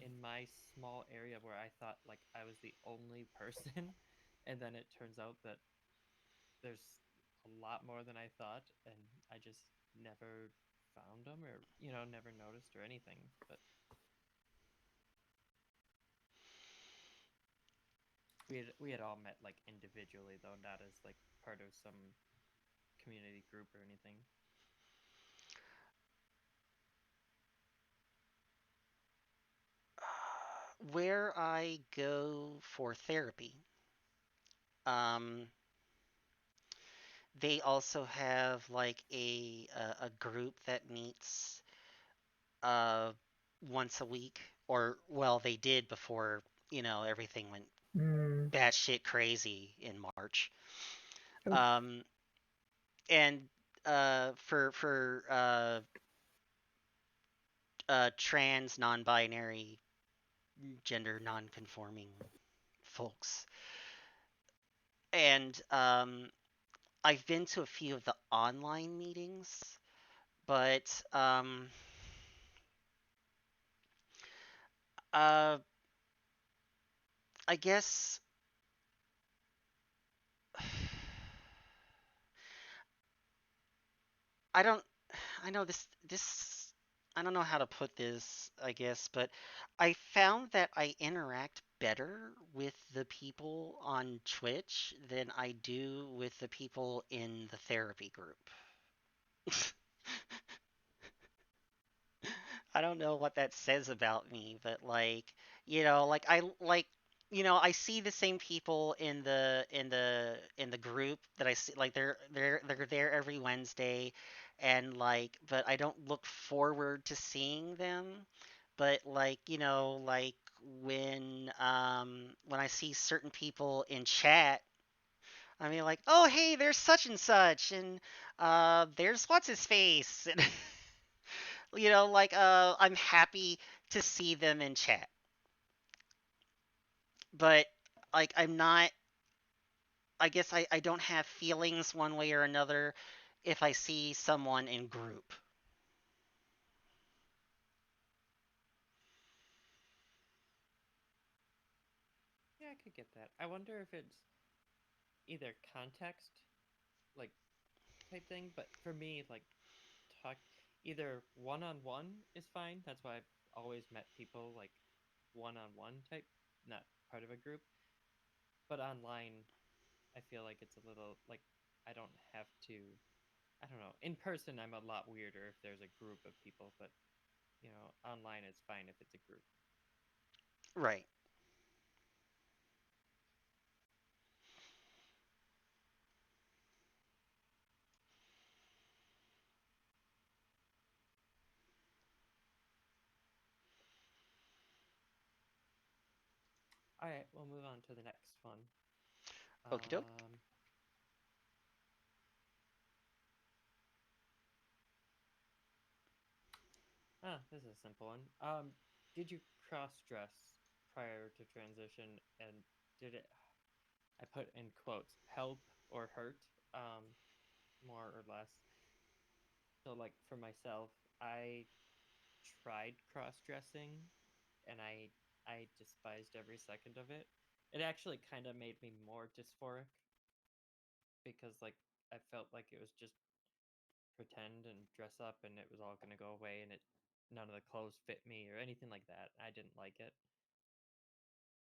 In my small area where I thought like I was the only person, and then it turns out that there's a lot more than I thought, and I just never found them or never noticed or anything. But we had all met like individually though, not as like part of some community group or anything. where I go for therapy. Um, they also have like a group that meets uh once a week, or well, they did before everything went Mm. batshit crazy in March. Oof. Um, and for trans, non-binary, gender non-conforming folks, and I've been to a few of the online meetings, but uh, I guess I don't. I know this. I don't know how to put this, I guess, but I found that I interact better with the people on Twitch than I do with the people in the therapy group. I don't know what that says about me, but like I see the same people in the group that I see, like they're there every Wednesday, and but I don't look forward to seeing them. But like when I see certain people in chat, I mean like, oh hey, there's such and such, and there's what's his face, and I'm happy to see them in chat, but I'm not. I guess I don't have feelings one way or another if I see someone in group. Yeah, I could get that. I wonder if it's either context, like type thing, but for me, like talk either one on one is fine. That's why I've always met people like one on one type, not part of a group. But online, I feel like it's a little like I don't have to. I don't know. In person, I'm a lot weirder if there's a group of people, but online it's fine if it's a group. Right. All right, we'll move on to the next one. Okie doke. Um, this is a simple one. Did you cross dress prior to transition, and did it? I put in quotes help or hurt, more or less. So, like for myself, I tried cross dressing, and I despised every second of it. It actually kind of made me more dysphoric because like I felt like it was just pretend and dress up and it was all going to go away and it none of the clothes fit me or anything like that. I didn't like it,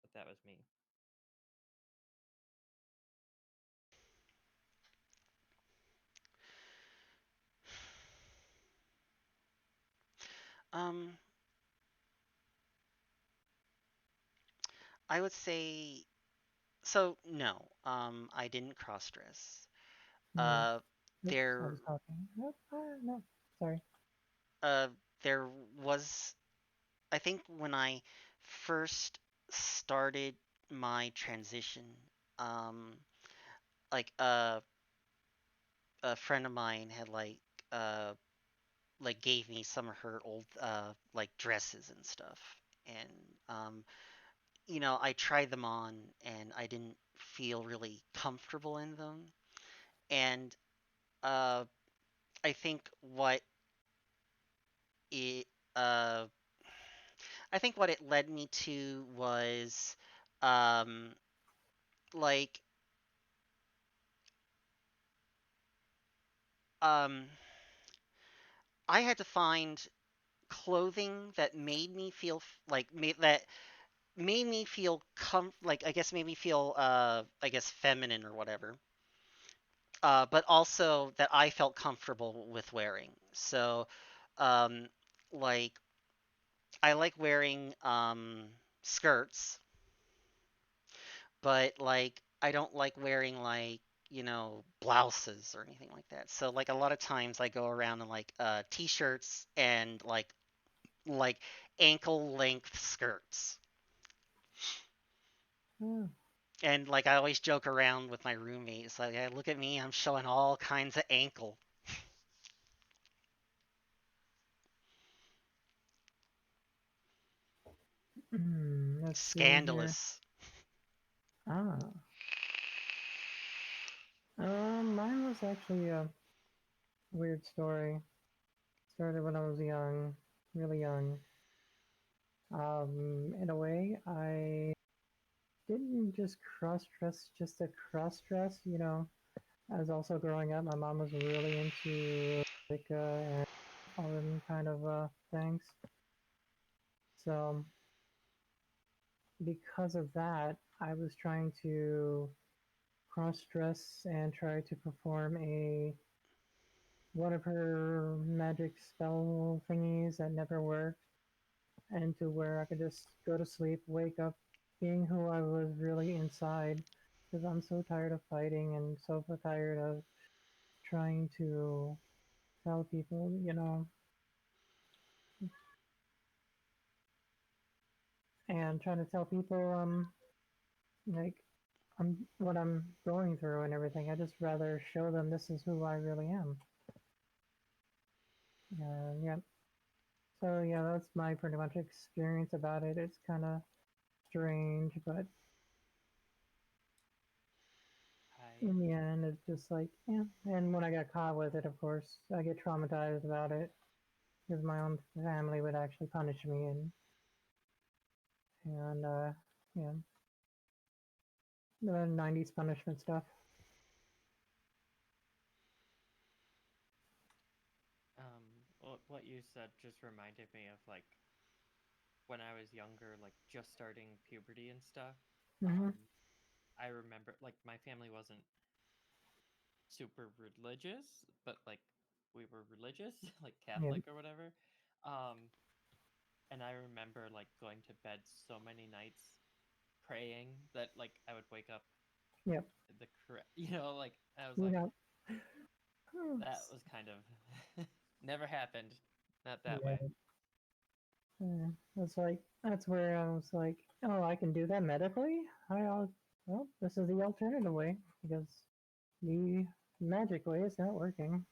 but that was me. Um, I would say So no, I didn't cross dress. Hmm. Uh, Oops, I there, was talking. Nope, no, sorry. uh, there was. I think when I first started my transition, um, like a friend of mine had uh like gave me some of her old like dresses and stuff, and I tried them on and I didn't feel really comfortable in them, and uh I think it uh what it led me to was um like um I had to find clothing that made me feel that made me feel like I guess made me feel I guess feminine or whatever, but also that I felt comfortable with wearing. So um like I like wearing skirts, but like I don't like wearing blouses or anything like that. So like a lot of times I go around in like t-shirts and like ankle length skirts. Oh, And like I always joke around with my roommates, like, "Hey, look at me, I'm showing all kinds of ankle." let's see here. Scandalous. Ah, mine was actually a weird story. Started when I was young, really young. In a way, I didn't just cross dress just to cross dress. I was also growing up. My mom was really into and all them kind of things. So because of that, I was trying to cross dress and try to perform a one of her magic spell thingies that never worked, and to where I could just go to sleep, wake up, being who I was really inside, because I'm so tired of fighting and so tired of trying to tell people, and trying to tell people, like what I'm going through and everything. I just rather show them this is who I really am. Yeah. So yeah, that's my pretty much experience about it. It's kind of strange, but I in the end, it's just like, yeah. And when I got caught with it, of course, I get traumatized about it because my own family would actually punish me and yeah, the '90s punishment stuff. what you said just reminded me of like when I was younger, like just starting puberty and stuff. Hmm. I remember like my family wasn't super religious, but like we were religious, like Yeah, Catholic or whatever. Um, and I remember like going to bed so many nights praying that like I would wake up yeah, the correct, like I was like yeah. that was kind of never happened, not that way. Yeah. It's like that's where I was like, oh, I can do that medically. Well, this is the alternative way because the magic way is not working.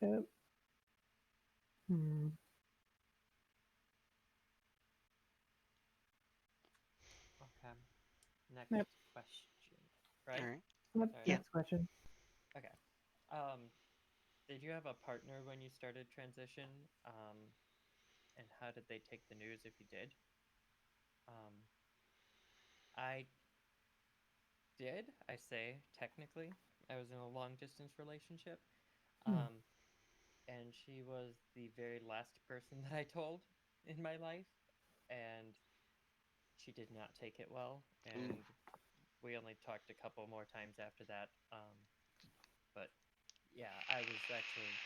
Uh, hmm. Okay, Yep. next question, All right? right. Yep. Sorry. Yeah. Next question. Okay. Did you have a partner when you started transition? And how did they take the news if you did? Um, I did, I say, technically. I was in a long distance relationship. Hmm. Um, and she was the very last person that I told in my life. And she did not take it well. Ooh. And we only talked a couple more times after that. But yeah, I was actually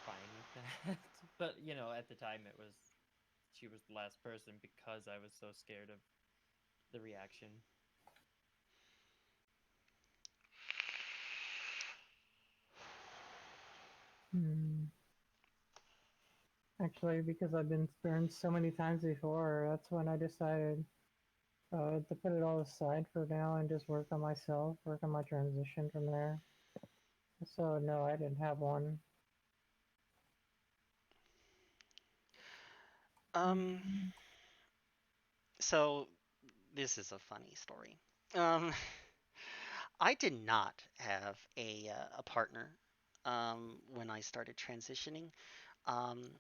fine with that. But, at the time it was she was the last person because I was so scared of the reaction. Hmm. Actually, because I've been burned so many times before, that's when I decided to put it all aside for now and just work on myself, work on my transition from there. So no, I didn't have one. Um, so this is a funny story. Um, I did not have a partner when I started transitioning. Um,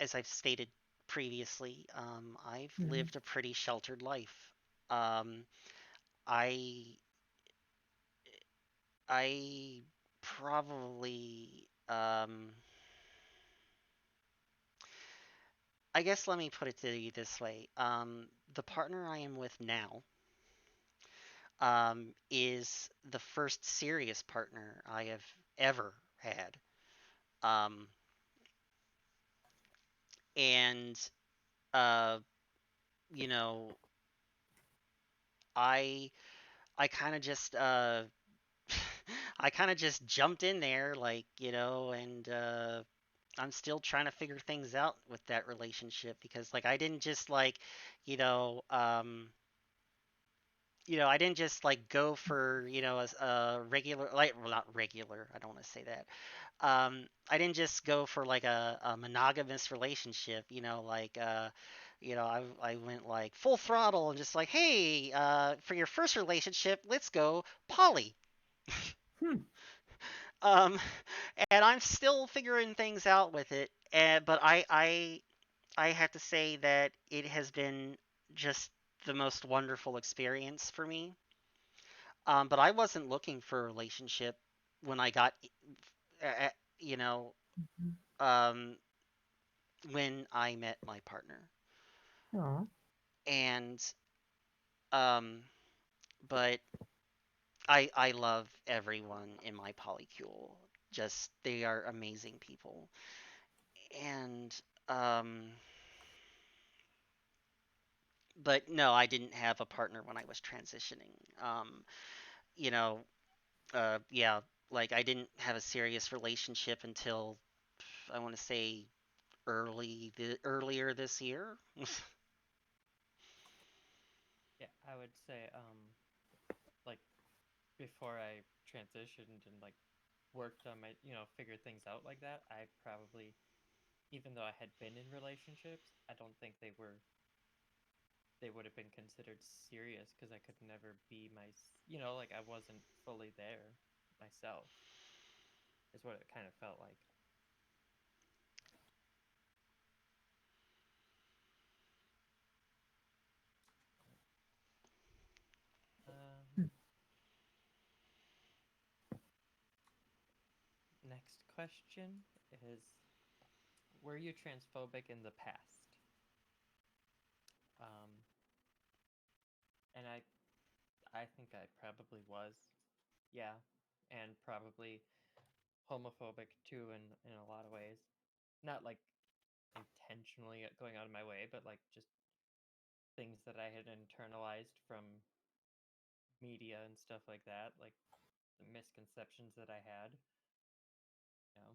as I've stated previously, I've Mm-hmm. lived a pretty sheltered life. Um, I I probably I guess let me put it to you this way. The partner I am with now is the first serious partner I have ever had. Um, and uh, you know, I I kind of just I kind of just jumped in there, like, and I'm still trying to figure things out with that relationship because, like, I didn't just you know, um, I didn't just like go for, a regular, like, well, not regular. I don't want to say that. I didn't just go for like a monogamous relationship, I went like full throttle and just like, hey, for your first relationship, let's go poly. Hmm. Um, and I'm still figuring things out with it. But I have to say that it has been just the most wonderful experience for me. But I wasn't looking for a relationship when I got, uh, you know, um, when I met my partner. Oh, And, um, but I love everyone in my polycule. Just they are amazing people. And, um, but no, I didn't have a partner when I was transitioning. You know, yeah, like I didn't have a serious relationship until I want to say earlier this year. Yeah, I would say like before I transitioned and like worked on my, figured things out like that, I probably, even though I had been in relationships, I don't think they would have been considered serious because I could never be like I wasn't fully there myself. Is what it kind of felt like. Um, hmm. Next question is: were you transphobic in the past? Um, and I think I probably was, yeah, and probably homophobic too in a lot of ways. Not like intentionally going out of my way, but like just things that I had internalized from media and stuff like that, like the misconceptions that I had. You know,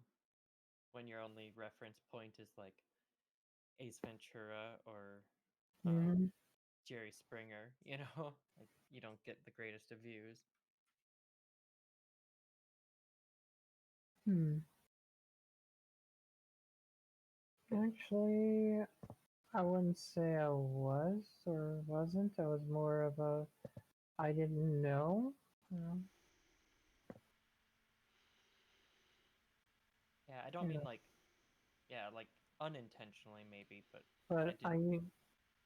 when your only reference point is like Ace Ventura or um, Mm-hmm. Jerry Springer, like you don't get the greatest of views. Hmm. Actually, I wouldn't say I was or wasn't. I was more of a I didn't know. You know, Yeah, I don't you mean know. like yeah, like unintentionally maybe, but I But didn't.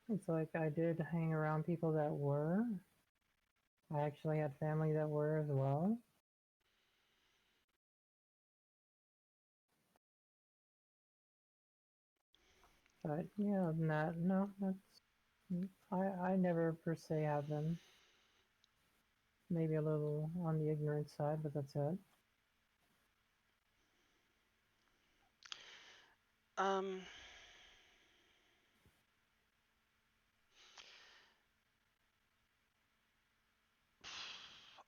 it's like I did hang around people that were. I actually had family that were as well. But yeah, other than that, no, I never per se have been. Maybe a little on the ignorant side, but that's it. um,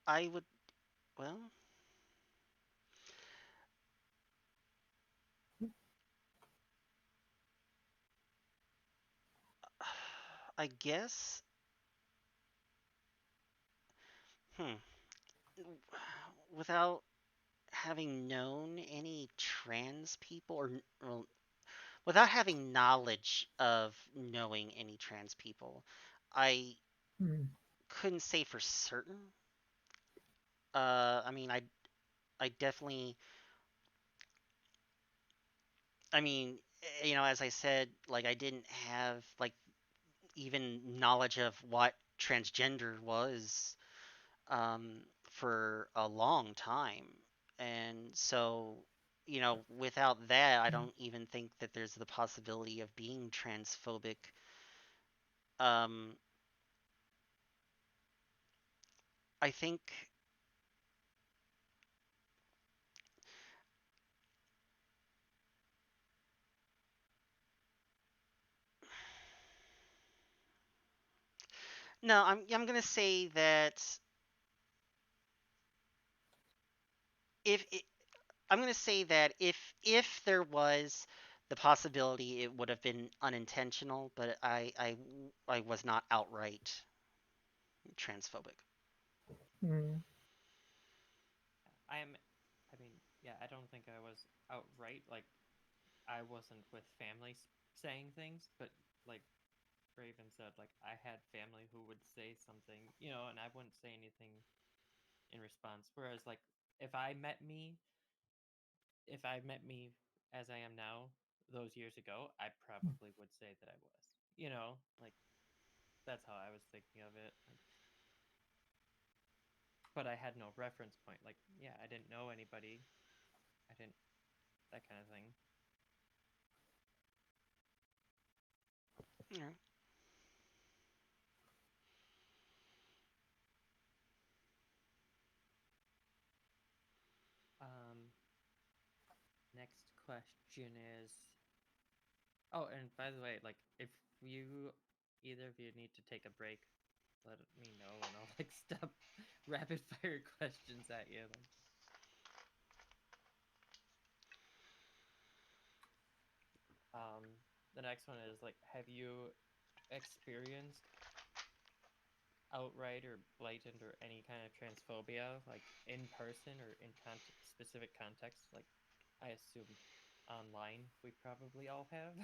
I would, well, I guess, hmm, without having known any trans people, or, well, without having knowledge of knowing any trans people, I Hmm. couldn't say for certain. I mean, I definitely, I mean, as I said, like I didn't have like even knowledge of what transgender was for a long time, and so without that, I Hmm. don't even think that there's the possibility of being transphobic. Um, I think no, I'm gonna say that if it, I'm gonna say that if there was the possibility, it would have been unintentional, but I was not outright transphobic. Hmm. I'm. I mean, yeah, I don't think I was outright like I wasn't with family saying things, but like Raven said, like I had family who would say something, and I wouldn't say anything in response. Whereas, like, if I met me, if I met me as I am now, those years ago, I probably would say that I was. Like that's how I was thinking of it. Like, but I had no reference point. Like, yeah, I didn't know anybody. I didn't that kind of thing. Yeah. Um, Next question is, oh, and by the way, like if you either of you need to take a break, let me know and I'll like stop rapid fire questions at you. Like, um, the next one is like, have you experienced outright or blatant or any kind of transphobia, like in person or in specific context? Like, I assume online we probably all have,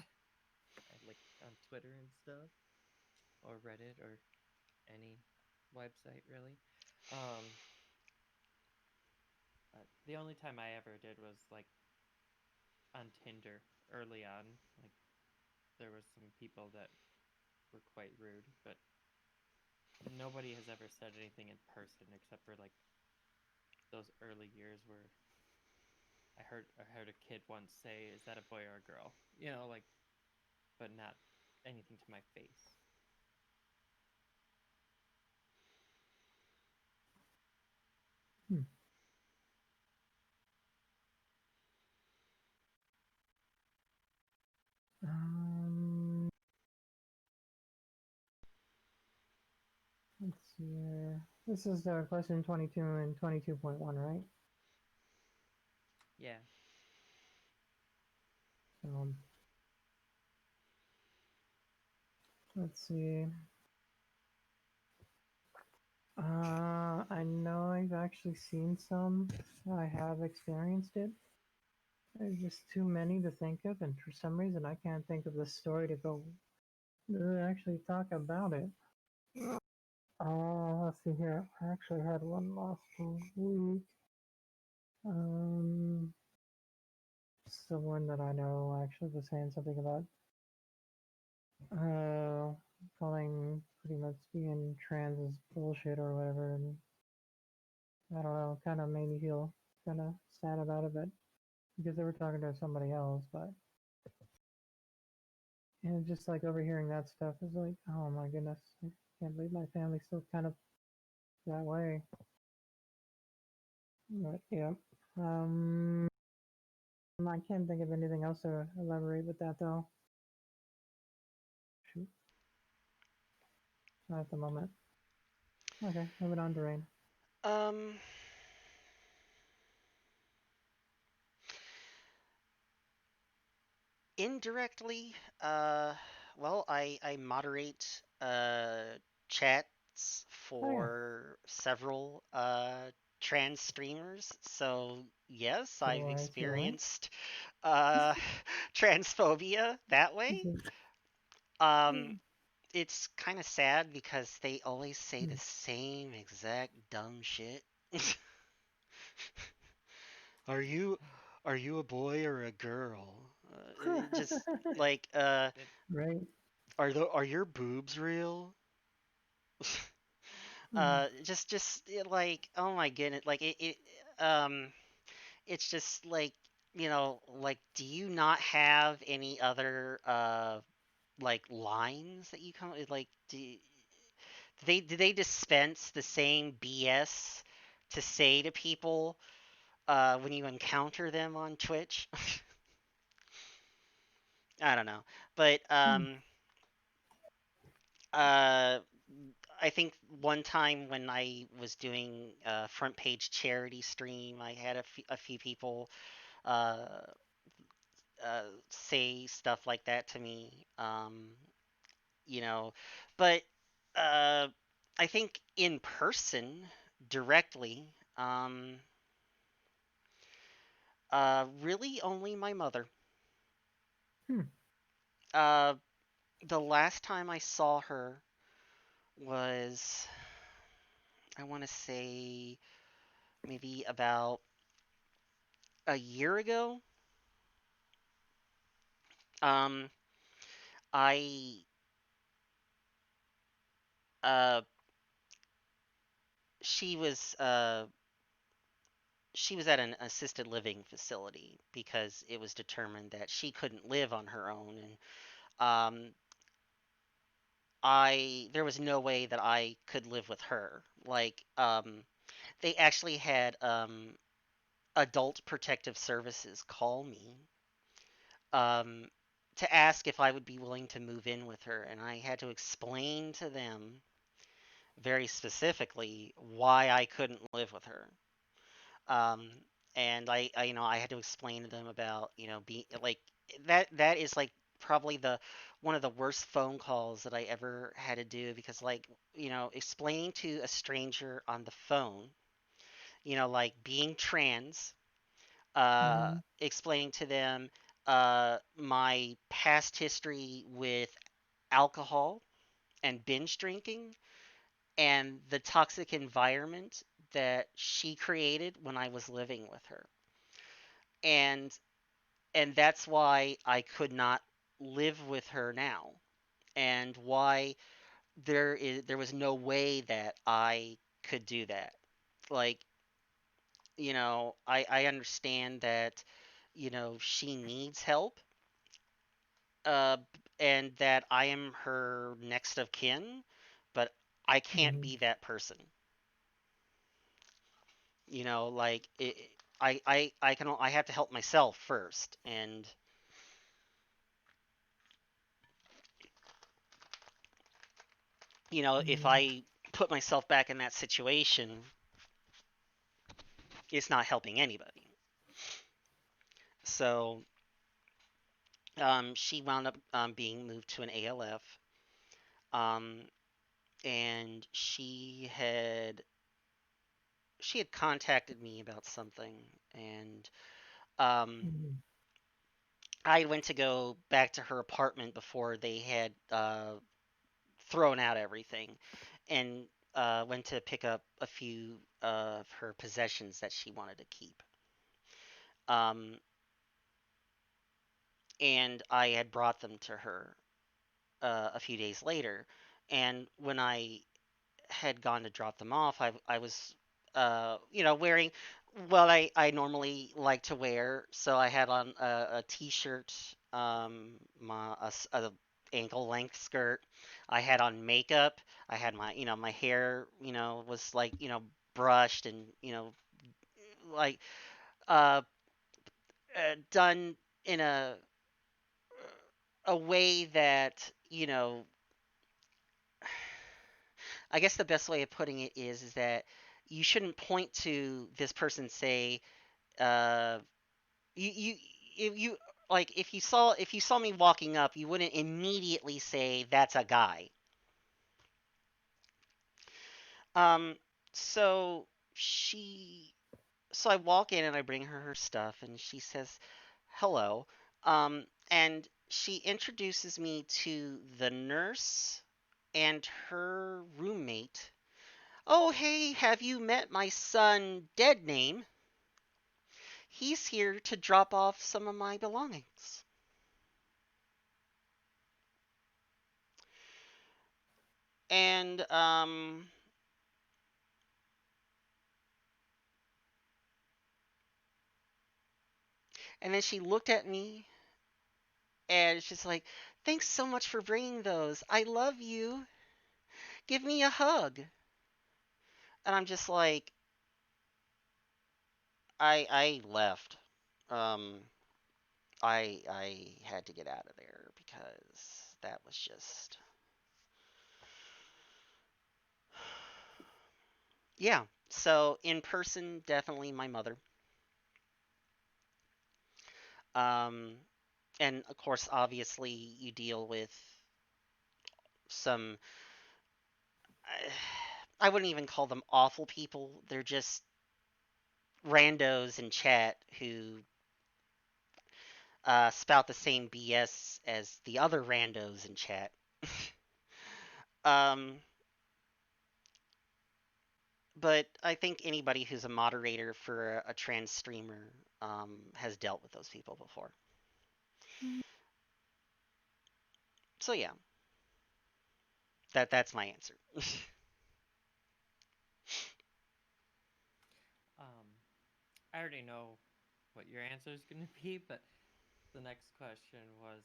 like on Twitter and stuff, or Reddit, or any website really. Um, the only time I ever did was like on Tinder early on. Like there was some people that were quite rude, but nobody has ever said anything in person except for like those early years where I heard a kid once say, "Is that a boy or a girl?" Like, but not anything to my face. Hmm. Um, let's see here. This is question 22 and 22.1, right? Yeah. Um, let's see. I know I've actually seen some. I have experienced it. There's just too many to think of, and for some reason, I can't think of the story to go actually talk about it. Let's see here. I actually had one last week. Um, Someone that I know actually was saying something about uh, calling pretty much being trans is bullshit or whatever, and I don't know, kind of made me feel kind of sad about it, but because they were talking to somebody else, but and just like overhearing that stuff is like, oh my goodness, I can't believe my family's still kind of that way. But yeah, um, I can't think of anything else to elaborate with that though. Shoot, not at the moment. Okay, moving on to Rain. Um, indirectly, uh, well, I moderate chats Oh yeah, for several trans streamers. So yes, see I've why, see why. experienced uh transphobia that way. Mhm. Um, it's kind of sad because they always say the Mhm. same exact dumb shit. Are you are you a boy or a girl? Just like It, Right. are your boobs real? Mhm. Like oh my goodness, like um it's just like like do you not have any other like lines that you come like do they dispense the same BS to say to people when you encounter them on Twitch? I don't know. But Mhm. uh I think one time when I was doing a front page charity stream, I had a few people uh, say stuff like that to me. You know, but uh, I think in person, directly, really only my mother. Hmm. Uh, the last time I saw her was, I want to say, maybe about a year ago. Um, I uh, she was uh, she was at an assisted living facility because it was determined that she couldn't live on her own, and I there was no way that I could live with her. Like, they actually had adult protective services call me um, to ask if I would be willing to move in with her, and I had to explain to them very specifically why I couldn't live with her. Um, and I had to explain to them about, being like that is like probably the one of the worst phone calls that I ever had to do because like, explaining to a stranger on the phone, like being trans, Mhm. explaining to them my past history with alcohol and binge drinking and the toxic environment that she created when I was living with her. And that's why I could not live with her now and why there was no way that I could do that. Like, I understand that, she needs help, uh, and that I am her next of kin, but I can't Mhm. be that person. Like I have to help myself first, and if Mhm. I put myself back in that situation, it's not helping anybody. So she wound up being moved to an ALF, um, and she had contacted me about something, and um, Mhm. I went to go back to her apartment before they had thrown out everything, and went to pick up a few of her possessions that she wanted to keep. Um, and I had brought them to her a few days later. And when I had gone to drop them off, I was, wearing what I normally like to wear. So I had on a t-shirt, a ankle length skirt. I had on makeup. I had my hair, was like, brushed and, like, uh, done in a way that, I guess the best way of putting it is that you shouldn't point to this person and say, uh, you if you like if you saw me walking up, you wouldn't immediately say that's a guy. Um, so she so I walk in and I bring her her stuff, and she says, "Hello." And she introduces me to the nurse and her roommate. "Oh, hey, have you met my son, Dead Name? He's here to drop off some of my belongings." And and then she looked at me and she's like, "Thanks so much for bringing those. I love you. Give me a hug." And I'm just like, I left. Um, I had to get out of there because that was just yeah. So in person, definitely my mother. Um, and of course, obviously, you deal with some. I wouldn't even call them awful people. They're just randos in chat who spout the same BS as the other randos in chat. um, but I think anybody who's a moderator for a trans streamer has dealt with those people before. So yeah, that's my answer. Um, I already know what your answer is going to be, but the next question was,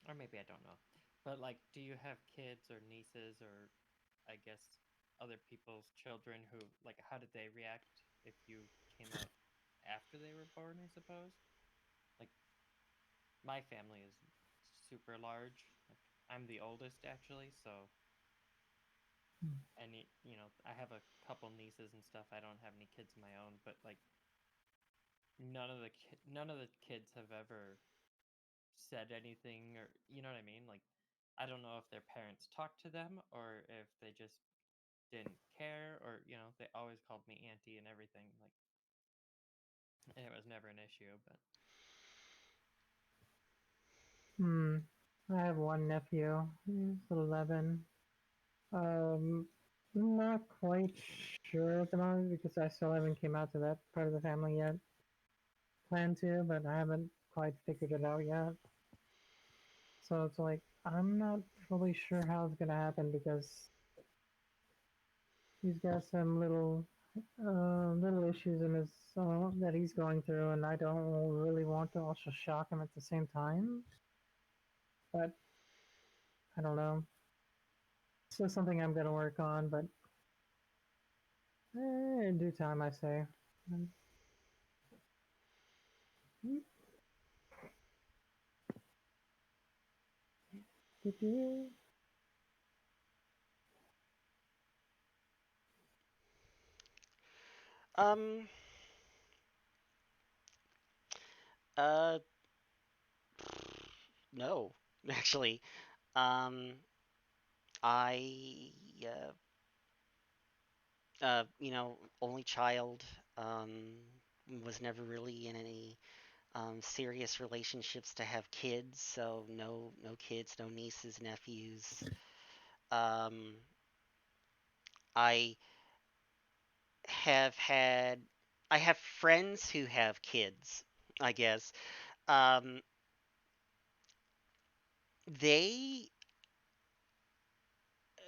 or maybe I don't know, but like, do you have kids or nieces or I guess other people's children who like how did they react if you came out after they were born, I suppose? Like my family is super large. Like I'm the oldest actually, so any I have a couple nieces and stuff. I don't have any kids of my own, but like none of the kids have ever said anything or you know what I mean? Like I don't know if their parents talked to them or if they just didn't care or they always called me auntie and everything like and it was never an issue but Hmm. I have one nephew. He's 11. Um, not quite sure at the moment because I still haven't came out to that part of the family yet. Plan to, but I haven't quite figured it out yet. So it's like I'm not fully sure how it's gonna happen because he's got some little issues in his that he's going through, and I don't really want to also shock him at the same time. But I don't know. It's still something I'm gonna work on, but in due time, I say. Um, um, uh, no, actually, um, I, only child, um, was never really in any serious relationships to have kids, so no kids, no nieces, nephews. Um, I have had I have friends who have kids, I guess. Um, they,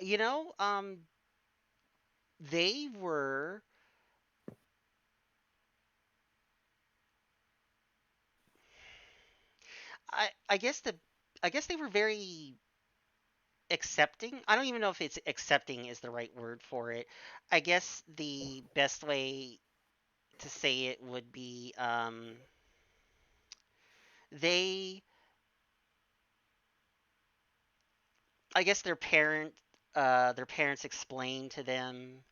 you know, um, they were, I guess they were very accepting. I don't even know if it's accepting is the right word for it. I guess the best way to say it would be they I guess their parents explained to them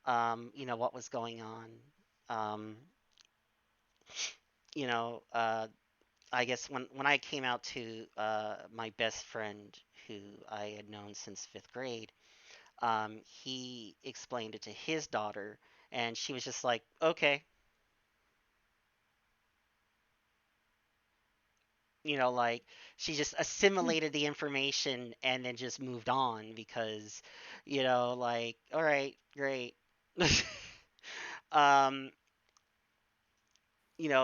what was going on. Um, you know, I guess when I came out to my best friend who I had known since fifth grade, he explained it to his daughter, and she was just like, okay, like she just Hmm. assimilated the information and then just moved on because, like, all right, great. um,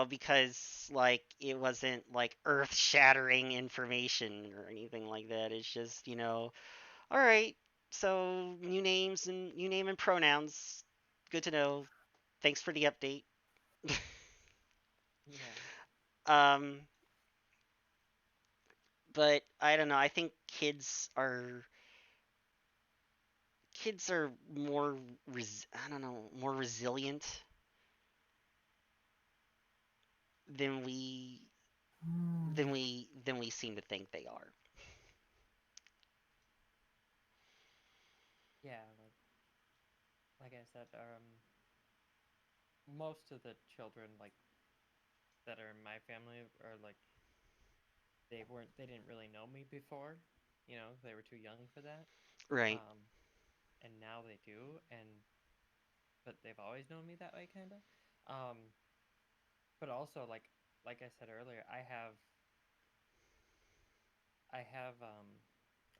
because like it wasn't like earth-shattering information or anything like that. It's just, all right, so new name and pronouns. Good to know. Thanks for the update. Yeah. um, but I don't know. I think kids are more I don't know, more resilient than we seem to think they are. Yeah, like I said, most of the children like that are in my family are like they didn't really know me before. They were too young for that. Right. Um, and now they do, and but they've always known me that way, kind of. Um, but also like I said earlier, I have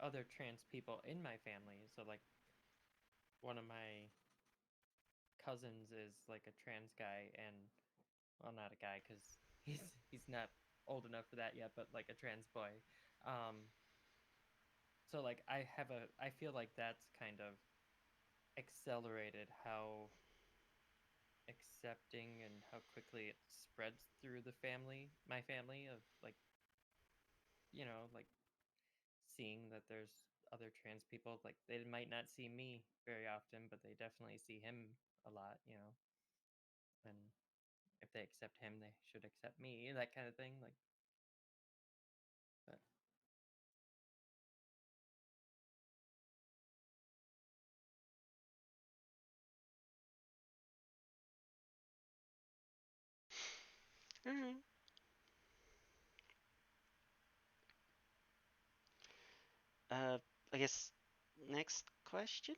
other trans people in my family. So like one of my cousins is like a trans guy, and well, not a guy because he's not old enough for that yet, but like a trans boy. Um, so like I feel like that's kind of accelerated how accepting and how quickly it spreads through my family of like like seeing that there's other trans people. Like they might not see me very often, but they definitely see him a lot. And if they accept him, they should accept me, that kind of thing. Like, but All right. Uh, I guess next question.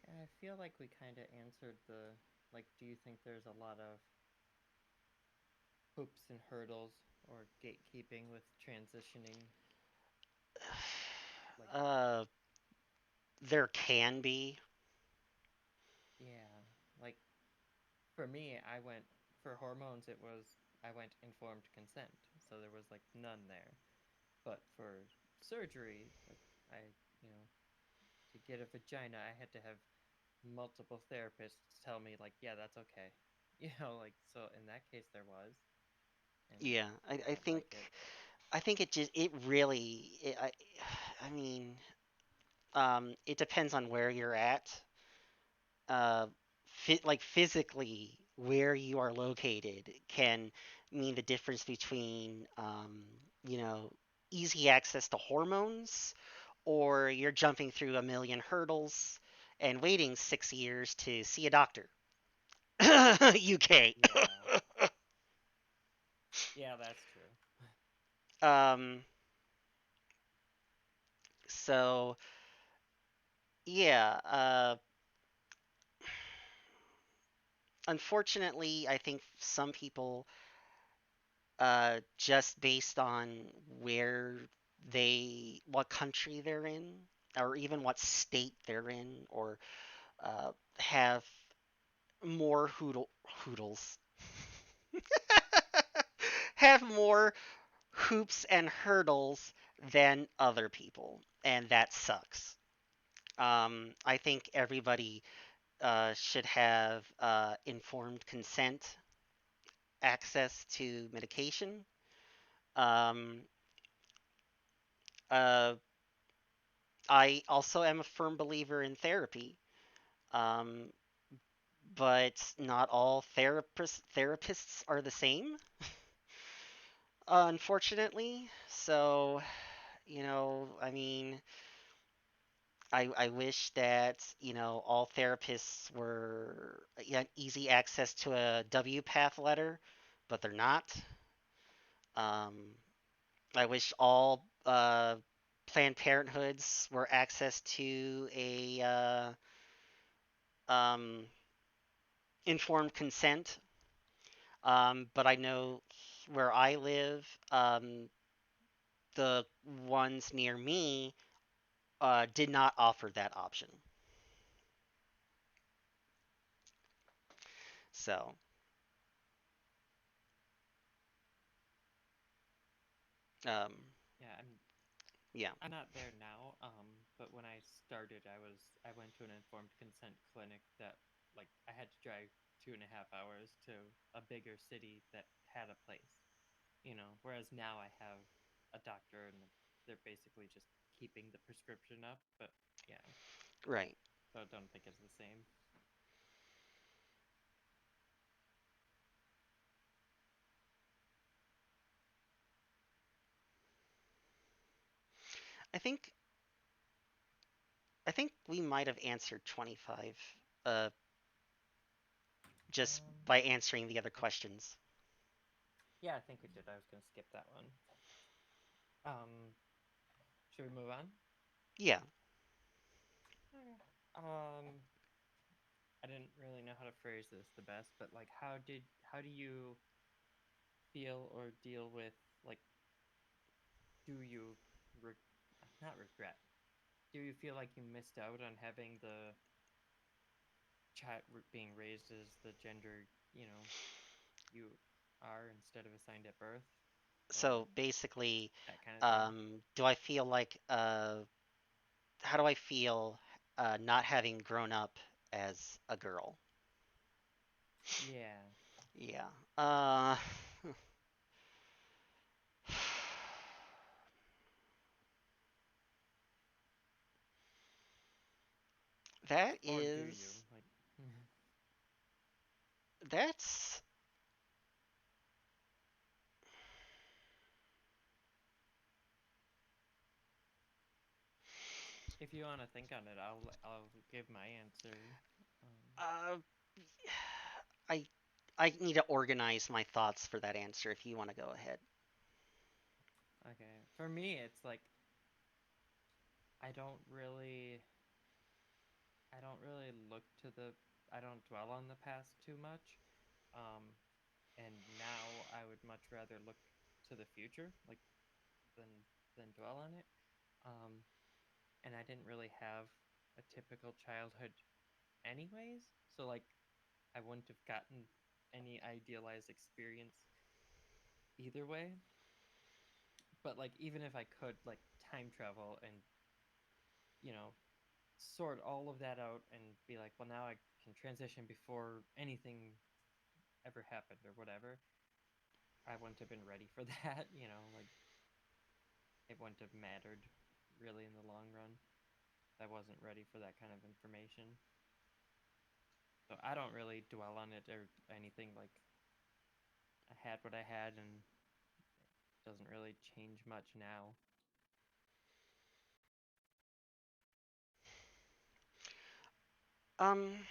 yeah, I feel like we kind of answered the like. Do you think there's a lot of hoops and hurdles or gatekeeping with transitioning? Like, Uh, there can be. yeah, like for me, I went for hormones. I went informed consent, so there was like none there. But for surgery, like I, you know, to get a vagina, I had to have multiple therapists tell me like, yeah, that's okay. Like so in that case there was, and Yeah, I don't like it. I think it really I mean, it depends on where you're at. Uh, like physically where you are located can mean the difference between you know, easy access to hormones, or you're jumping through a million hurdles and waiting 6 years to see a doctor. UK. Yeah, yeah, that's true. um, so yeah, unfortunately, I think some people, just based on where what country they're in, or even what state they're in, or have more hoodles, have more hoops and hurdles than other people, and that sucks. I think everybody should have informed consent, access to medication. Um, uh, I also am a firm believer in therapy, um, but not all therapists are the same, unfortunately. So, I mean, I wish that, all therapists were easy access to a W path letter, but they're not. Um, I wish all Planned Parenthoods were access to a um, informed consent. But I know where I live, the ones near me did not offer that option. So, um, Yeah, yeah. I'm not there now. But when I started, I went to an informed consent clinic that like I had to drive 2.5 hours to a bigger city that had a place. Whereas now I have a doctor and they're basically just keeping the prescription up. But yeah, Right. so I don't think it's the same. I think I think we might have answered 25 uh, just Um, by answering the other I, questions. yeah, I think we did. I was gonna skip that one. Should we move on? Yeah. Okay. I didn't really know how to phrase this the best, but like, how do you feel or deal with like, do you re- not regret? Do you feel like you missed out on having the child being raised as the gender you are instead of assigned at birth, or So basically, that kind of thing? do I feel like how do I feel not having grown up as a girl? Yeah. Yeah. Uh, that Or do you is like? that's If you want to think on it, I'll give my answer. Um, uh, I I need to organize my thoughts for that answer if you want to go ahead. okay, for me, it's like I don't really I don't really look to the I don't dwell on the past too much. Um, and now I would much rather look to the future, like than dwell on it. Um, and I didn't really have a typical childhood anyways, so like I wouldn't have gotten any idealized experience either way. But like even if I could like time travel and you know sort all of that out and be like, well, now I can transition before anything ever happened or whatever, I wouldn't have been ready for that. Like it wouldn't have mattered really in the long run. I wasn't ready for that kind of information. So I don't really dwell on it or anything. Like I had what I had and it doesn't really change much now. Um,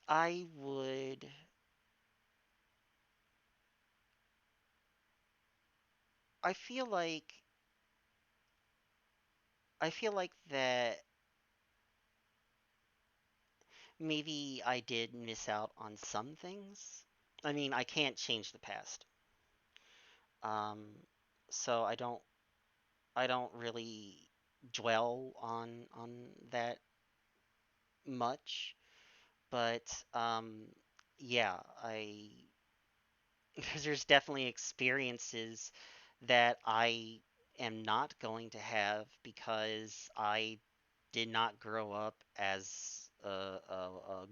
I would. I feel like I feel like that maybe I did miss out on some things. I mean, I can't change the past. Um, so I don't really dwell on that much, but yeah, I there's definitely experiences that I am not going to have because I did not grow up as a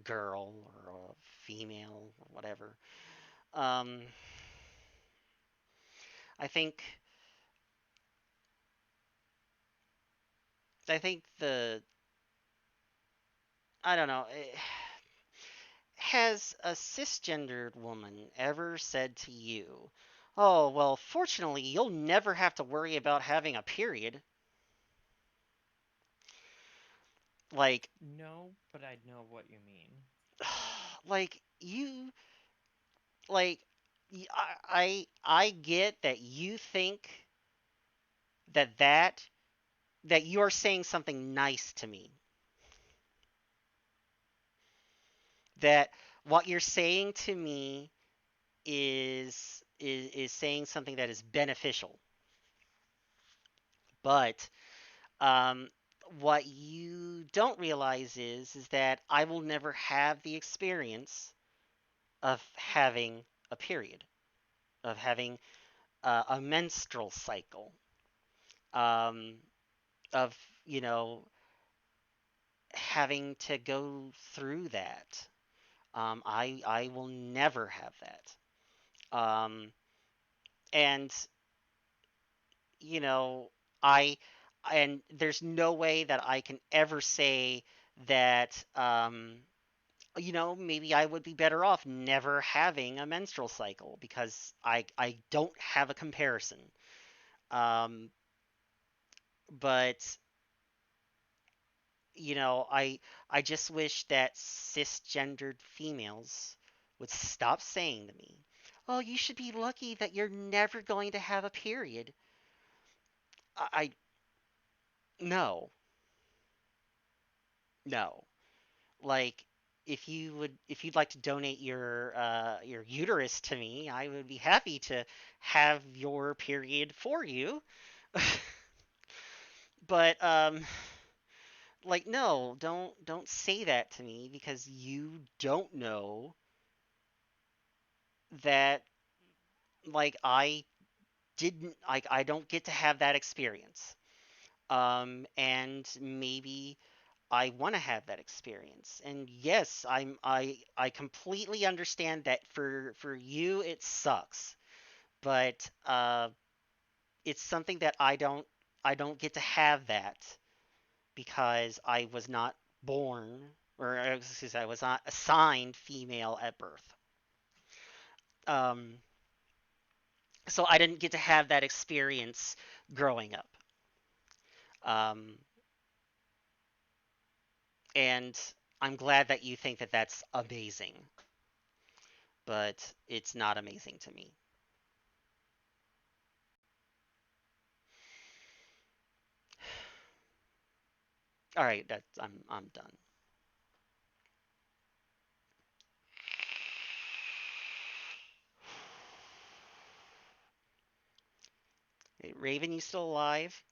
girl or a female or whatever. Um, I think the I don't know. Has a cisgendered woman ever said to you, Oh, well, fortunately, you'll never have to worry about having a period. Like, No, but I know what you mean. like you, like, I get that you think that that you are saying something nice to me. That what you're saying to me is saying something that is beneficial. But um, what you don't realize is that I will never have the experience of having a period, of having a menstrual cycle, um, of you know having to go through that. I will never have that. And you know, I and there's no way that I can ever say that maybe I would be better off never having a menstrual cycle because I don't have a comparison. Um, but I just wish that cisgendered females would stop saying to me, "Oh, you should be lucky that you're never going to have a period." I no, no. Like if you'd like to donate your uterus to me, I would be happy to have your period for you. But like no, don't say that to me because you don't know that like I don't get to have that experience. And maybe I want to have that experience. And yes, I completely understand that for you it sucks, but it's something that I don't get to have that because I was not born or excuse me, I was not assigned female at birth. Um, so I didn't get to have that experience growing up. Um, and I'm glad that you think that that's amazing, but it's not amazing to me. All right, that's I'm done. Hey, Raven, you still alive?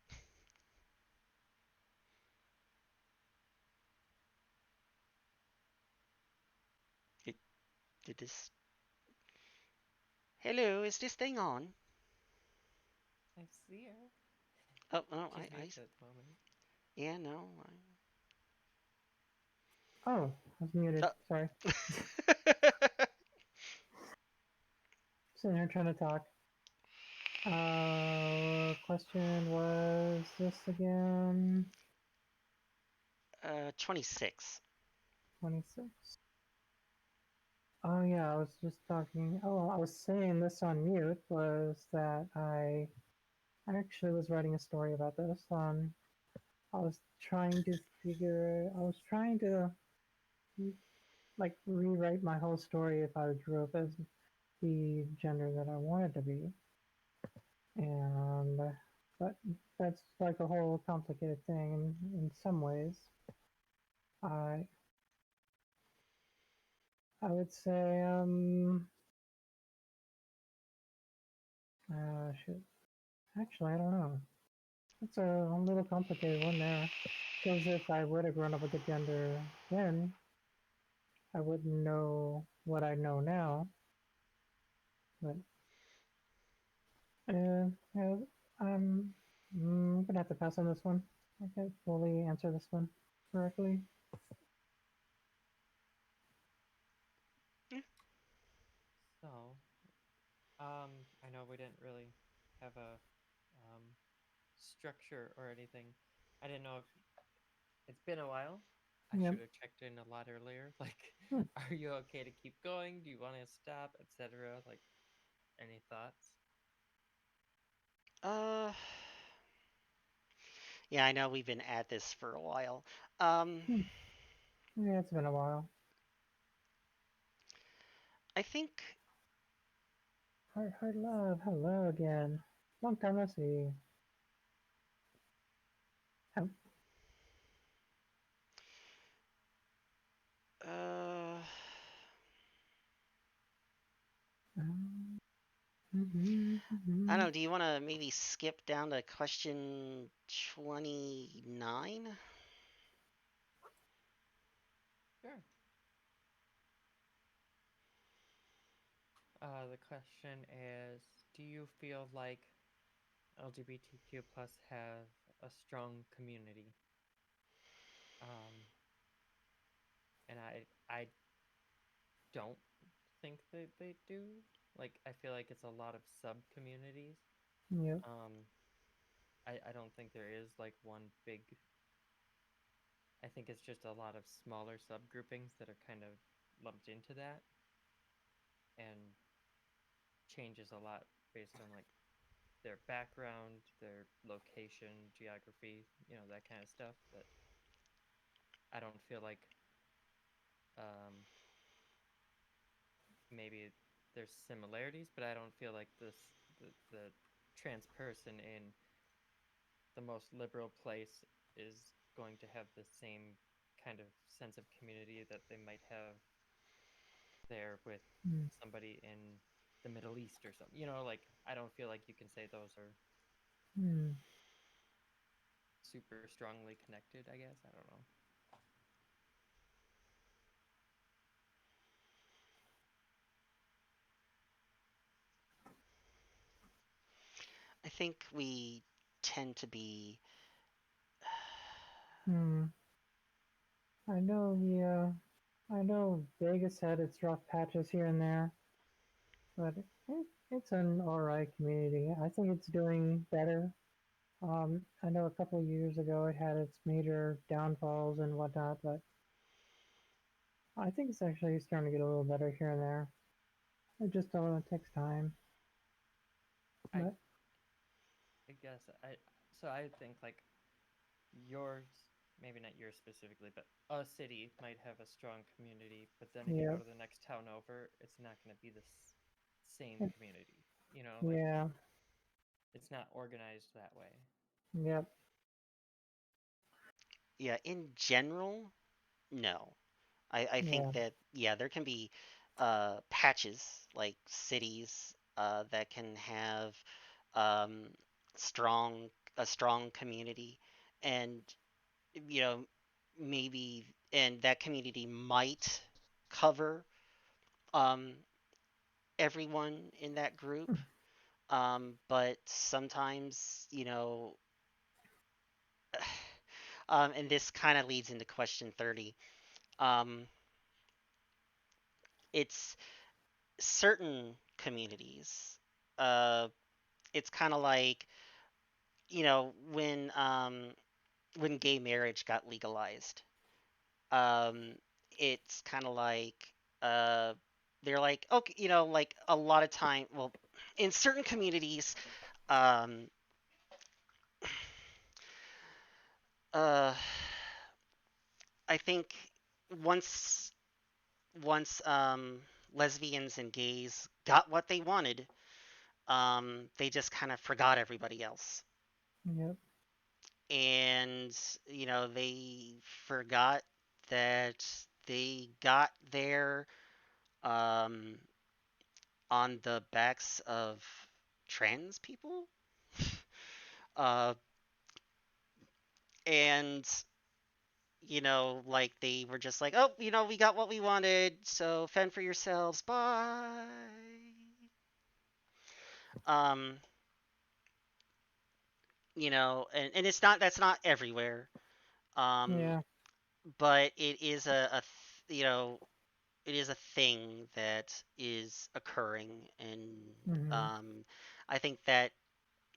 Did, did this? Hello, is this thing on? I see her. Oh no, She's muted at the moment. yeah no. Oh, I was muted. Oh. Sorry. Sitting here trying to talk. Question was this again? 26. 26. Oh yeah, I was just talking. Oh, I was saying this on mute was that I actually was writing a story about this. I was trying to I was trying to like rewrite my whole story if I grew up as the gender that I wanted to be, and but that's like a whole complicated thing in some ways. I I would say shoot. Actually, I don't know. It's a little complicated one there. Because if I would have grown up with the gender then, I wouldn't know what I know now. But yeah, I'm, I'm gonna have to pass on this one. I can't fully answer this one correctly. Yeah. So, I know we didn't really have a um, structure or anything. I didn't know if it's been a while. I Yep. should have checked in a lot earlier. Like, Hmm. are you okay to keep going? Do you want to stop, etc.? Like, any thoughts? Uh, yeah, I know we've been at this for a while. Um, Hmm. Yeah, it's been a while. I think, Hard love, hello again. Long time no see. Have, uh, um, mhm, I don't mhm. know. Do you want to maybe skip down to question 29? Sure. The question is, do you feel like LGBTQ plus have a strong community? Um, and I don't think that they do. Like, I feel like it's a lot of sub communities. Yep. I don't think there is like one big. I think it's just a lot of smaller subgroupings that are kind of lumped into that and changes a lot based on like their background, their location, geography, that kind of stuff. But I don't feel like um, maybe there's similarities, but I don't feel like the trans person in the most liberal place is going to have the same kind of sense of community that they might have there with Mm, somebody in the Middle East or something. Like I don't feel like you can say those are mm. super strongly connected, I guess. I don't know. I think we tend to be. Hmm. I know I know Vegas had its rough patches here and there, but it's an alright community. I think it's doing better. I know a couple of years ago it had its major downfalls and whatnot, but I think it's actually starting to get a little better here and there. It just it takes time. I But I guess I think like yours, maybe not yours specifically, but a city might have a strong community, but then if you yeah, go to the next town over, it's not going to be the same it- community. Like yeah, it's not organized that way. yep, Yeah, in general, no. I think yeah, that, yeah, there can be patches, like cities, that can have um, strong a strong community, and you know maybe and that community might cover um, everyone in that group, but sometimes and this kind of leads into question 30. um, it's certain communities. Uh, it's kind of like when gay marriage got legalized. Um, it's kind of like uh, they're like, okay, like a lot of time. Well, in certain communities, um, uh, I think once once lesbians and gays got what they wanted, they just kind of forgot everybody else. yep, And they forgot that they got there um, on the backs of trans people. uh, and like they were just like, oh, we got what we wanted, so fend for yourselves, bye. um and it's not that's not everywhere. um yeah, but it is it is a thing that is occurring, and hmm, um, I think that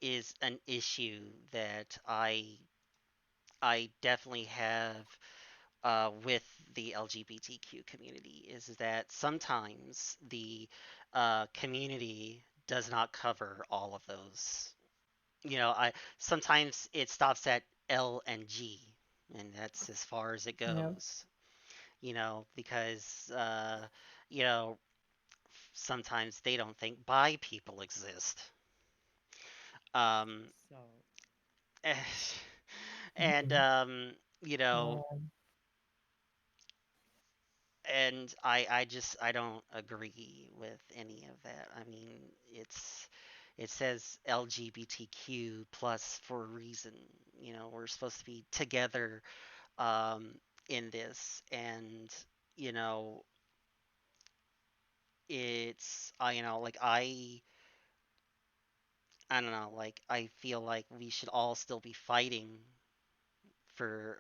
is an issue that I definitely have with the LGBTQ community, is that sometimes the community does not cover all of those I sometimes it stops at L and G, and that's as far as it Yep. goes. Because you know, sometimes they don't think bi people exist. Um, So, and Mhm. you know, Um, and I don't agree with any of that. I mean, it says LGBTQ plus for a reason. We're supposed to be together um, in this, and you know, like I don't know, like I feel like for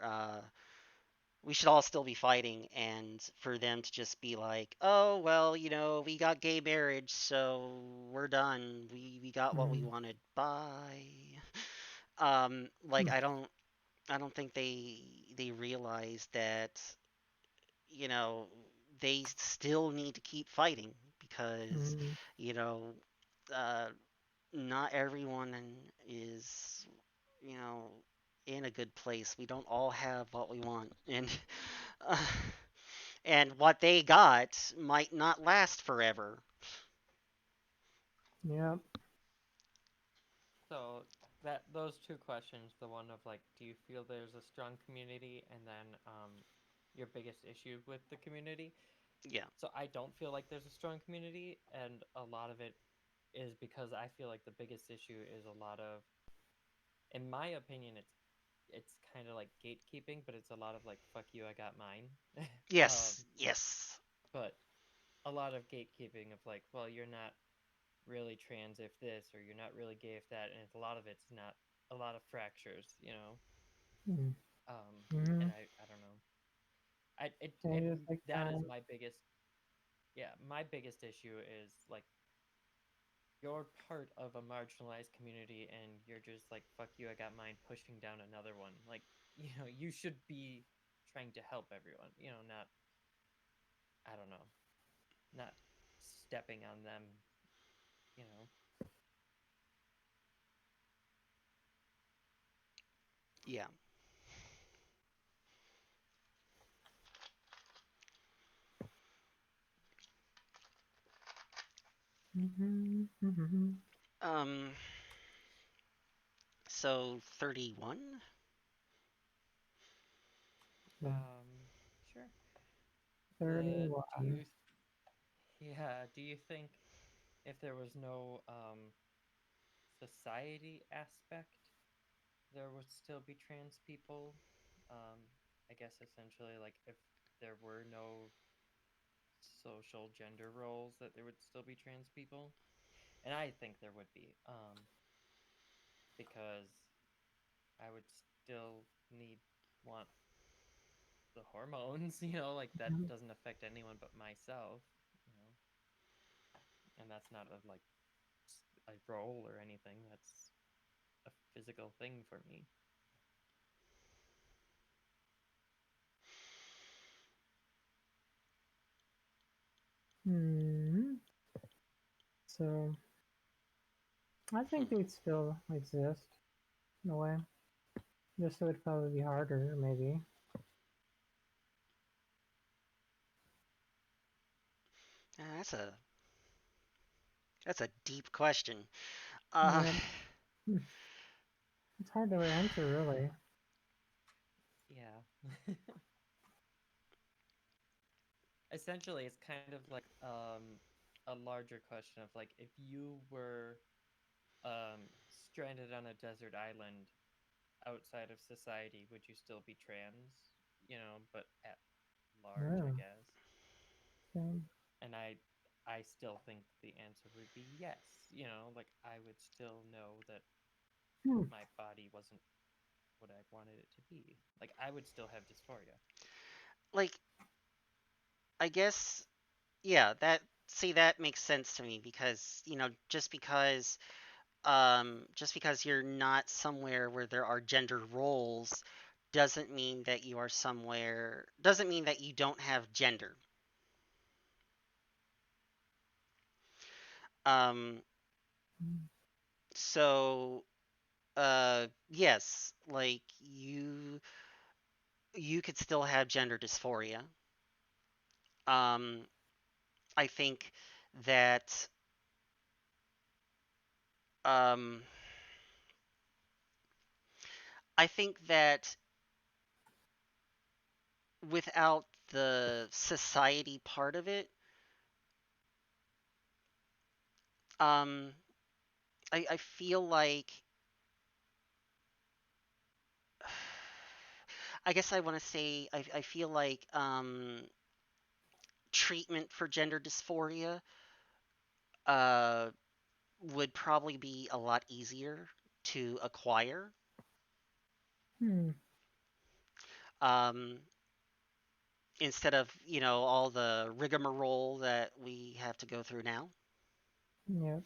we should all still be fighting, and for them to just be like, oh well, we got gay marriage, so we're done, we got what we mm, wanted, bye. Like mm, I don't think they realize that you know they still need to keep fighting because mm, you know uh, not everyone is you know in a good place. We don't all have what we want, and uh, and what they got might not last forever. yep. so that those two questions, the one of like, do you feel there's a strong community, and then your biggest issue with the community. Yeah. So I don't feel like there's a strong community, and a lot of it is because I feel like the biggest issue is a lot of, in my opinion, it's kind of like gatekeeping, but it's a lot of like fuck you, I got mine. um, Yes. Yes. but a lot of gatekeeping of like, well, you're not really trans if this, or you're not really gay if that, and it's, a lot of it's not, a lot of fractures. Mm, Um, and mm. I don't know. I it Yeah, and just like that is time. my biggest, yeah, my biggest issue is like, you're part of a marginalized community, and you're just like, fuck you, I got mine, pushing down another one. Like, you should be trying to help everyone, not, I don't know, not stepping on them, you know. Yeah. Mhm, mhm. Um. So 31. Yeah, Sure. Do 31. you, yeah, do you think if there was no society aspect, there would still be trans people? Um, I guess essentially, like, if there were no social gender roles, that there would still be trans people, and I think there would be, because I would still need want the hormones, like that Mhm. doesn't affect anyone but myself, you know, and that's not a like a role or anything. That's a physical thing for me. Hmm. So I Hmm. think they'd still exist in a way. Just so it'd probably be harder, maybe. That's a deep question. Uh, Yeah, hmm, it's hard to answer, really. Yeah. Essentially, it's kind of like a larger question of like, if you were stranded on a desert island outside of society, would you still be trans? But at large, I Yeah. guess. Same. And I still think the answer would be yes. Like, I would still know that Hmm. my body wasn't what I wanted it to be. Like, I would still have dysphoria. like I guess yeah, that makes sense to me because, just because you're not somewhere where there are gender roles doesn't mean that you don't have gender. Um Mm, so yes, like you could still have gender dysphoria. Um, I think that um, I think that without the society part of it, um, I feel like I guess I want to say I feel like treatment for gender dysphoria uh, would probably be a lot easier to acquire. Hmm. Um, instead of all the rigmarole that we have to go through now. Yeah.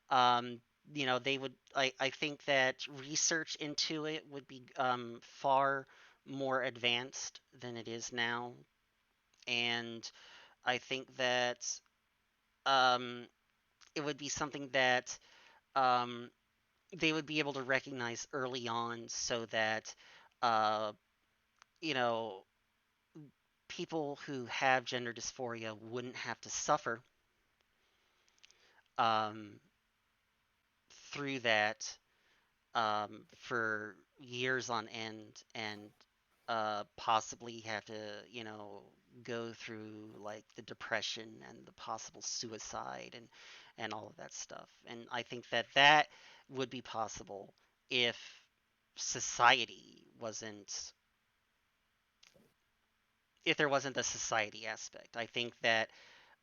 um, they would I think that research into it would be far more advanced than it is now, and I think that um, it would be something that um, they would be able to recognize early on, so that uh, you know people who have gender dysphoria wouldn't have to suffer um, through that for years on end, and possibly have to, go through like the depression and the possible suicide and all of that stuff. And I think that that would be possible if society wasn't if there wasn't the society aspect.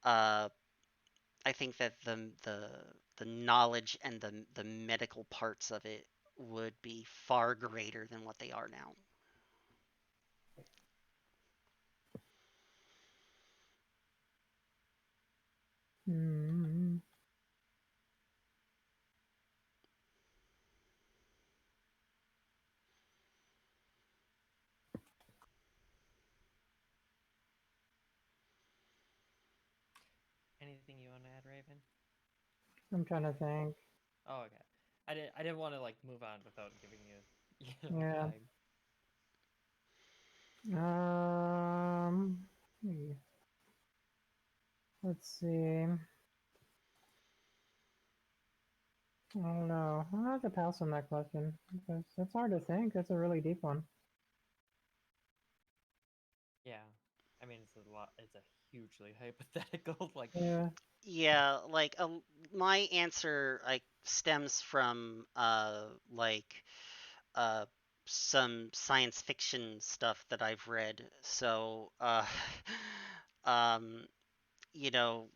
Uh, I think that the knowledge and the medical parts of it would be far greater than what they are now. Hmm. Anything you want to add, Raven? I'm trying to think. Oh, okay. I didn't want to like move on without giving you Yeah. time. Um. hmm, Let's see. I don't know. I'll have to pass on that question because it's hard to think. That's a really deep one. Yeah. I mean, it's a lot. It's a hugely hypothetical. Like, Yeah. Yeah, like my answer like stems from like uh some science fiction stuff that I've read. So um you know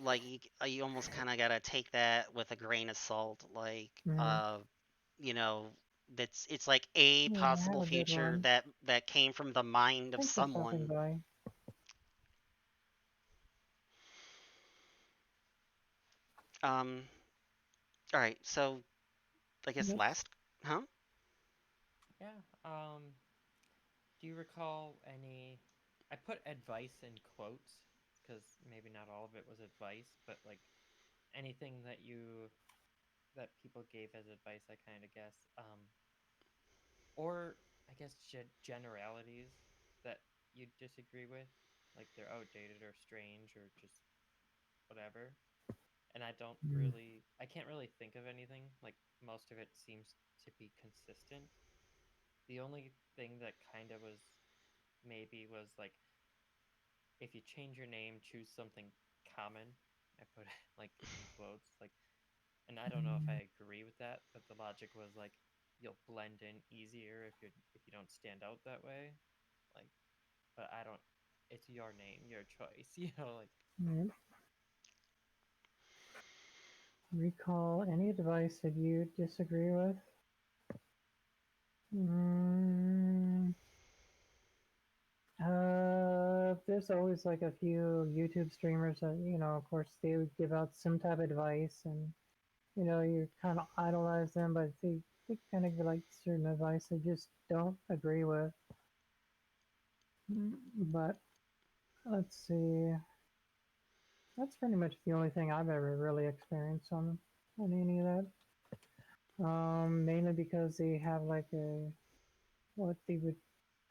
like you almost kind of got to take that with a grain of salt, like Hmm. you know it's like a Yeah, I have possible a good future one. that came from the mind of Thanks for stopping someone. by. um all right, so I guess Yep. last, huh? yeah. Do you recall any? I put advice in quotes because maybe not all of it was advice, but like anything that people gave as advice, I kind of guess. Or I guess generalities that you disagree with, like they're outdated or strange or just whatever. And Mm. I can't really think of anything. Like most of it seems to be consistent. The only thing that kind of was maybe was like if you change your name, choose something common. I put like in quotes, like, and I don't know if Mm. I agree with that, but the logic was like you'll blend in easier if you don't stand out that way. Like, but I don't. It's your name, your choice. Like Yep. Recall any advice that you disagree with. Mm. There's always like a few YouTube streamers that, of course, they would give out some type of advice, and you kind of idolize them, but they kind of give like certain advice they just don't agree with. But let's see, that's pretty much the only thing I've ever really experienced on any of that. Mainly because they have like a what they would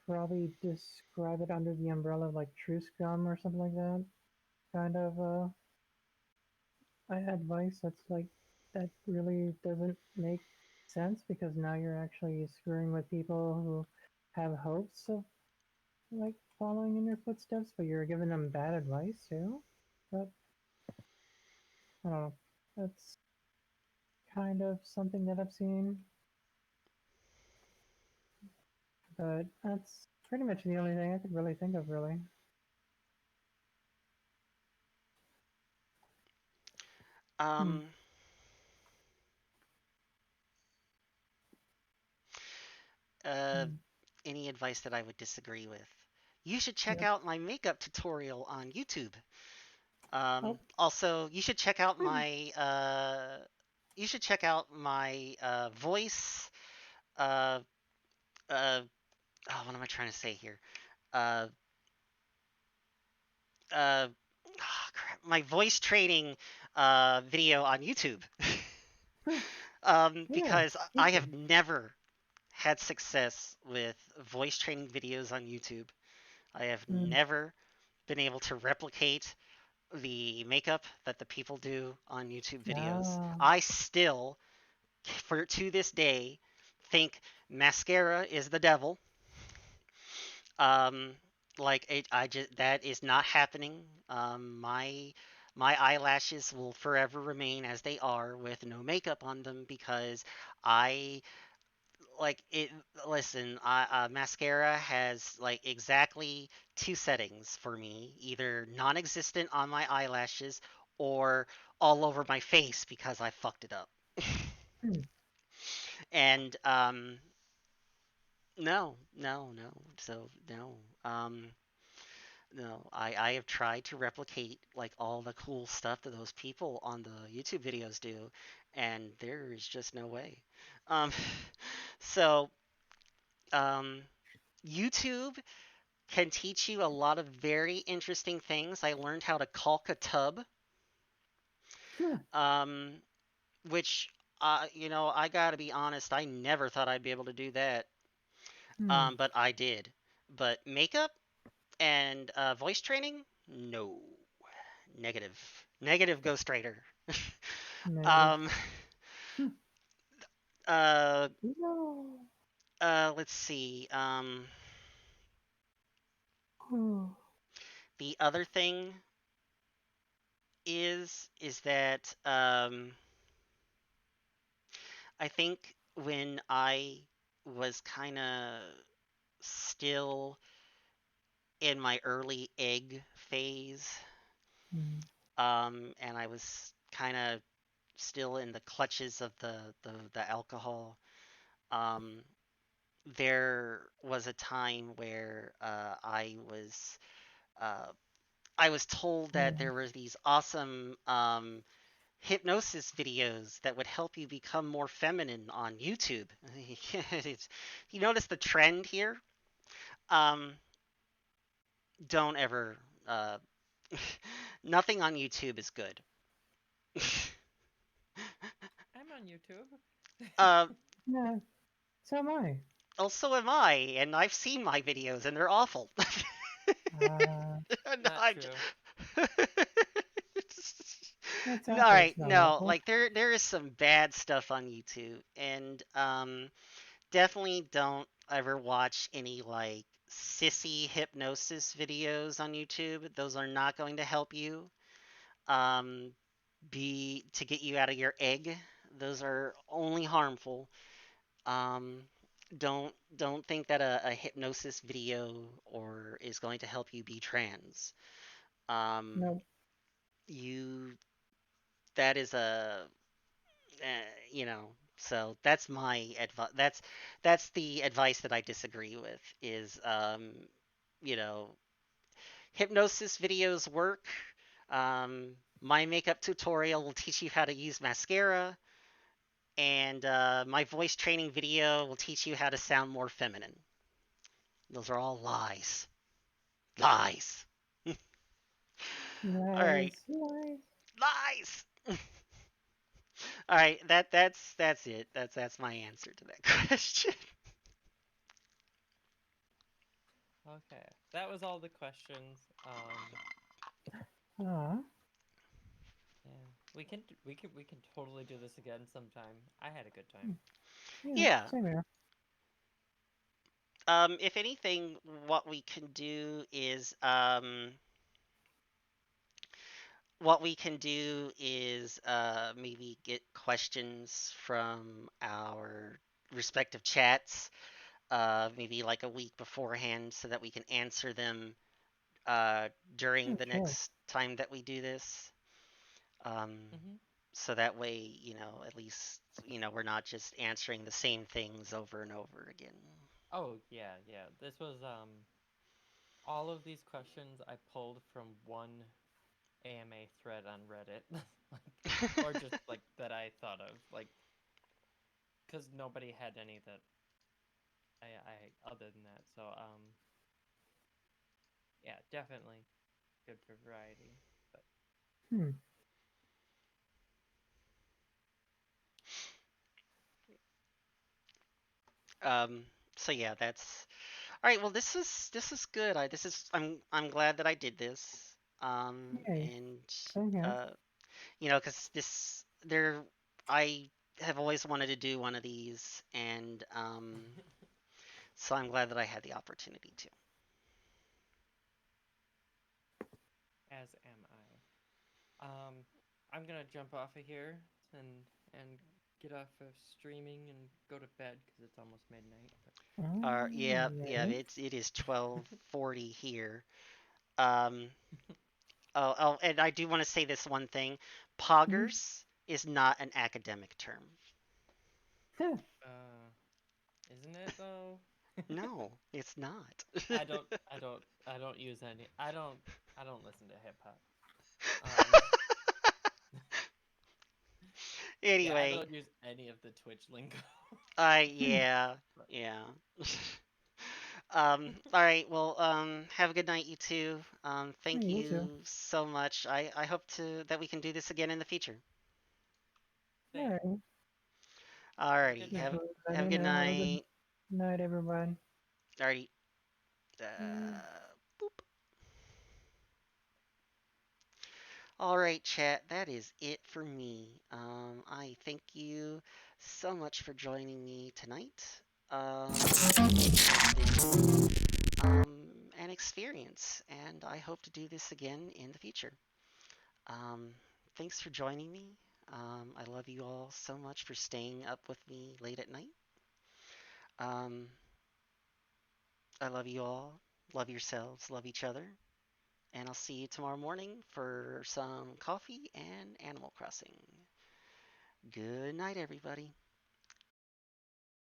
probably describe it under the umbrella of like true scum or something like that. Kind of advice that's like that really doesn't make sense because now you're actually screwing with people who have hopes of like following in your footsteps, but you're giving them bad advice too. But I don't know. That's kind of something that I've seen, but that's pretty much the only thing I could really think of, really. Hmm. Um, uh, Hmm. any advice that I would disagree with? You should check Yep. out my makeup tutorial on YouTube. Oh. Also, you should check out Hmm. my voice. Uh, uh, oh, what am I trying to say here? Uh, uh, crap, my voice training video on YouTube. Hmm. Yeah. Because I have YouTube. never had success with voice training videos on YouTube. I have Hmm. never been able to replicate the makeup that the people do on YouTube videos. Ah. I still, for to this day, think mascara is the devil. Um, I just that is not happening. My eyelashes will forever remain as they are with no makeup on them because I like it. Listen, mascara has like exactly two settings for me: either non-existent on my eyelashes or all over my face because I fucked it up. Hmm. And no, no, no. So no. No, I have tried to replicate like all the cool stuff that those people on the YouTube videos do, and there is just no way. Um, so um, YouTube can teach you a lot of very interesting things. I learned how to caulk a tub, Hmm. um, which I gotta be honest, I never thought I'd be able to do that, Hmm. but I did. But makeup and voice training, no. Negative. Negative Ghost Rider. Negative. um, Hmm. uh, No. let's see. Oh. The other thing is that I think when I was kind of still in my early egg phase, Hmm. and I was kind of still in the clutches of the alcohol, um, there was a time where uh, I was told that Yeah. there were these awesome hypnosis videos that would help you become more feminine on YouTube. You notice the trend here? Um, don't ever. Uh, nothing on YouTube is good. I'm on YouTube. uh, Yeah. So am I. also am I, and I've seen my videos, and they're awful. Uh, And Not I'm true. it's All out there. right, It's not no, awful. like there is some bad stuff on YouTube, and definitely don't ever watch any like sissy hypnosis videos on YouTube. Those are not going to help you. Um, be to get you out of your egg. Those are only harmful. Um, don't think that a hypnosis video or is going to help you be trans. Um, Nope. you that is a you know, so that's my advice. That's the advice that I disagree with. Is you know, hypnosis videos work. My makeup tutorial will teach you how to use mascara, and my voice training video will teach you how to sound more feminine. Those are all lies. Lies. All right, Lies. Lies. lies. All right, that's it. That's my answer to that question. Okay, that was all the questions. Ah, Yeah, we can totally do this again sometime. I had a good time. yeah, Yeah. same here. If anything, what we can do is maybe get questions from our respective chats, maybe like a week beforehand, so that we can answer them during Oh, the sure. next time that we do this. Um, Hmm. so that way, at least, we're not just answering the same things over and over again. Oh yeah, yeah. This was all of these questions I pulled from one AMA thread on Reddit, like, or just like that I thought of, like, because nobody had any that I other than that. So yeah, definitely good for variety. But Hmm. um, so yeah, that's all right. Well, this is good. I'm glad that I did this. Yay. And Same here. uh, because I have always wanted to do one of these, and so I'm glad that I had the opportunity to. as am I. I'm gonna jump off of here and and get off of streaming and go to bed because it's almost midnight. But Yeah, yeah, Alright. it is 12:40 here. Um, and I do want to say this one thing. Mhm. Poggers is not an academic term. uh, isn't it though? No, it's not. I don't use any. I don't listen to hip hop. Um, yeah, I Anyway, don't use any of the Twitch lingo. yeah, But yeah. All right, well, have a good night, you two. Yeah, Thank you too. you so much. I hope that we can do this again in the future. same. Alright. Have a Alrighty, good Just night. have a letting you good know. Have a good night. night, everyone. Alrighty. Mm. Boop. All right, chat. That is it for me. I thank you so much for joining me tonight. It has been an experience, and I hope to do this again in the future. Um, Thanks for joining me. I love you all so much for staying up with me late at night. Um, I love you all. Love yourselves. Love each other. And I'll see you tomorrow morning for some coffee and Animal Crossing. Good night, everybody.